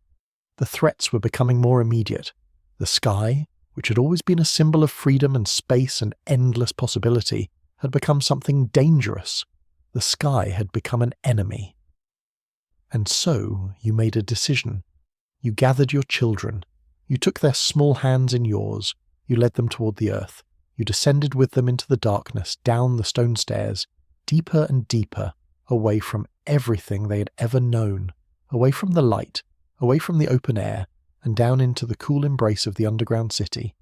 The threats were becoming more immediate. The sky, which had always been a symbol of freedom and space and endless possibility, had become something dangerous. The sky had become an enemy. And so you made a decision. You gathered your children. You took their small hands in yours. You led them toward the earth. You descended with them into the darkness, down the stone stairs, deeper and deeper, away from everything they had ever known, away from the light, away from the open air, and down into the cool embrace of the underground city.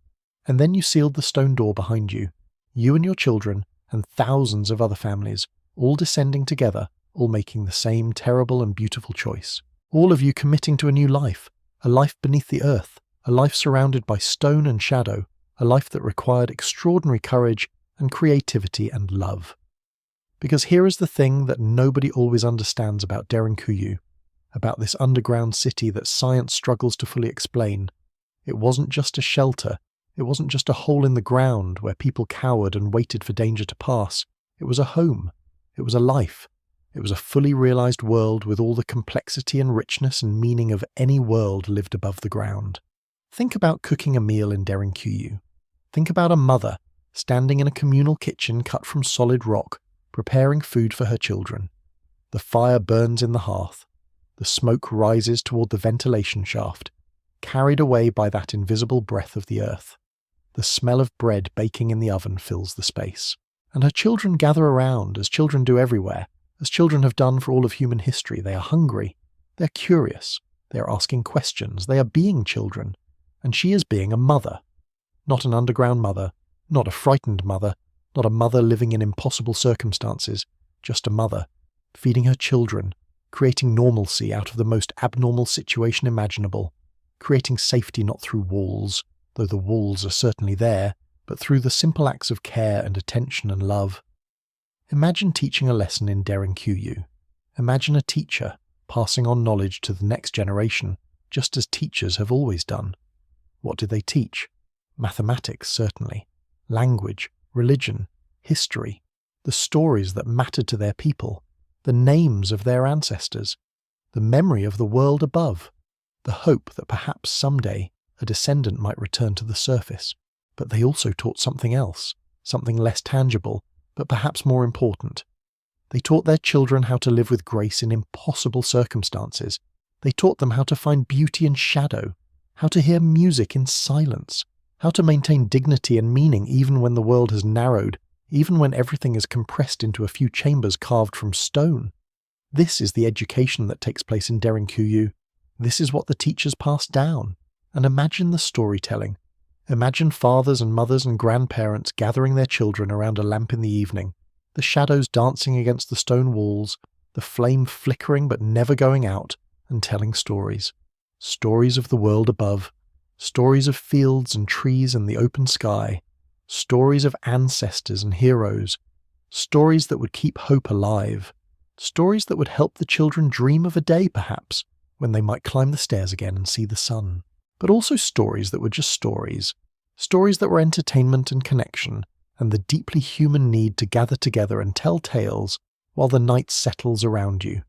And then you sealed the stone door behind you, you and your children, and thousands of other families, all descending together, all making the same terrible and beautiful choice. All of you committing to a new life, a life beneath the earth, a life surrounded by stone and shadow, a life that required extraordinary courage and creativity and love. Because here is the thing that nobody always understands about Derinkuyu, about this underground city that science struggles to fully explain. It wasn't just a shelter. It wasn't just a hole in the ground where people cowered and waited for danger to pass. It was a home. It was a life. It was a fully realized world with all the complexity and richness and meaning of any world lived above the ground. Think about cooking a meal in Derinkuyu. Think about a mother standing in a communal kitchen cut from solid rock, preparing food for her children. The fire burns in the hearth. The smoke rises toward the ventilation shaft, carried away by that invisible breath of the earth. The smell of bread baking in the oven fills the space. And her children gather around, as children do everywhere, as children have done for all of human history. They are hungry. They're curious. They are asking questions. They are being children. And she is being a mother. Not an underground mother, not a frightened mother, not a mother living in impossible circumstances, just a mother, feeding her children, creating normalcy out of the most abnormal situation imaginable, creating safety not through walls, though the walls are certainly there, but through the simple acts of care and attention and love. Imagine teaching a lesson in Derinkuyu. Imagine a teacher passing on knowledge to the next generation, just as teachers have always done. What did they teach? Mathematics, certainly. Language, religion, history, the stories that mattered to their people, the names of their ancestors, the memory of the world above, the hope that perhaps someday a descendant might return to the surface. But they also taught something else, something less tangible, but perhaps more important. They taught their children how to live with grace in impossible circumstances. They taught them how to find beauty in shadow, how to hear music in silence, how to maintain dignity and meaning even when the world has narrowed, even when everything is compressed into a few chambers carved from stone. This is the education that takes place in Derinkuyu. This is what the teachers pass down. And imagine the storytelling. Imagine fathers and mothers and grandparents gathering their children around a lamp in the evening, the shadows dancing against the stone walls, the flame flickering but never going out, and telling stories. Stories of the world above, stories of fields and trees and the open sky, stories of ancestors and heroes, stories that would keep hope alive, stories that would help the children dream of a day, perhaps, when they might climb the stairs again and see the sun. But also stories that were just stories that were entertainment and connection, and the deeply human need to gather together and tell tales while the night settles around you.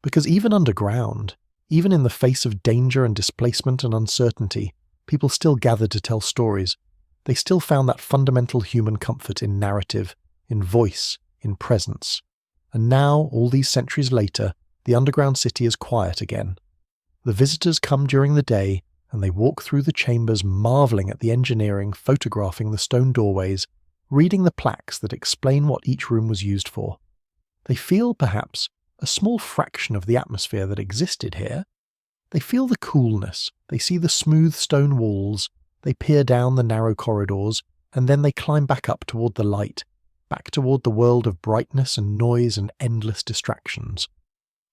Because even underground, even in the face of danger and displacement and uncertainty, people still gathered to tell stories. They still found that fundamental human comfort in narrative, in voice, in presence. And now, all these centuries later, the underground city is quiet again. The visitors come during the day, and they walk through the chambers marvelling at the engineering, photographing the stone doorways, reading the plaques that explain what each room was used for. They feel, perhaps, a small fraction of the atmosphere that existed here. They feel the coolness, they see the smooth stone walls, they peer down the narrow corridors, and then they climb back up toward the light, back toward the world of brightness and noise and endless distractions.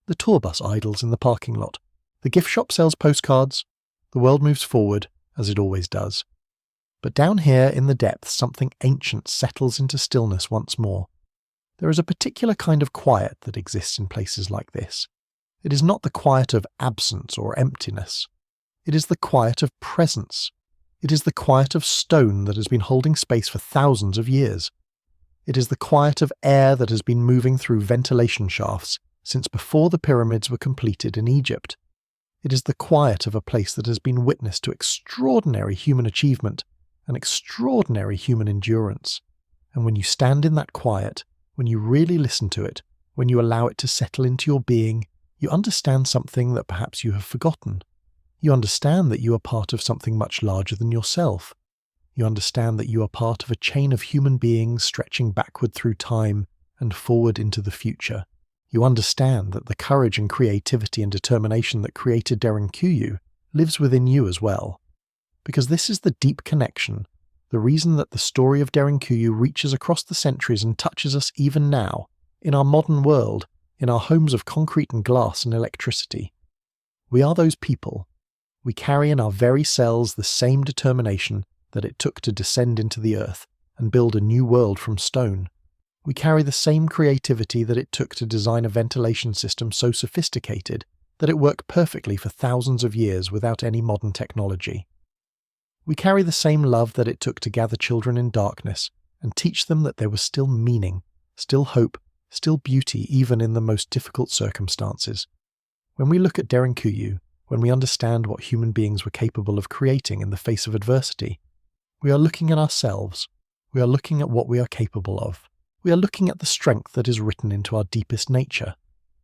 The tour bus idles in the parking lot. The gift shop sells postcards. The world moves forward, as it always does. But down here in the depths, something ancient settles into stillness once more. There is a particular kind of quiet that exists in places like this. It is not the quiet of absence or emptiness. It is the quiet of presence. It is the quiet of stone that has been holding space for thousands of years. It is the quiet of air that has been moving through ventilation shafts since before the pyramids were completed in Egypt. It is the quiet of a place that has been witness to extraordinary human achievement and extraordinary human endurance. And when you stand in that quiet, when you really listen to it, when you allow it to settle into your being, you understand something that perhaps you have forgotten. You understand that you are part of something much larger than yourself. You understand that you are part of a chain of human beings stretching backward through time and forward into the future. You understand that the courage and creativity and determination that created Derinkuyu lives within you as well. Because this is the deep connection, the reason that the story of Derinkuyu reaches across the centuries and touches us even now, in our modern world, in our homes of concrete and glass and electricity. We are those people. We carry in our very cells the same determination that it took to descend into the earth and build a new world from stone. We carry the same creativity that it took to design a ventilation system so sophisticated that it worked perfectly for thousands of years without any modern technology. We carry the same love that it took to gather children in darkness and teach them that there was still meaning, still hope, still beauty even in the most difficult circumstances. When we look at Derinkuyu, when we understand what human beings were capable of creating in the face of adversity, we are looking at ourselves. We are looking at what we are capable of. We are looking at the strength that is written into our deepest nature.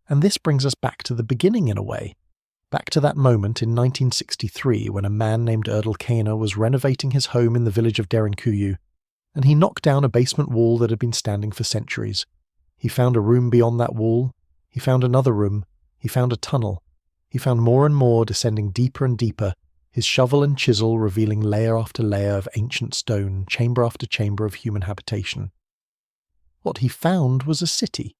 And this brings us back to the beginning in a way. Back to that moment in 1963 when a man named Erdal Kayner was renovating his home in the village of Derinkuyu, and he knocked down a basement wall that had been standing for centuries. He found a room beyond that wall. He found another room. He found a tunnel. He found more and more descending deeper and deeper, his shovel and chisel revealing layer after layer of ancient stone, chamber after chamber of human habitation. What he found was a city.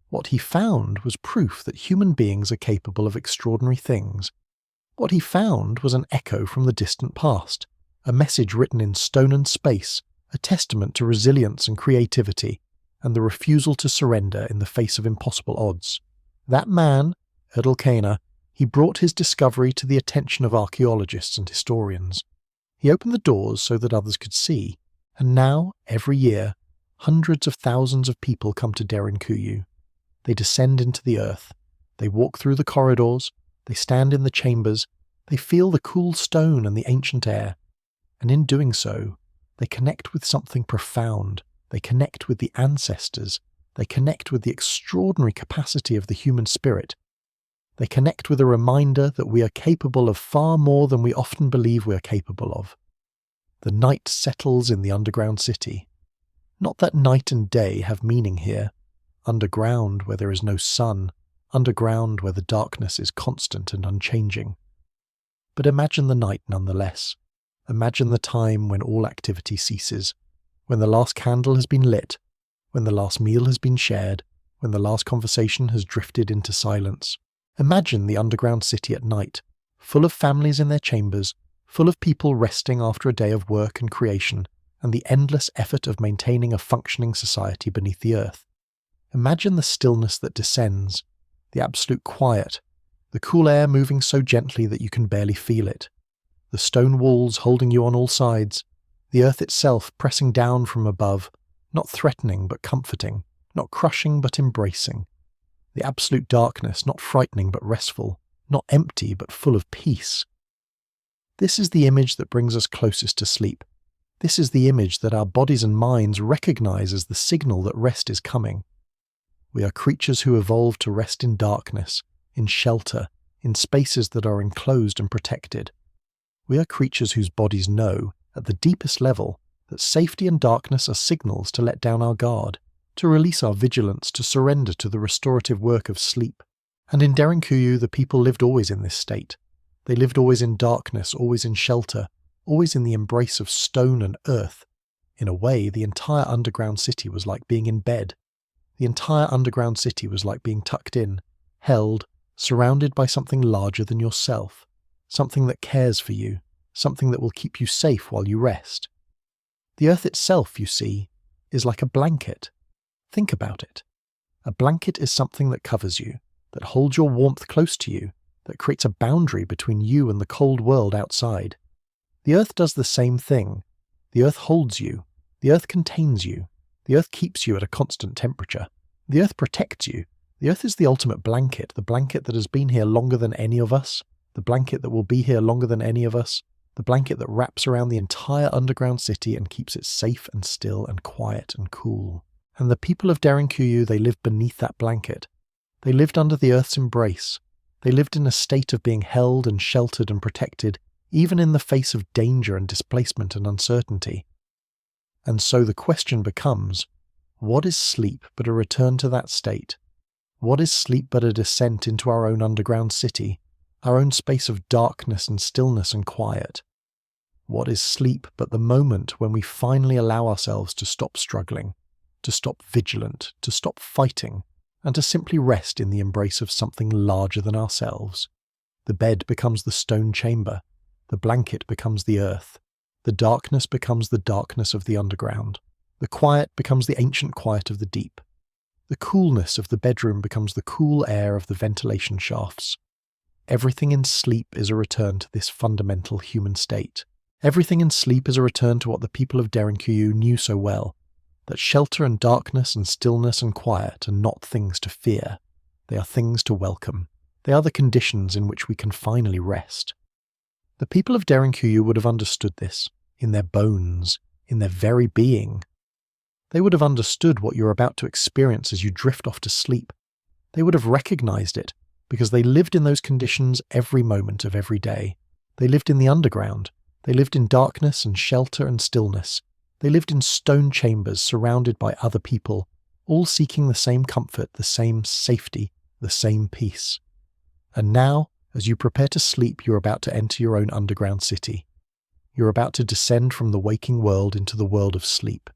What he found was proof that human beings are capable of extraordinary things. What he found was an echo from the distant past, a message written in stone and space, a testament to resilience and creativity, and the refusal to surrender in the face of impossible odds. That man, Erdelkane, he brought his discovery to the attention of archaeologists and historians. He opened the doors so that others could see, and now, every year, hundreds of thousands of people come to Derinkuyu. They descend into the earth. They walk through the corridors. They stand in the chambers. They feel the cool stone and the ancient air. And in doing so, they connect with something profound. They connect with the ancestors. They connect with the extraordinary capacity of the human spirit. They connect with a reminder that we are capable of far more than we often believe we are capable of. The night settles in the underground city. Not that night and day have meaning here. Underground where there is no sun. Underground where the darkness is constant and unchanging. But imagine the night nonetheless. Imagine the time when all activity ceases, when the last candle has been lit, when the last meal has been shared, when the last conversation has drifted into silence. Imagine the underground city at night, full of families in their chambers, full of people resting after a day of work and creation, and the endless effort of maintaining a functioning society beneath the earth. Imagine the stillness that descends, the absolute quiet, the cool air moving so gently that you can barely feel it, the stone walls holding you on all sides, the earth itself pressing down from above, not threatening but comforting, not crushing but embracing, the absolute darkness not frightening but restful, not empty but full of peace. This is the image that brings us closest to sleep. This is the image that our bodies and minds recognize as the signal that rest is coming. We are creatures who evolved to rest in darkness, in shelter, in spaces that are enclosed and protected. We are creatures whose bodies know, at the deepest level, that safety and darkness are signals to let down our guard, to release our vigilance, to surrender to the restorative work of sleep. And in Derinkuyu, the people lived always in this state. They lived always in darkness, always in shelter, always in the embrace of stone and earth. In a way, the entire underground city was like being in bed. The entire underground city was like being tucked in, held, surrounded by something larger than yourself, something that cares for you, something that will keep you safe while you rest. The earth itself, you see, is like a blanket. Think about it. A blanket is something that covers you, that holds your warmth close to you, that creates a boundary between you and the cold world outside. The earth does the same thing. The earth holds you. The earth contains you. The earth keeps you at a constant temperature. The earth protects you. The earth is the ultimate blanket, the blanket that has been here longer than any of us, the blanket that will be here longer than any of us, the blanket that wraps around the entire underground city and keeps it safe and still and quiet and cool. And the people of Derinkuyu, they lived beneath that blanket. They lived under the earth's embrace. They lived in a state of being held and sheltered and protected, even in the face of danger and displacement and uncertainty. And so the question becomes, what is sleep but a return to that state? What is sleep but a descent into our own underground city, our own space of darkness and stillness and quiet? What is sleep but the moment when we finally allow ourselves to stop struggling, to stop vigilant, to stop fighting, and to simply rest in the embrace of something larger than ourselves? The bed becomes the stone chamber, the blanket becomes the earth, the darkness becomes the darkness of the underground, the quiet becomes the ancient quiet of the deep. The coolness of the bedroom becomes the cool air of the ventilation shafts. Everything in sleep is a return to this fundamental human state. Everything in sleep is a return to what the people of Derinkuyu knew so well, that shelter and darkness and stillness and quiet are not things to fear. They are things to welcome. They are the conditions in which we can finally rest. The people of Derinkuyu would have understood this, in their bones, in their very being. They would have understood what you're about to experience as you drift off to sleep. They would have recognized it, because they lived in those conditions every moment of every day. They lived in the underground. They lived in darkness and shelter and stillness. They lived in stone chambers surrounded by other people, all seeking the same comfort, the same safety, the same peace. And now, as you prepare to sleep, you're about to enter your own underground city. You're about to descend from the waking world into the world of sleep.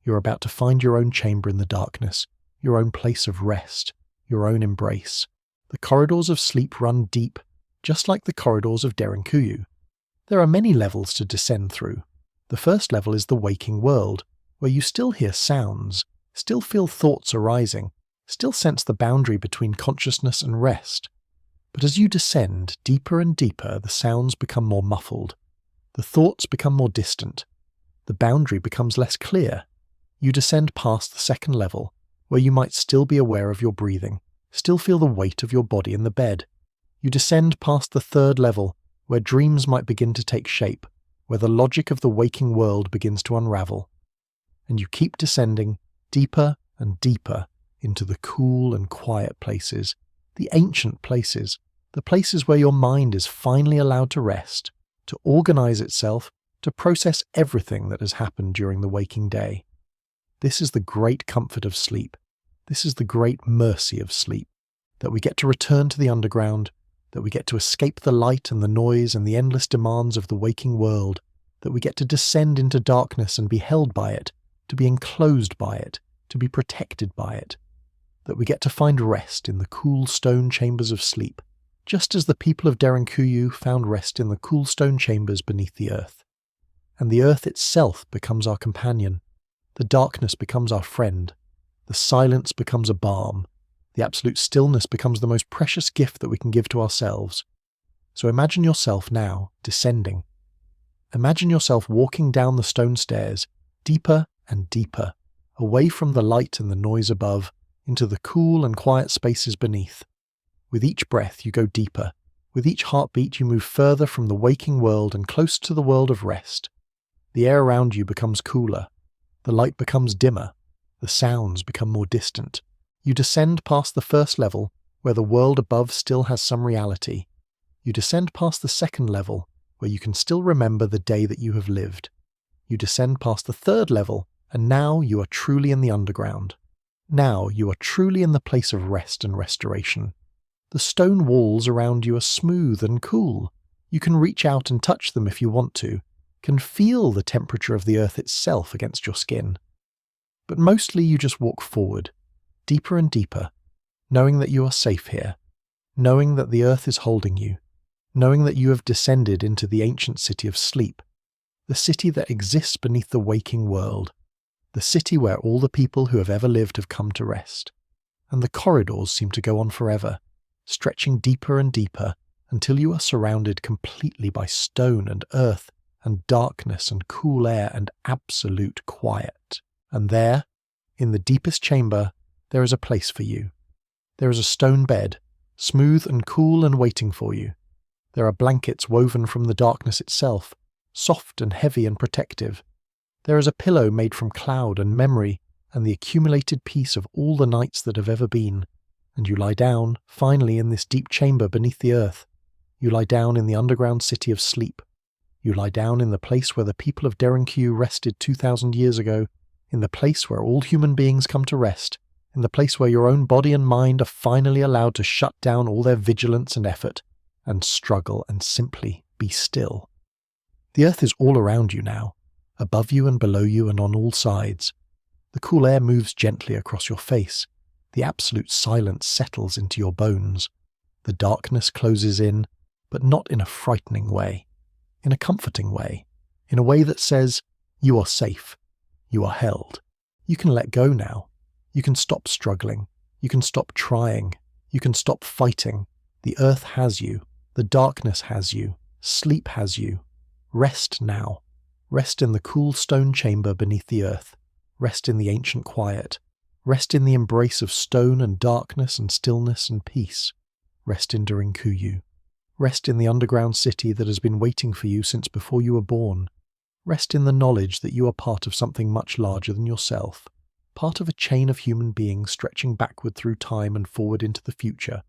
You're about to find your own chamber in the darkness, your own place of rest, your own embrace. The corridors of sleep run deep, just like the corridors of Derinkuyu. There are many levels to descend through. The first level is the waking world, where you still hear sounds, still feel thoughts arising, still sense the boundary between consciousness and rest. But as you descend deeper and deeper, the sounds become more muffled. The thoughts become more distant. The boundary becomes less clear. You descend past the second level, where you might still be aware of your breathing, still feel the weight of your body in the bed. You descend past the third level, where dreams might begin to take shape, where the logic of the waking world begins to unravel. And you keep descending deeper and deeper into the cool and quiet places, the ancient places, the places where your mind is finally allowed to rest, to organize itself, to process everything that has happened during the waking day. This is the great comfort of sleep. This is the great mercy of sleep, that we get to return to the underground, that we get to escape the light and the noise and the endless demands of the waking world, that we get to descend into darkness and be held by it, to be enclosed by it, to be protected by it, that we get to find rest in the cool stone chambers of sleep, just as the people of Derinkuyu found rest in the cool stone chambers beneath the earth. And the earth itself becomes our companion. The darkness becomes our friend. The silence becomes a balm. The absolute stillness becomes the most precious gift that we can give to ourselves. So imagine yourself now descending. Imagine yourself walking down the stone stairs, deeper and deeper, away from the light and the noise above, into the cool and quiet spaces beneath. With each breath you go deeper. With each heartbeat you move further from the waking world and closer to the world of rest. The air around you becomes cooler. The light becomes dimmer. The sounds become more distant. You descend past the first level, where the world above still has some reality. You descend past the second level, where you can still remember the day that you have lived. You descend past the third level, and now you are truly in the underground. Now you are truly in the place of rest and restoration. The stone walls around you are smooth and cool. You can reach out and touch them if you want to, can feel the temperature of the earth itself against your skin. But mostly you just walk forward, deeper and deeper, knowing that you are safe here, knowing that the earth is holding you, knowing that you have descended into the ancient city of sleep, the city that exists beneath the waking world, the city where all the people who have ever lived have come to rest. And the corridors seem to go on forever, stretching deeper and deeper until you are surrounded completely by stone and earth and darkness and cool air and absolute quiet. And there, in the deepest chamber, there is a place for you. There is a stone bed, smooth and cool and waiting for you. There are blankets woven from the darkness itself, soft and heavy and protective. There is a pillow made from cloud and memory and the accumulated peace of all the nights that have ever been. And you lie down, finally, in this deep chamber beneath the earth. You lie down in the underground city of sleep. You lie down in the place where the people of Derinkuyu rested 2,000 years ago, in the place where all human beings come to rest, in the place where your own body and mind are finally allowed to shut down all their vigilance and effort, and struggle and simply be still. The earth is all around you now, above you and below you and on all sides. The cool air moves gently across your face. The absolute silence settles into your bones. The darkness closes in, but not in a frightening way, in a comforting way, in a way that says, you are safe, you are held. You can let go now. You can stop struggling. You can stop trying. You can stop fighting. The earth has you. The darkness has you. Sleep has you. Rest now. Rest in the cool stone chamber beneath the earth. Rest in the ancient quiet. Rest in the embrace of stone and darkness and stillness and peace. Rest in Derinkuyu. Rest in the underground city that has been waiting for you since before you were born. Rest in the knowledge that you are part of something much larger than yourself, part of a chain of human beings stretching backward through time and forward into the future,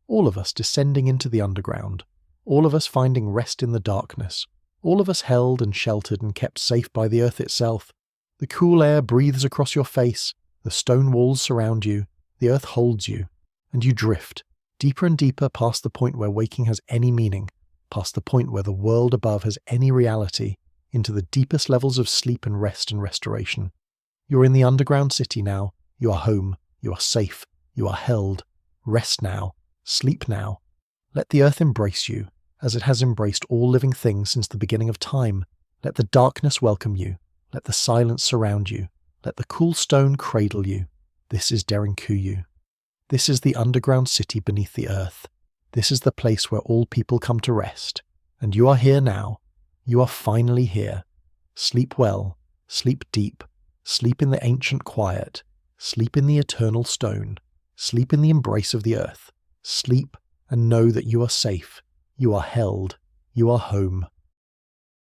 all of us descending into the underground, all of us finding rest in the darkness, all of us held and sheltered and kept safe by the earth itself. The cool air breathes across your face, the stone walls surround you, the earth holds you, and you drift, deeper and deeper past the point where waking has any meaning, past the point where the world above has any reality, into the deepest levels of sleep and rest and restoration. You're in the underground city now, you are home, you are safe, you are held. Rest now, sleep now. Let the earth embrace you, as it has embraced all living things since the beginning of time. Let the darkness welcome you. Let the silence surround you. Let the cool stone cradle you. This is Derinkuyu. This is the underground city beneath the earth. This is the place where all people come to rest. And you are here now. You are finally here. Sleep well. Sleep deep. Sleep in the ancient quiet. Sleep in the eternal stone. Sleep in the embrace of the earth. Sleep and know that you are safe. You are held. You are home.